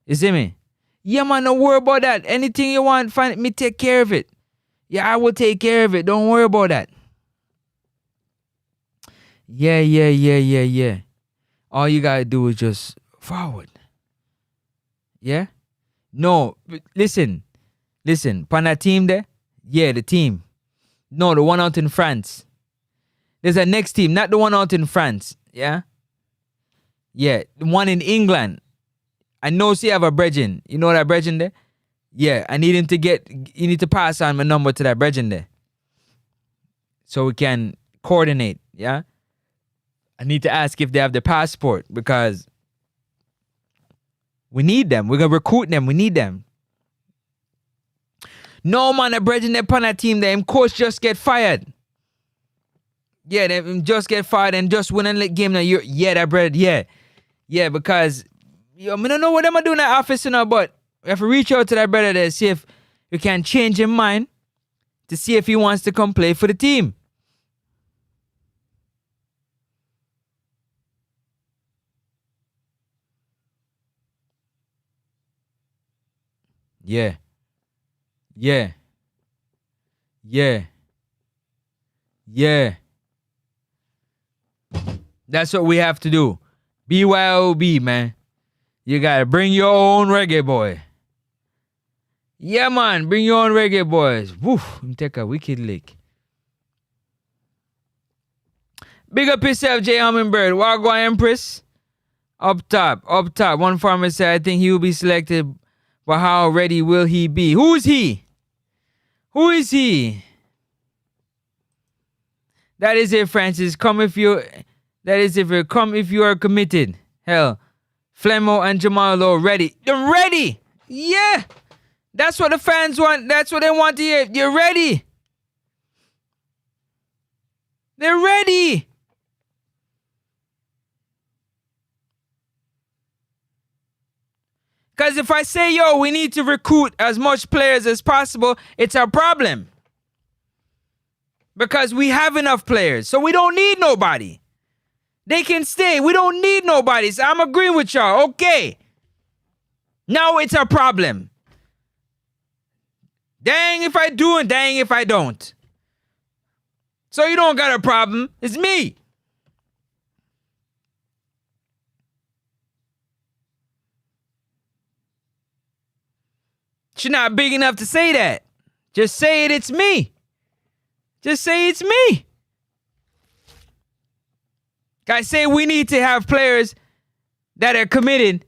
You see me? Yeah, man, don't worry about that. Anything you want, find me take care of it. Yeah, I will take care of it. Don't worry about that. Yeah. All you gotta do is just forward. Yeah? No, listen. Pan that team there? Yeah, the team. No, the one out in France. There's a next team, not the one out in France. Yeah? Yeah, the one in England. I know you have a brethren. You know that brethren there? Yeah, I need him to you need to pass on my number to that brethren there. So we can coordinate, yeah? I need to ask if they have the passport because we need them. We're going to recruit them. We need them. No, man, the brethren upon that team there, him coach just get fired. Yeah, them just get fired and just win a game now. Yeah, that brother, yeah. Yeah, because I don't know what I'm doing in that office, you know, but we have to reach out to that brother there, see if we can change his mind to see if he wants to come play for the team. Yeah. That's what we have to do. BYOB, man. You gotta bring your own reggae boy. Yeah, man, bring your own reggae boys. Woof, take a wicked lick. Big up yourself, J. Hummingbird. Wagwan Empress. Up top. One farmer said, I think he will be selected, but how ready will he be? Who is he? That is it, Francis. Come if you are committed. Hell, Flemo and Jamalo ready. They're ready. Yeah. That's what the fans want. That's what they want to hear. You're ready. They're ready. Because if I say, yo, we need to recruit as much players as possible, it's a problem. Because we have enough players. So we don't need nobody. They can stay. We don't need nobody. So I'm agreeing with y'all. Okay. Now it's a problem. Dang if I do and dang if I don't. So you don't got a problem. It's me. You're not big enough to say that. Just say it's me. Just say it's me. I say we need to have players that are committed,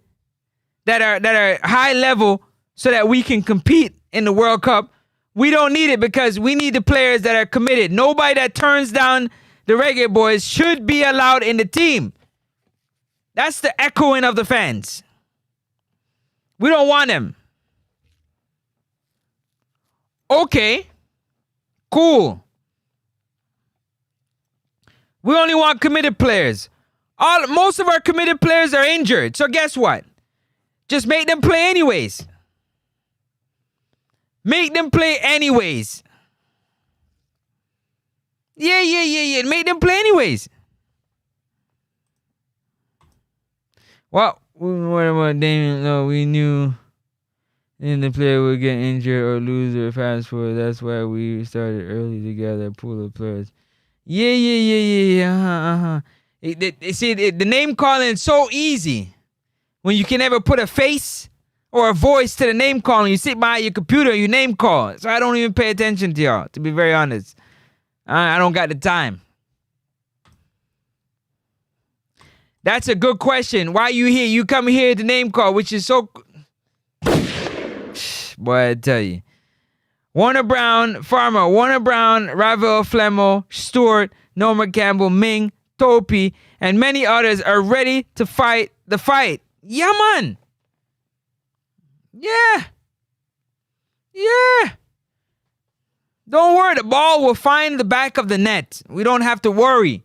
that are high level, so that we can compete in the World Cup. We don't need it because we need the players that are committed. Nobody that turns down the Reggae Boys should be allowed in the team. That's the echoing of the fans. We don't want them. Okay. Cool. We only want committed players. Most of our committed players are injured. So guess what? Just make them play anyways. Make them play anyways. Yeah. Make them play anyways. Well, what about Damien? No, we knew the player would get injured or lose their fast forward. That's why we started early to gather a pool of players. Yeah. See, the name calling is so easy. When you can never put a face or a voice to the name calling, you sit behind your computer and you name call. So I don't even pay attention to y'all, to be very honest. I don't got the time. That's a good question. Why you here? You come here to name call, which is so... Boy, I tell you. Warner Brown, Farmer, Warner Brown, Ravel, Flemo, Stewart, Norma Campbell, Ming, Topi, and many others are ready to fight the fight. Yeah, man. Yeah. Yeah. Don't worry, the ball will find the back of the net. We don't have to worry.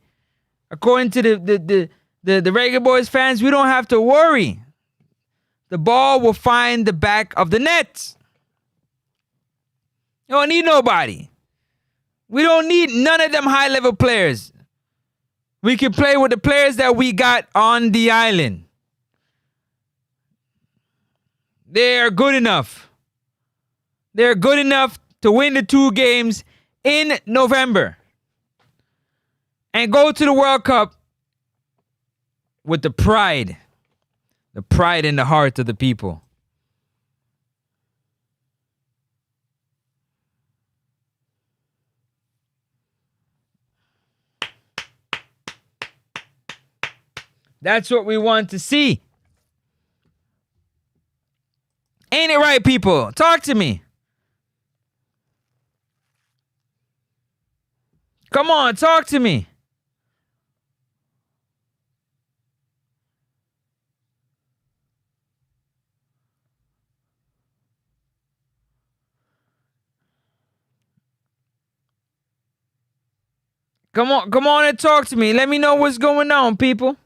According to the Reggae Boys fans, we don't have to worry. The ball will find the back of the net. You don't need nobody. We don't need none of them high-level players. We can play with the players that we got on the island. They are good enough. They're good enough to win the 2 games in November and go to the World Cup with the pride in the heart of the people. That's what we want to see. Ain't it right, people? Talk to me. Come on, talk to me. Come on and talk to me. Let me know what's going on, people.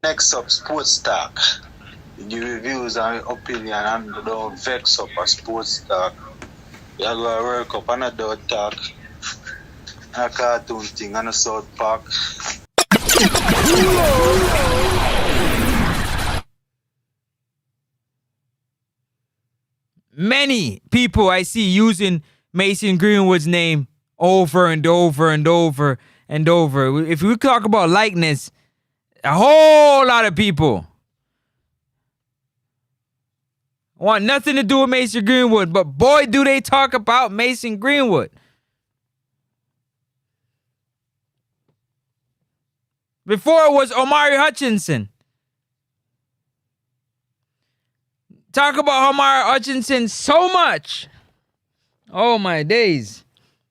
Next up, Sports Talk. The reviews and opinion and don't vex up a Sports Talk. You go to work up and a dog talk. And a cartoon thing and a South Park. Many people I see using Mason Greenwood's name over and over and over and over. If we talk about likeness, a whole lot of people want nothing to do with Mason Greenwood, but boy, do they talk about Mason Greenwood. Before it was Omari Hutchinson. Talk about Omari Hutchinson so much. Oh my days.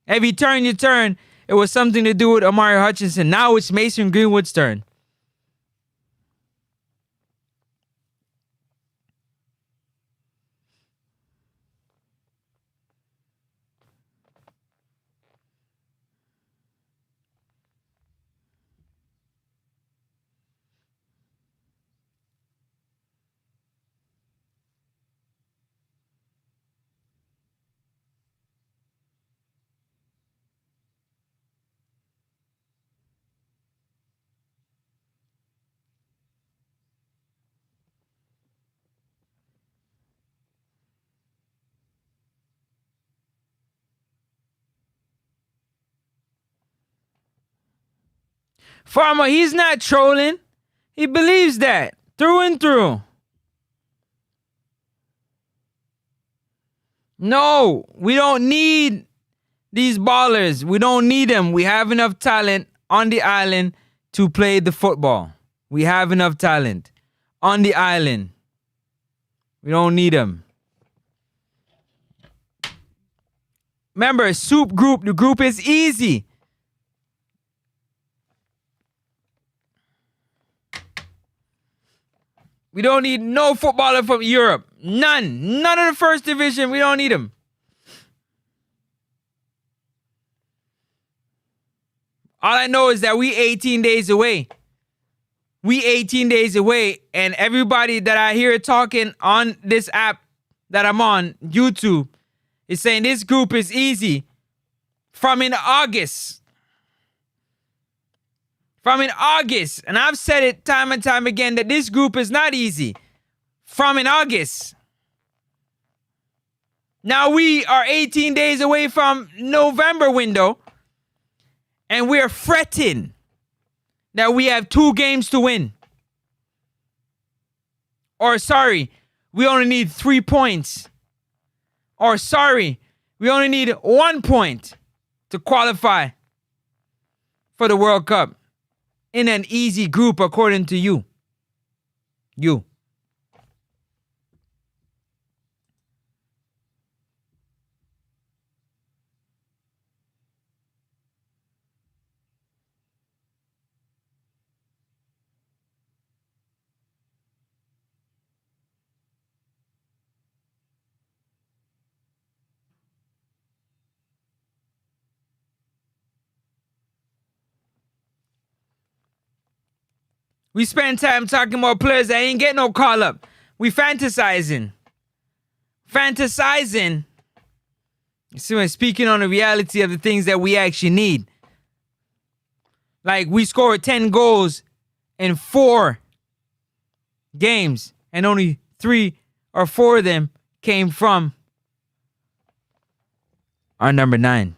Every turn you turn, it was something to do with Omari Hutchinson. Now it's Mason Greenwood's turn. Farmer, he's not trolling. He believes that through and through. No, we don't need these ballers. We don't need them. We have enough talent on the island to play the football. We have enough talent on the island. We don't need them. Remember, soup group. The group is easy. We don't need no footballer from Europe. None. None of the first division. We don't need them. All I know is that we 18 days away. We 18 days away. And everybody that I hear talking on this app that I'm on, YouTube, is saying this group is easy. From in August. From in August. And I've said it time and time again that this group is not easy. from in August. Now we are 18 days away from November window, and we're fretting that we have 2 games to win. Or sorry, we only need 3 points. Or sorry, we only need 1 point to qualify for the World Cup in an easy group according to you. You. We spend time talking about players that ain't get no call up. We fantasizing. Fantasizing. You see, when speaking on the reality of the things that we actually need. Like, we scored 10 goals in 4 games, and only 3 or 4 of them came from our number 9.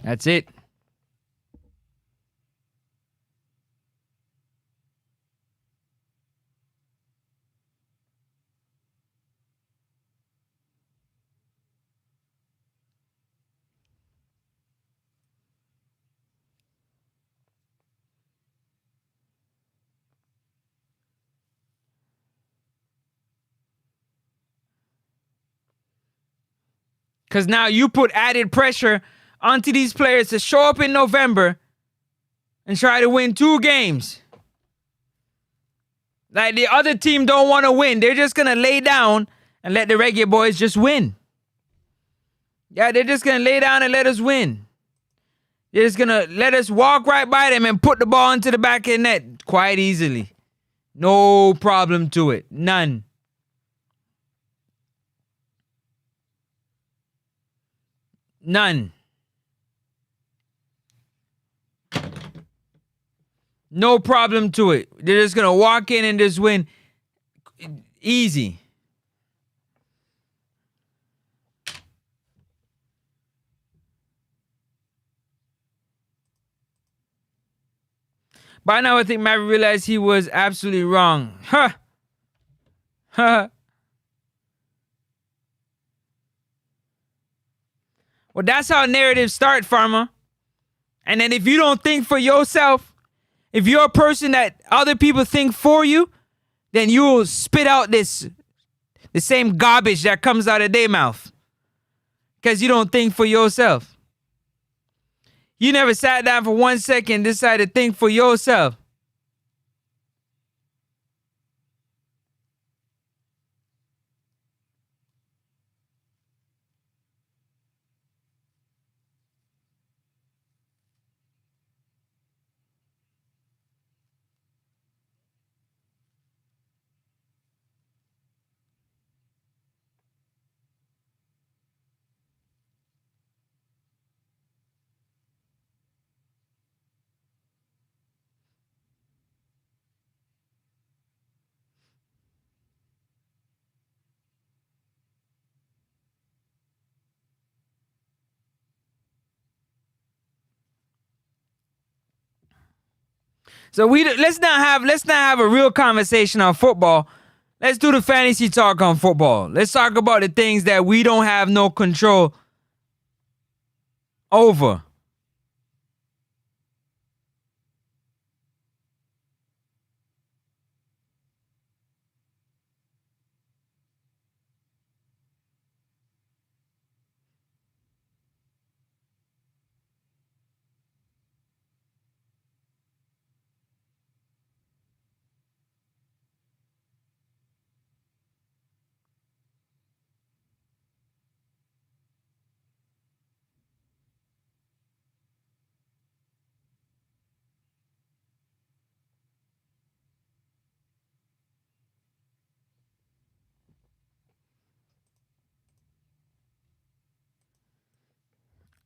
That's it. Because now you put added pressure onto these players to show up in November and try to win 2 games. Like, the other team don't want to win. They're just going to lay down and let the Reggae boys just win. Yeah, they're just going to lay down and let us win. They're just going to let us walk right by them and put the ball into the back of the net quite easily. No problem to it. None. None. No problem to it. They're just going to walk in and just win. Easy. By now, I think Maverick realized he was absolutely wrong. Huh. Huh. Well, that's how narratives start, Farmer. And then if you don't think for yourself, if you're a person that other people think for you, then you'll spit out the same garbage that comes out of their mouth. Because you don't think for yourself. You never sat down for 1 second and decided to think for yourself. So let's not have a real conversation on football. Let's do the fantasy talk on football. Let's talk about the things that we don't have no control over.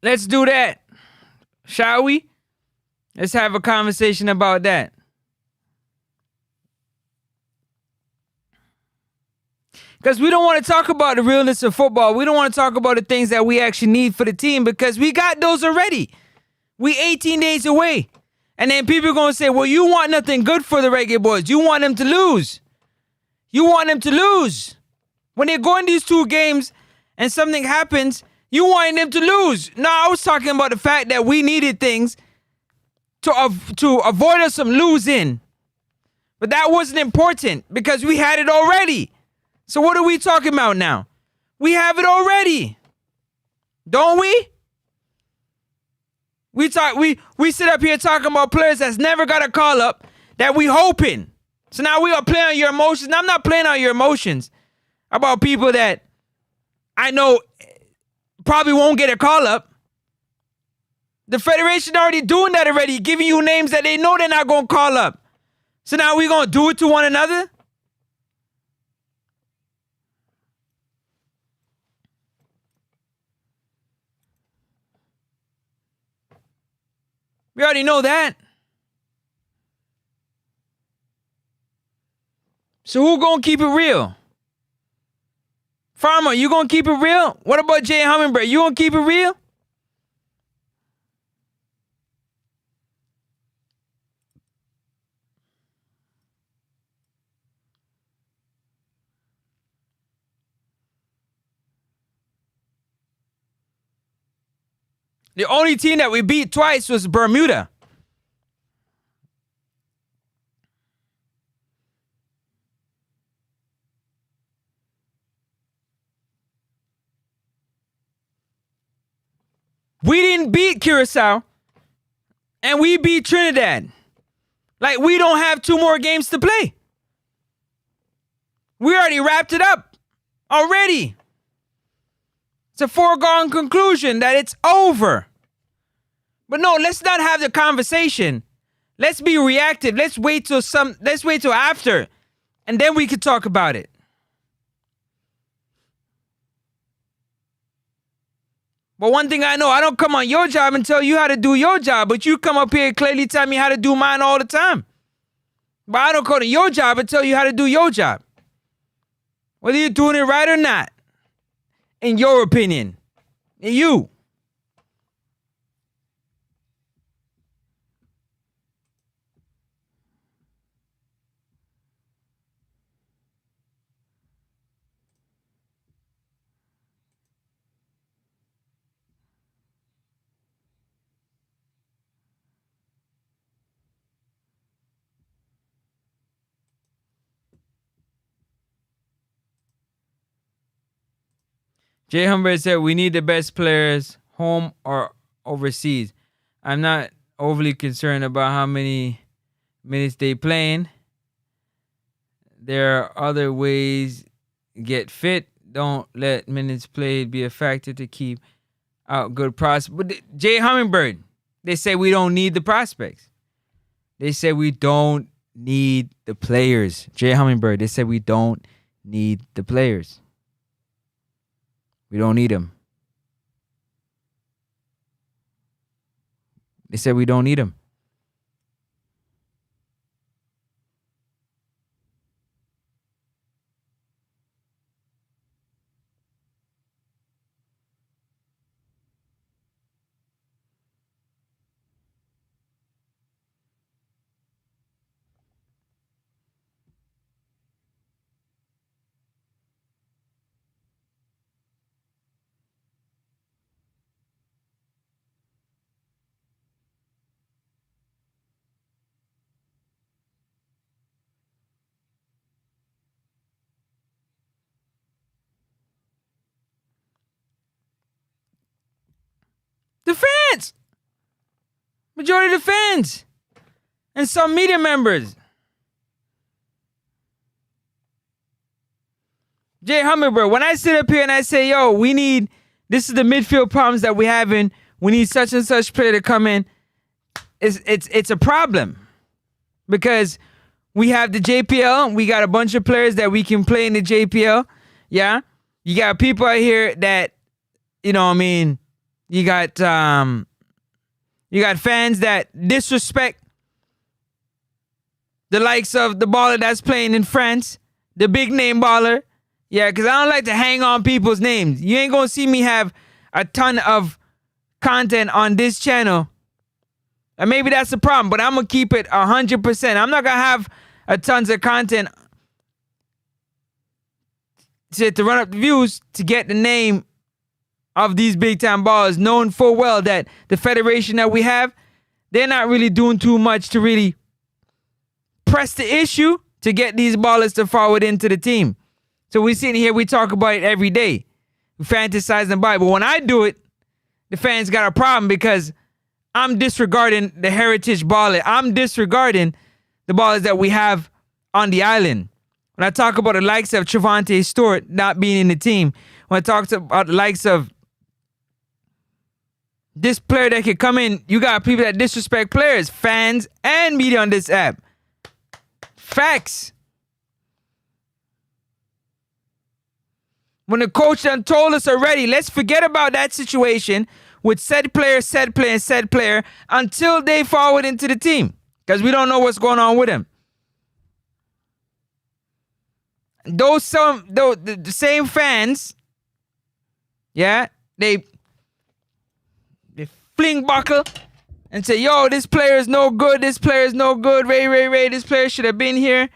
Let's do that. Shall we? Let's have a conversation about that. Because we don't want to talk about the realness of football. We don't want to talk about the things that we actually need for the team because we got those already. We 18 days away. And then people are going to say, well, you want nothing good for the Reggae Boys. You want them to lose. You want them to lose. When they go in these 2 games and something happens, you want them to lose. No, I was talking about the fact that we needed things to avoid us from losing. But that wasn't important because we had it already. So what are we talking about now? We have it already. Don't we? We sit up here talking about players that's never got a call up that we hoping. So now we are playing on your emotions. I'm not playing on your emotions about people that I know probably won't get a call up. The Federation already doing that already, giving you names that they know they're not going to call up. So now we going to do it to one another? We already know that. So who gonna keep it real? Farmer, you gonna keep it real? What about Jay Hummingbird? You gonna keep it real? The only team that we beat twice was Bermuda. We didn't beat Curacao, and we beat Trinidad. Like, we don't have 2 more games to play. We already wrapped it up already. It's a foregone conclusion that it's over. But no, let's not have the conversation. Let's be reactive. Let's wait till after, and then we can talk about it. But one thing I know, I don't come on your job and tell you how to do your job, but you come up here and clearly tell me how to do mine all the time. But I don't come to your job and tell you how to do your job. Whether you're doing it right or not. In your opinion. In you. Jay Humbert said, we need the best players, home or overseas. I'm not overly concerned about how many minutes they playing. There are other ways to get fit. Don't let minutes played be a factor to keep out good prospects. But Jay Hummingbird, they say we don't need the prospects. They say we don't need the players. Jay Hummingbird, they said we don't need the players. We don't need them. They said we don't need them. The fans! Majority of the fans! And some media members. Jay Hummingbird, when I sit up here and I say, yo, this is the midfield problems that we're having, we need such and such player to come in, it's a problem. Because we have the JPL, we got a bunch of players that we can play in the JPL, yeah? You got people out here that, You got fans that disrespect the likes of the baller that's playing in France, the big name baller. Yeah, because I don't like to hang on people's names. You ain't going to see me have a ton of content on this channel. And maybe that's the problem, but I'm going to keep it 100%. I'm not going to have a tons of content to run up the views to get the name of these big time ballers, knowing full well that the federation that we have, they're not really doing too much to really press the issue to get these ballers to forward into the team. So we sitting here, we talk about it every day. We fantasize about it. But when I do it, the fans got a problem because I'm disregarding the heritage baller. I'm disregarding the ballers that we have on the island. When I talk about the likes of Trevante Stewart not being in the team, when I talk about the likes of this player that could come in, you got people that disrespect players, fans, and media on this app. Facts. When the coach done told us already, let's forget about that situation with said player until they forward into the team. Because we don't know what's going on with them. The same fans, yeah, they fling buckle and say, yo, this player is no good, this player is no good, Ray, this player should have been here,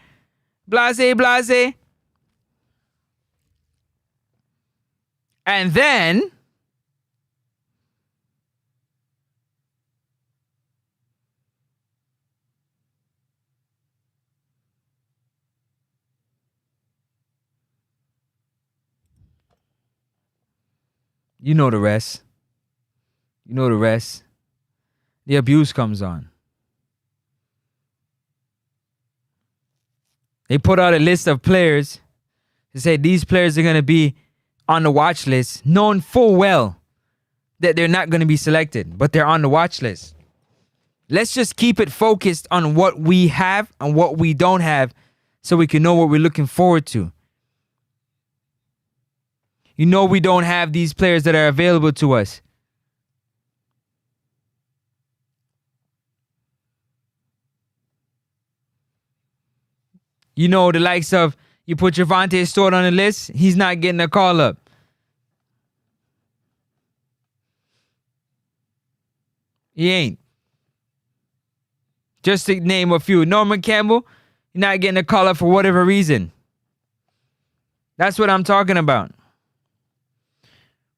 blase. And then you know the rest. The abuse comes on. They put out a list of players. They say these players are going to be on the watch list, knowing full well that they're not going to be selected, but they're on the watch list. Let's just keep it focused on what we have and what we don't have so we can know what we're looking forward to. You know we don't have these players that are available to us. You know the likes of, you put Trevante Stewart on the list, he's not getting a call up. He ain't. Just to name a few. Norman Campbell, he's not getting a call up for whatever reason. That's what I'm talking about.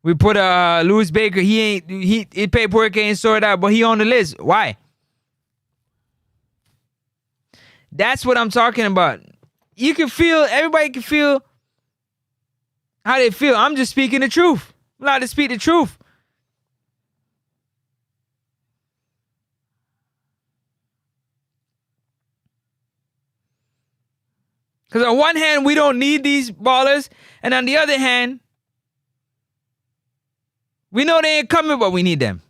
We put Louis Baker, his paperwork ain't sorted out, but he on the list. Why? That's what I'm talking about. You can feel, everybody can feel how they feel. I'm just speaking the truth. I'm allowed to speak the truth. Because on one hand, we don't need these ballers. And on the other hand, we know they ain't coming, but we need them.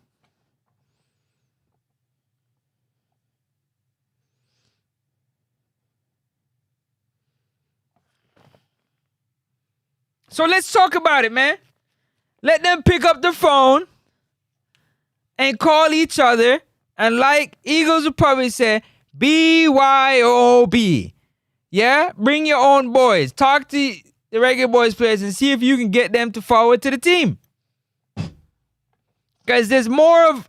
So let's talk about it, man. Let them pick up the phone and call each other. And like Eagles would probably say, BYOB. Yeah? Bring your own boys. Talk to the REGGAE BOYZ players and see if you can get them to forward to the team. Because there's more of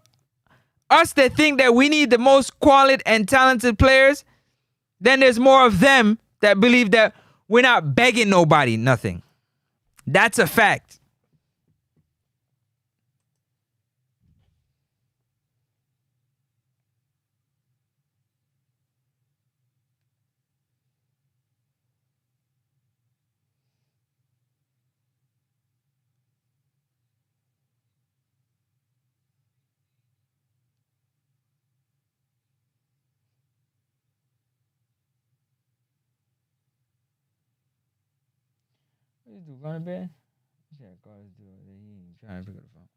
us that think that we need the most quality and talented players than there's more of them that believe that we're not begging nobody nothing. That's a fact. What you do? Going to bed? Trying to pick up the phone.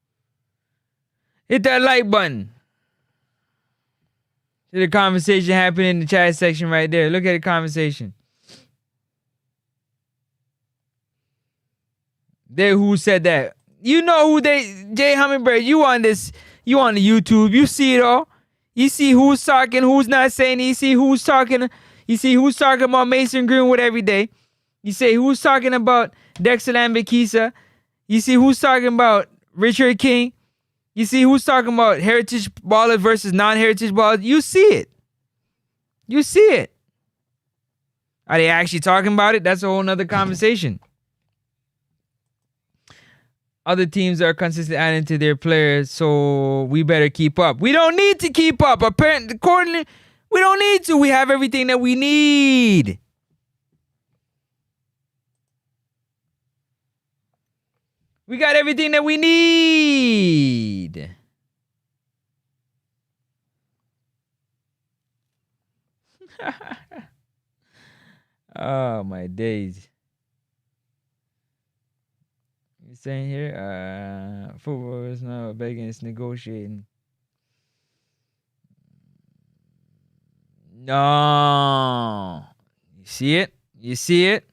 Hit that like button. See the conversation happening in the chat section right there. Look at the conversation. There, who said that? You know who they Jay Hummingbird. You on this? You on the YouTube? You see it all. You see who's talking, who's not saying. You see who's talking. You see who's talking about Mason Greenwood every day. You say who's talking about Dexter Lambakisa. You see who's talking about Richard King. You see who's talking about heritage ballers versus non-heritage ballers. You see it. You see it. Are they actually talking about it? That's a whole nother conversation. Other teams are consistently adding to their players, so we better keep up. We don't need to keep up. Accordingly, we don't need to. We have everything that we need. We got everything that we need. Oh, my days. You saying here, football is not begging, it's negotiating. No. You see it? You see it?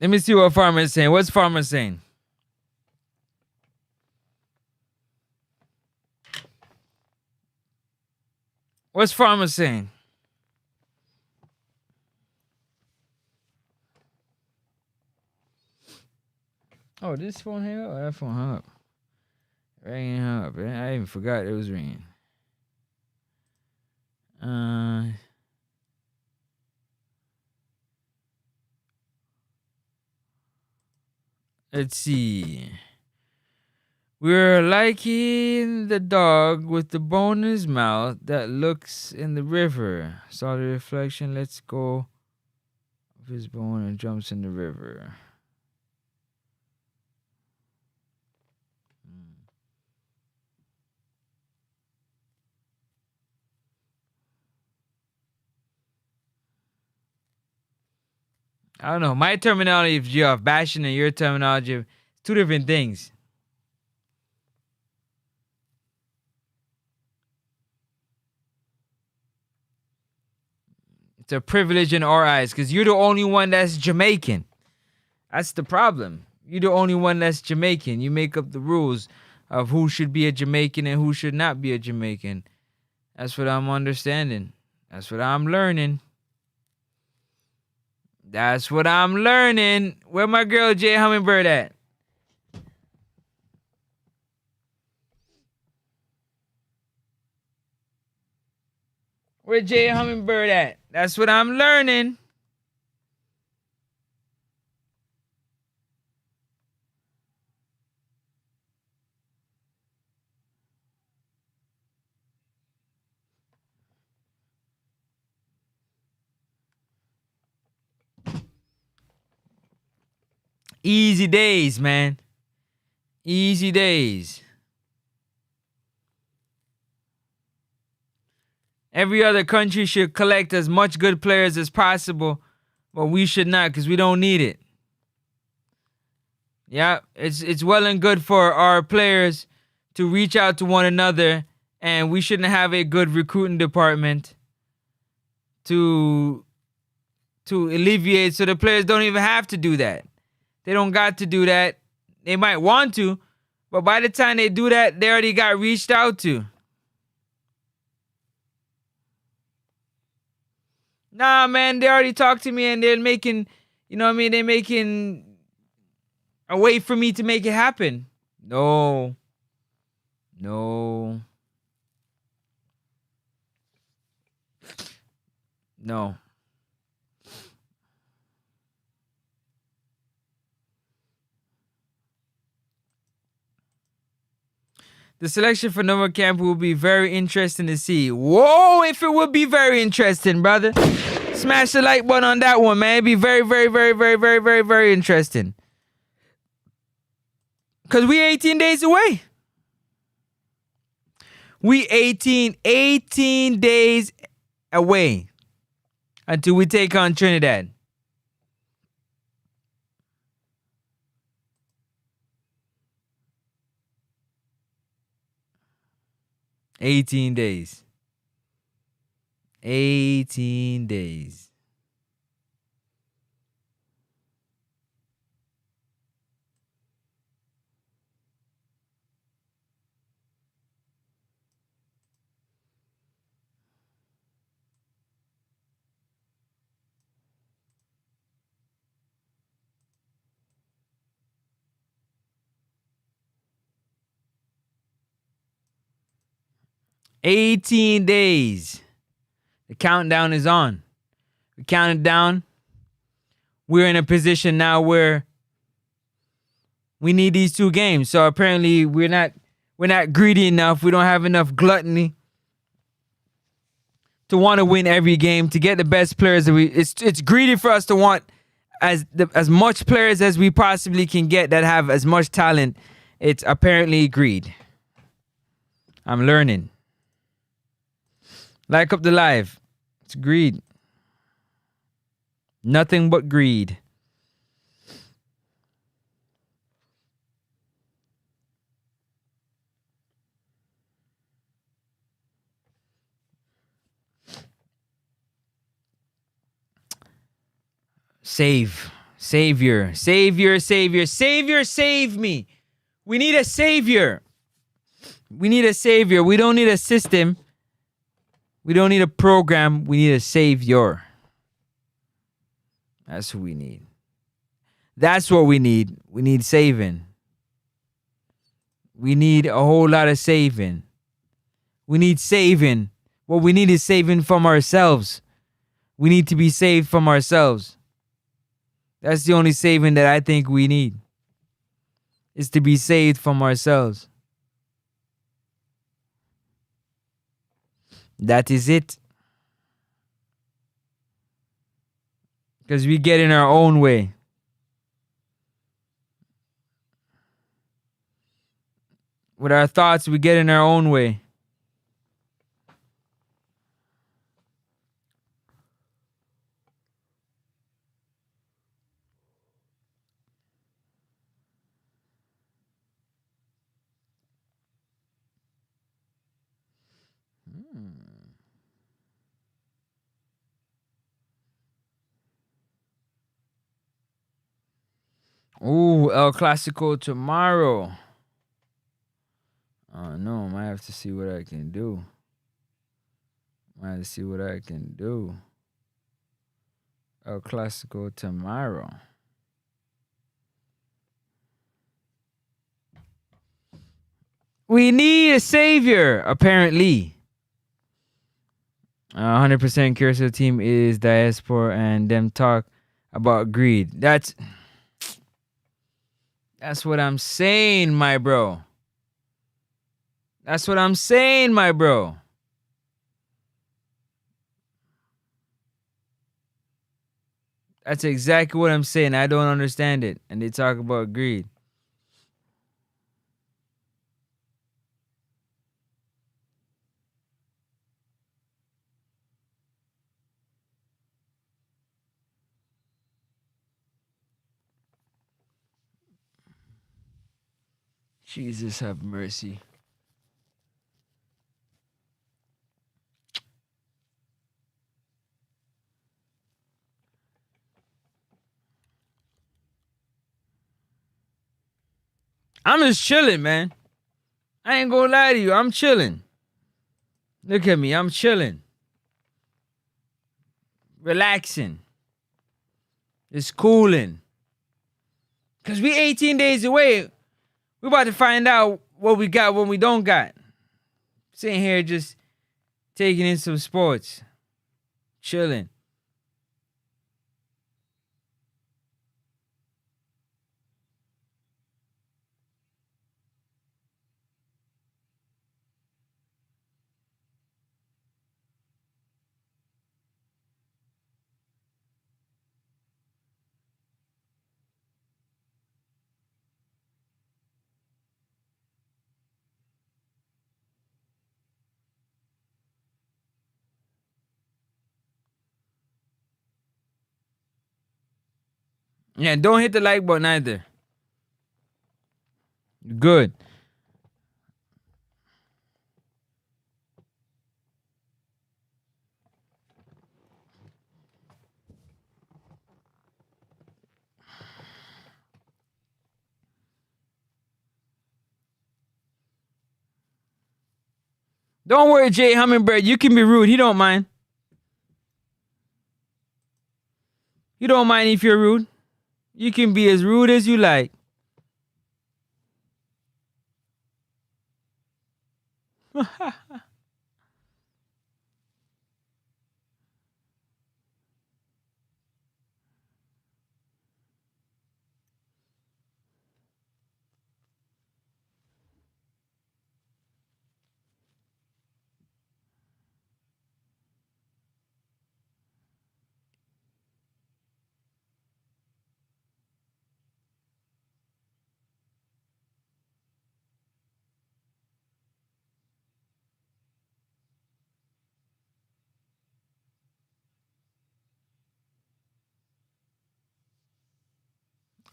Let me see what Farmer is saying. What's Farmer saying? What's Farmer saying? Oh, this phone hang up? That phone hung up. Ringing up. I even forgot it was ringing. Let's see. We're liking the dog with the bone in his mouth that looks in the river. Saw the reflection. Let's go of his bone and jumps in the river. I don't know. My terminology of bashing and your terminology of two different things. It's a privilege in our eyes because you're the only one that's Jamaican. That's the problem. You're the only one that's Jamaican. You make up the rules of who should be a Jamaican and who should not be a Jamaican. That's what I'm understanding. That's what I'm learning. That's what I'm learning. Where my girl Jay Hummingbird at? Where Jay Hummingbird at? That's what I'm learning. Easy days, man. Easy days. Every other country should collect as much good players as possible, but we should not because we don't need it. Yeah, it's well and good for our players to reach out to one another, and we shouldn't have a good recruiting department to alleviate so the players don't even have to do that. They don't got to do that. They might want to, but by the time they do that, they already got reached out to. Nah, man, they already talked to me and they're making, you know what I mean? They're making a way for me to make it happen. No. No. The selection for Nova Camp will be very interesting to see. Whoa, if it would be very interesting, brother. Smash the like button on that one, man. It'd be very, very, very, very, very, very, very interesting. Because we 18 days away. We 18 days away until we take on Trinidad. $18 days. 18 days. $18 days. The countdown is on. We counted down. We're in a position now where we need these 2 games. So apparently we're not greedy enough. We don't have enough gluttony to want to win every game, to get the best players. It's greedy for us to want as much players as we possibly can get that have as much talent. It's apparently greed. I'm learning. Like up the live. It's greed. Nothing but greed. Savior, save me. We need a savior. We don't need a system. We don't need a program. We need a savior. That's who we need. That's what we need. We need saving. We need a whole lot of saving. We need saving. What we need is saving from ourselves. We need to be saved from ourselves. That's the only saving that I think we need. Is to be saved from ourselves. That is it. Because we get in our own way. With our thoughts, we get in our own way. Ooh, El Clasico tomorrow. Oh no, might have to see what I can do. El Clasico tomorrow. We need a savior, apparently. 100% curious of the team is diaspora and them talk about greed. That's what I'm saying, my bro. That's exactly what I'm saying. I don't understand it. And they talk about greed. Jesus have mercy. I'm just chilling, man. I ain't gonna lie to you. I'm chilling. Look at me. I'm chilling. Relaxing. Just cooling. Because we 18 days away. We're about to find out what we got, what we don't got. Sitting here just taking in some sports. Chilling. Yeah, don't hit the like button either. Good. Don't worry, Jay Hummingbird. You can be rude. He don't mind. He don't mind if you're rude. You can be as rude as you like.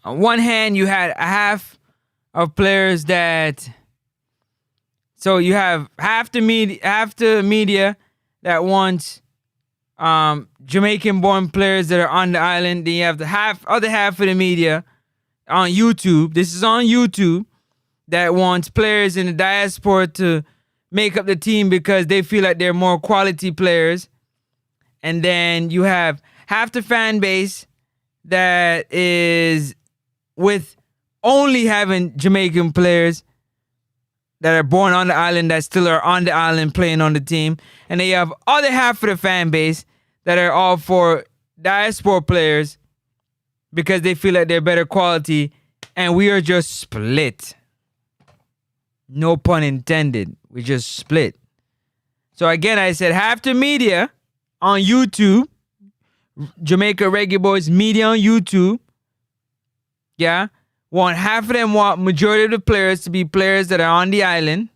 On one hand, you had a half of players that. So you have half the media that wants Jamaican-born players that are on the island. Then you have the other half of the media on YouTube. This is on YouTube that wants players in the diaspora to make up the team because they feel like they're more quality players. And then you have half the fan base that is with only having Jamaican players that are born on the island that still are on the island playing on the team. And then you have other half of the fan base that are all for diaspora players because they feel like they're better quality. And we are just split. No pun intended. We just split. So again, I said half the media on YouTube, Jamaica Reggae Boys media on YouTube, yeah, half of them want majority of the players to be players that are on the island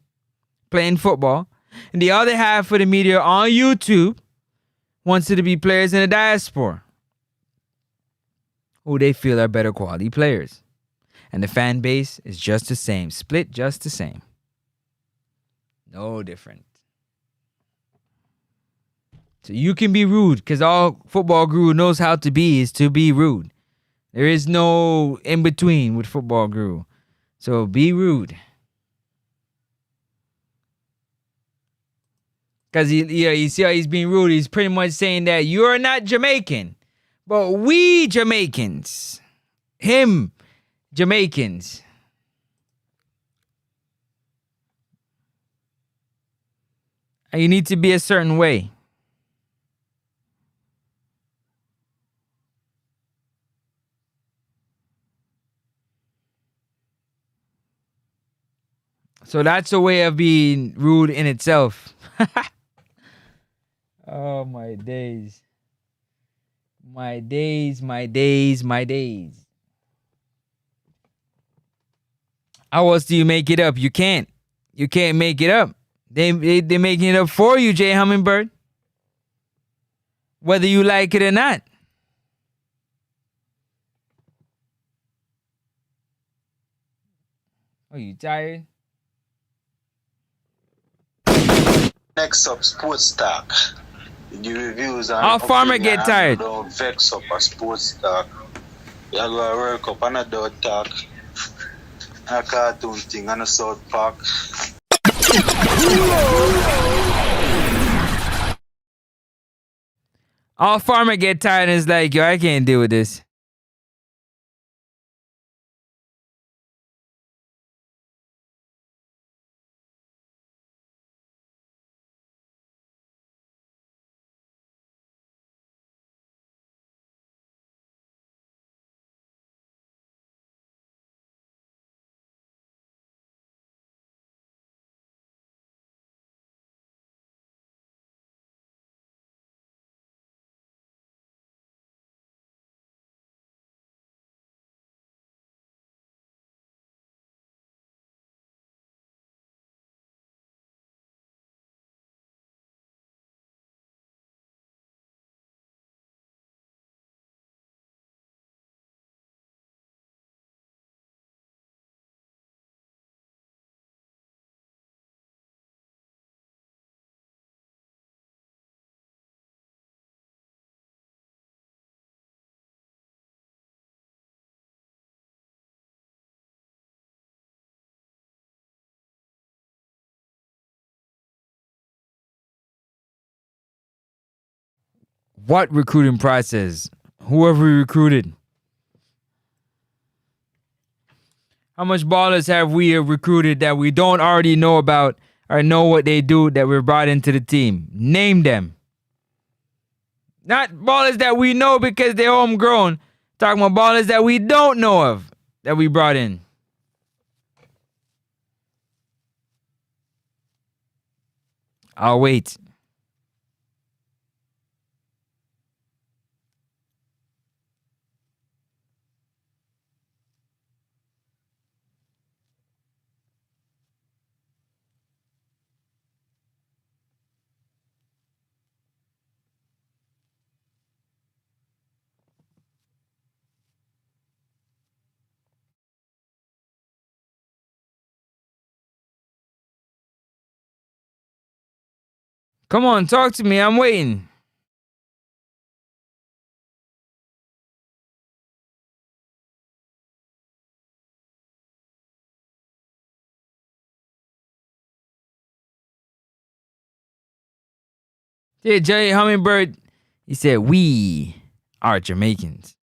playing football. And the other half of the media on YouTube wants it to be players in the diaspora who they feel are better quality players. And the fan base is just the same. Split just the same. No different. So you can be rude because all football guru knows how to be is to be rude. There is no in between with football guru. So be rude. Because you see how he's being rude. He's pretty much saying that you're not Jamaican. But we Jamaicans. Him Jamaicans. And you need to be a certain way. So that's a way of being rude in itself. Oh, my days. My days, my days, my days. How else do you make it up? You can't. You can't make it up. They're making it up for you, Jay Hummingbird. Whether you like it or not. Are you tired? Next up, sports talk. The reviews and Our farmer get tired. Don't vex up a sports talk. You go to work up and a dog talk. A cartoon thing and a South Park. Our farmer get tired and is like, yo, I can't deal with this. What recruiting process? Whoever we recruited. How much ballers have we recruited that we don't already know about or know what they do that we're brought into the team? Name them. Not ballers that we know because they're homegrown. Talking about ballers that we don't know of that we brought in. I'll wait. Come on, talk to me. I'm waiting. Yeah, Jay Hummingbird, he said, we are Jamaicans.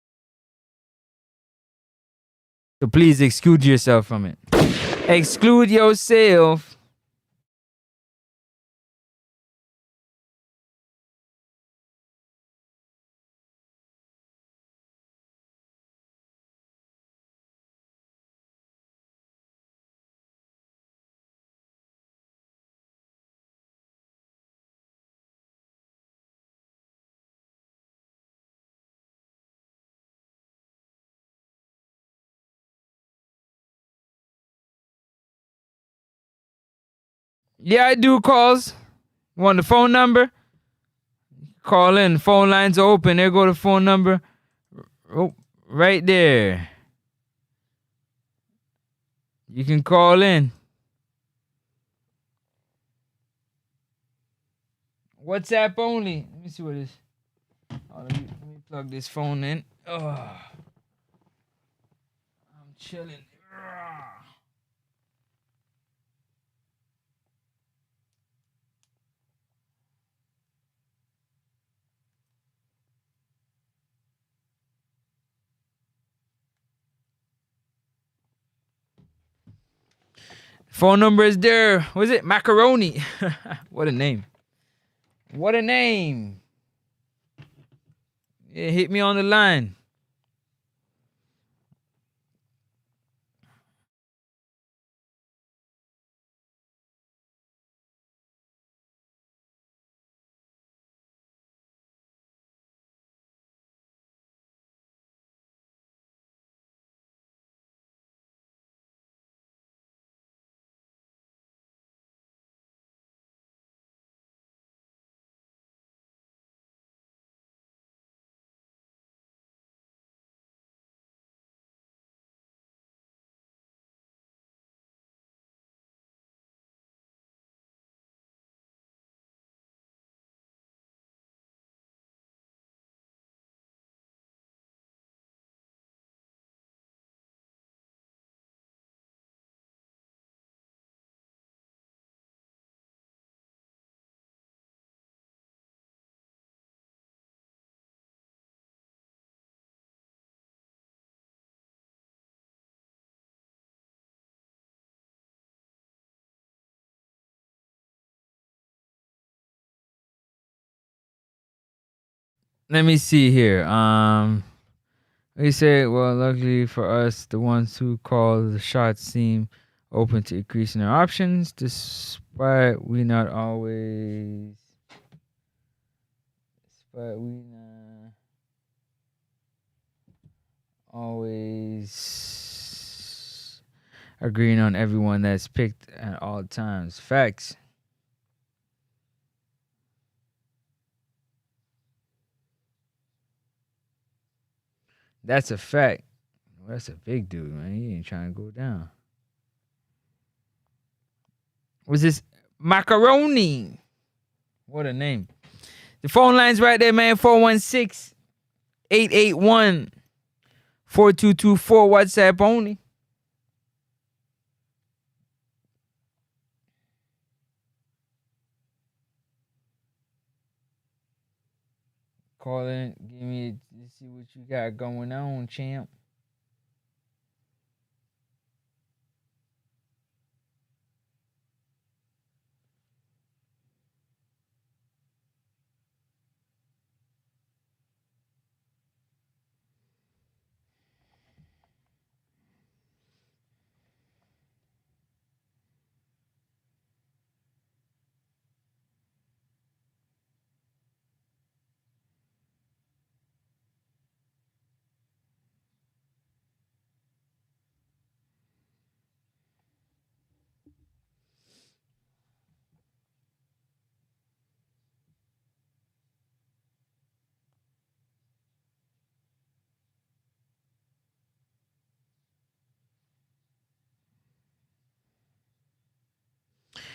So please exclude yourself from it. Exclude yourself. Yeah, I do calls. Want the phone number? Call in. Phone lines are open. There go the phone number. Oh, right there. You can call in. WhatsApp only. Let me see what it is. Oh, let me plug this phone in. Oh, I'm chilling. Phone number is there. What is it? Macaroni. What a name. What a name. Yeah, hit me on the line. Let me see here. He said, well, luckily for us, the ones who call the shots seem open to increasing their options, despite we not always agreeing on everyone that's picked at all times. Facts. That's a fact. Well, that's a big dude, man. He ain't trying to go down. Was this Macaroni? What a name. The phone line's right there, man. 416 881 4224. WhatsApp only. Call in. Give me. Let's see what you got going on, champ.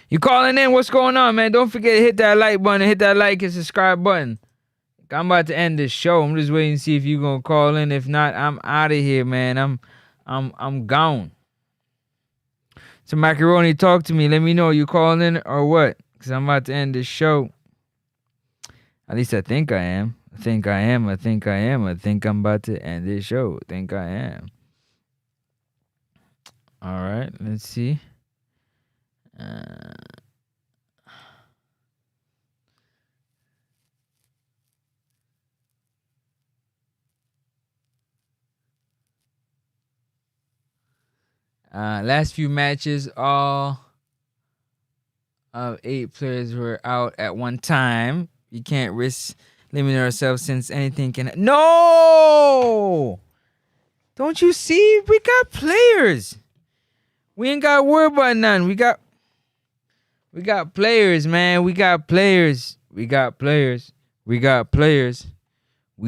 You calling in? What's going on, man? Don't forget to hit that like button, hit that like and subscribe button. I'm about to end this show. I'm just waiting to see if you gonna call in. If not, I'm out of here, man. I'm gone. So Macaroni, talk to me. Let me know you calling in or what? Cause I'm about to end this show. At least I think I am. I think I'm about to end this show. I think I am. All right, let's see. Last few matches, all of 8 players were out at one time. You can't risk limiting ourselves since anything can. No! Don't you see? We got players. We ain't got to worry about none. We got players, man. We got players. We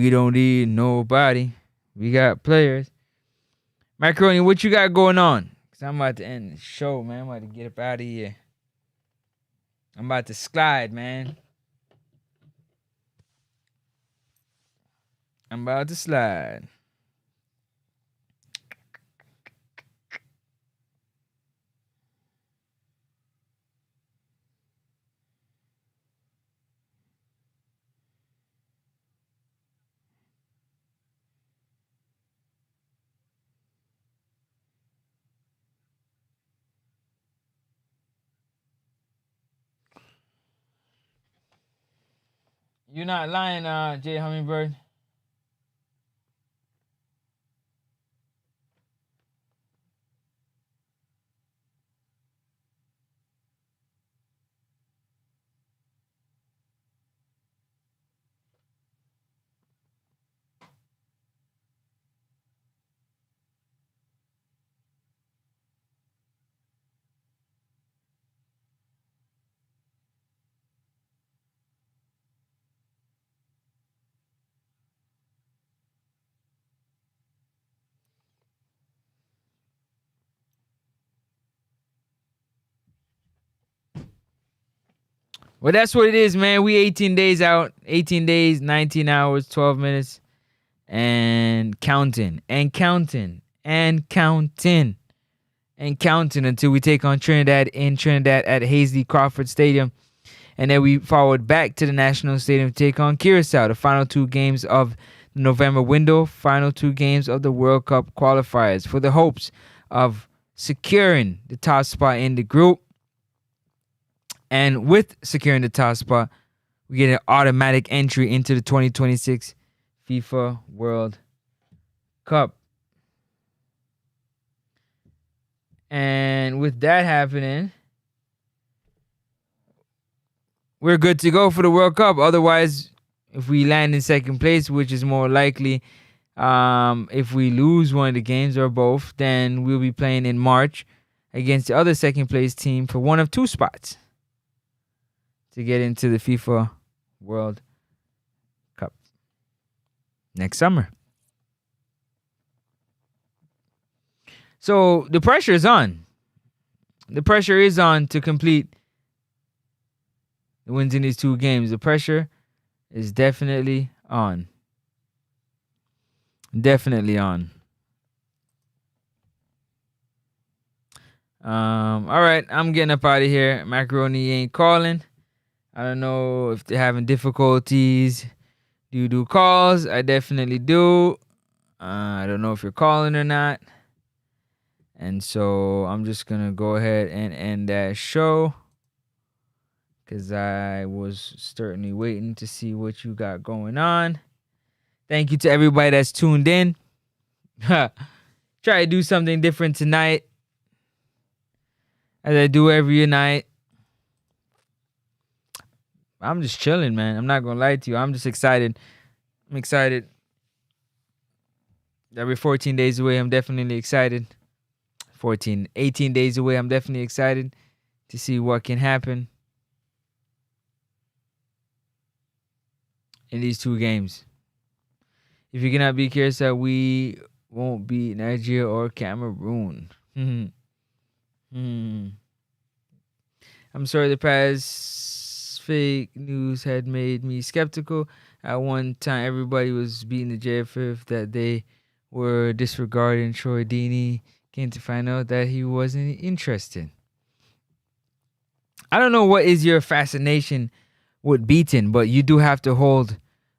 don't need nobody. We got players. Macaroni, what you got going on? Cause I'm about to end the show, man. I'm about to get up out of here. I'm about to slide, man. I'm about to slide. You're not lying, Jay Hummingbird. Well, that's what it is, man. We 18 days out. 18 days, 19 hours, 12 minutes. And counting. And counting. And counting. And counting until we take on Trinidad in Trinidad at Hazley Crawford Stadium. And then we forward back to the National Stadium to take on Curacao. The final 2 games of the November window. Final 2 games of the World Cup qualifiers. For the hopes of securing the top spot in the group. And with securing the top spot, we get an automatic entry into the 2026 FIFA World Cup. And with that happening, we're good to go for the World Cup. Otherwise, if we land in second place, which is more likely, if we lose one of the games or both, then we'll be playing in March against the other second place team for one of 2 spots to get into the FIFA World Cup next summer. So the pressure is on. The pressure is on to complete the wins in these 2 games. The pressure is definitely on. Definitely on. All right, I'm getting up out of here. Macaroni ain't calling. I don't know if they're having difficulties Do you do calls? I definitely do. I don't know if you're calling or not. And so I'm just going to go ahead and end that show because I was certainly waiting to see what you got going on. Thank you to everybody that's tuned in. Try to do something different tonight, as I do every night. I'm just chilling, man. I'm not going to lie to you. I'm just excited. I'm excited. That we're 14 days away. I'm definitely excited. 18 days away. I'm definitely excited to see what can happen in these two games. If you cannot beat Kyrgyzstan, we won't beat Nigeria or Cameroon. I'm sorry, the past fake news had made me skeptical. At one time, everybody was beating the JFF that they were disregarding Troy Deeney. Came to find out that he wasn't interested. I don't know what is your fascination with beating, but you do have to hold.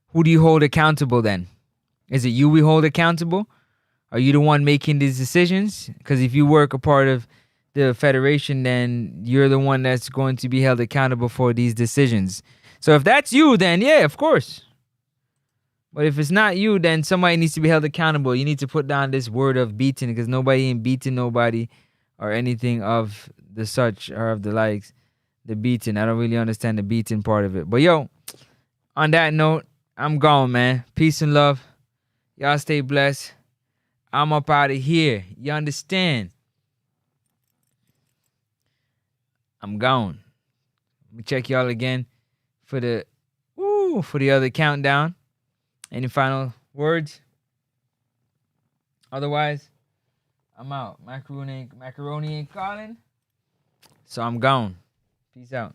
Who do you hold accountable then? Is it you we hold accountable? Are you the one making these decisions? Because if you work a part of the federation, then you're the one that's going to be held accountable for these decisions. So if that's you, then yeah, of course. But if it's not you, then somebody needs to be held accountable. You need to put down this word of beating because nobody ain't beating nobody or anything of the such or of the likes. The beating. I don't really understand the beating part of it. But yo, on that note, I'm gone, man. Peace and love. Y'all stay blessed. I'm up out of here. You understand? I'm gone. Let me check y'all again for the other countdown. Any final words? Otherwise, I'm out. Macaroni ain't calling. So I'm gone. Peace out.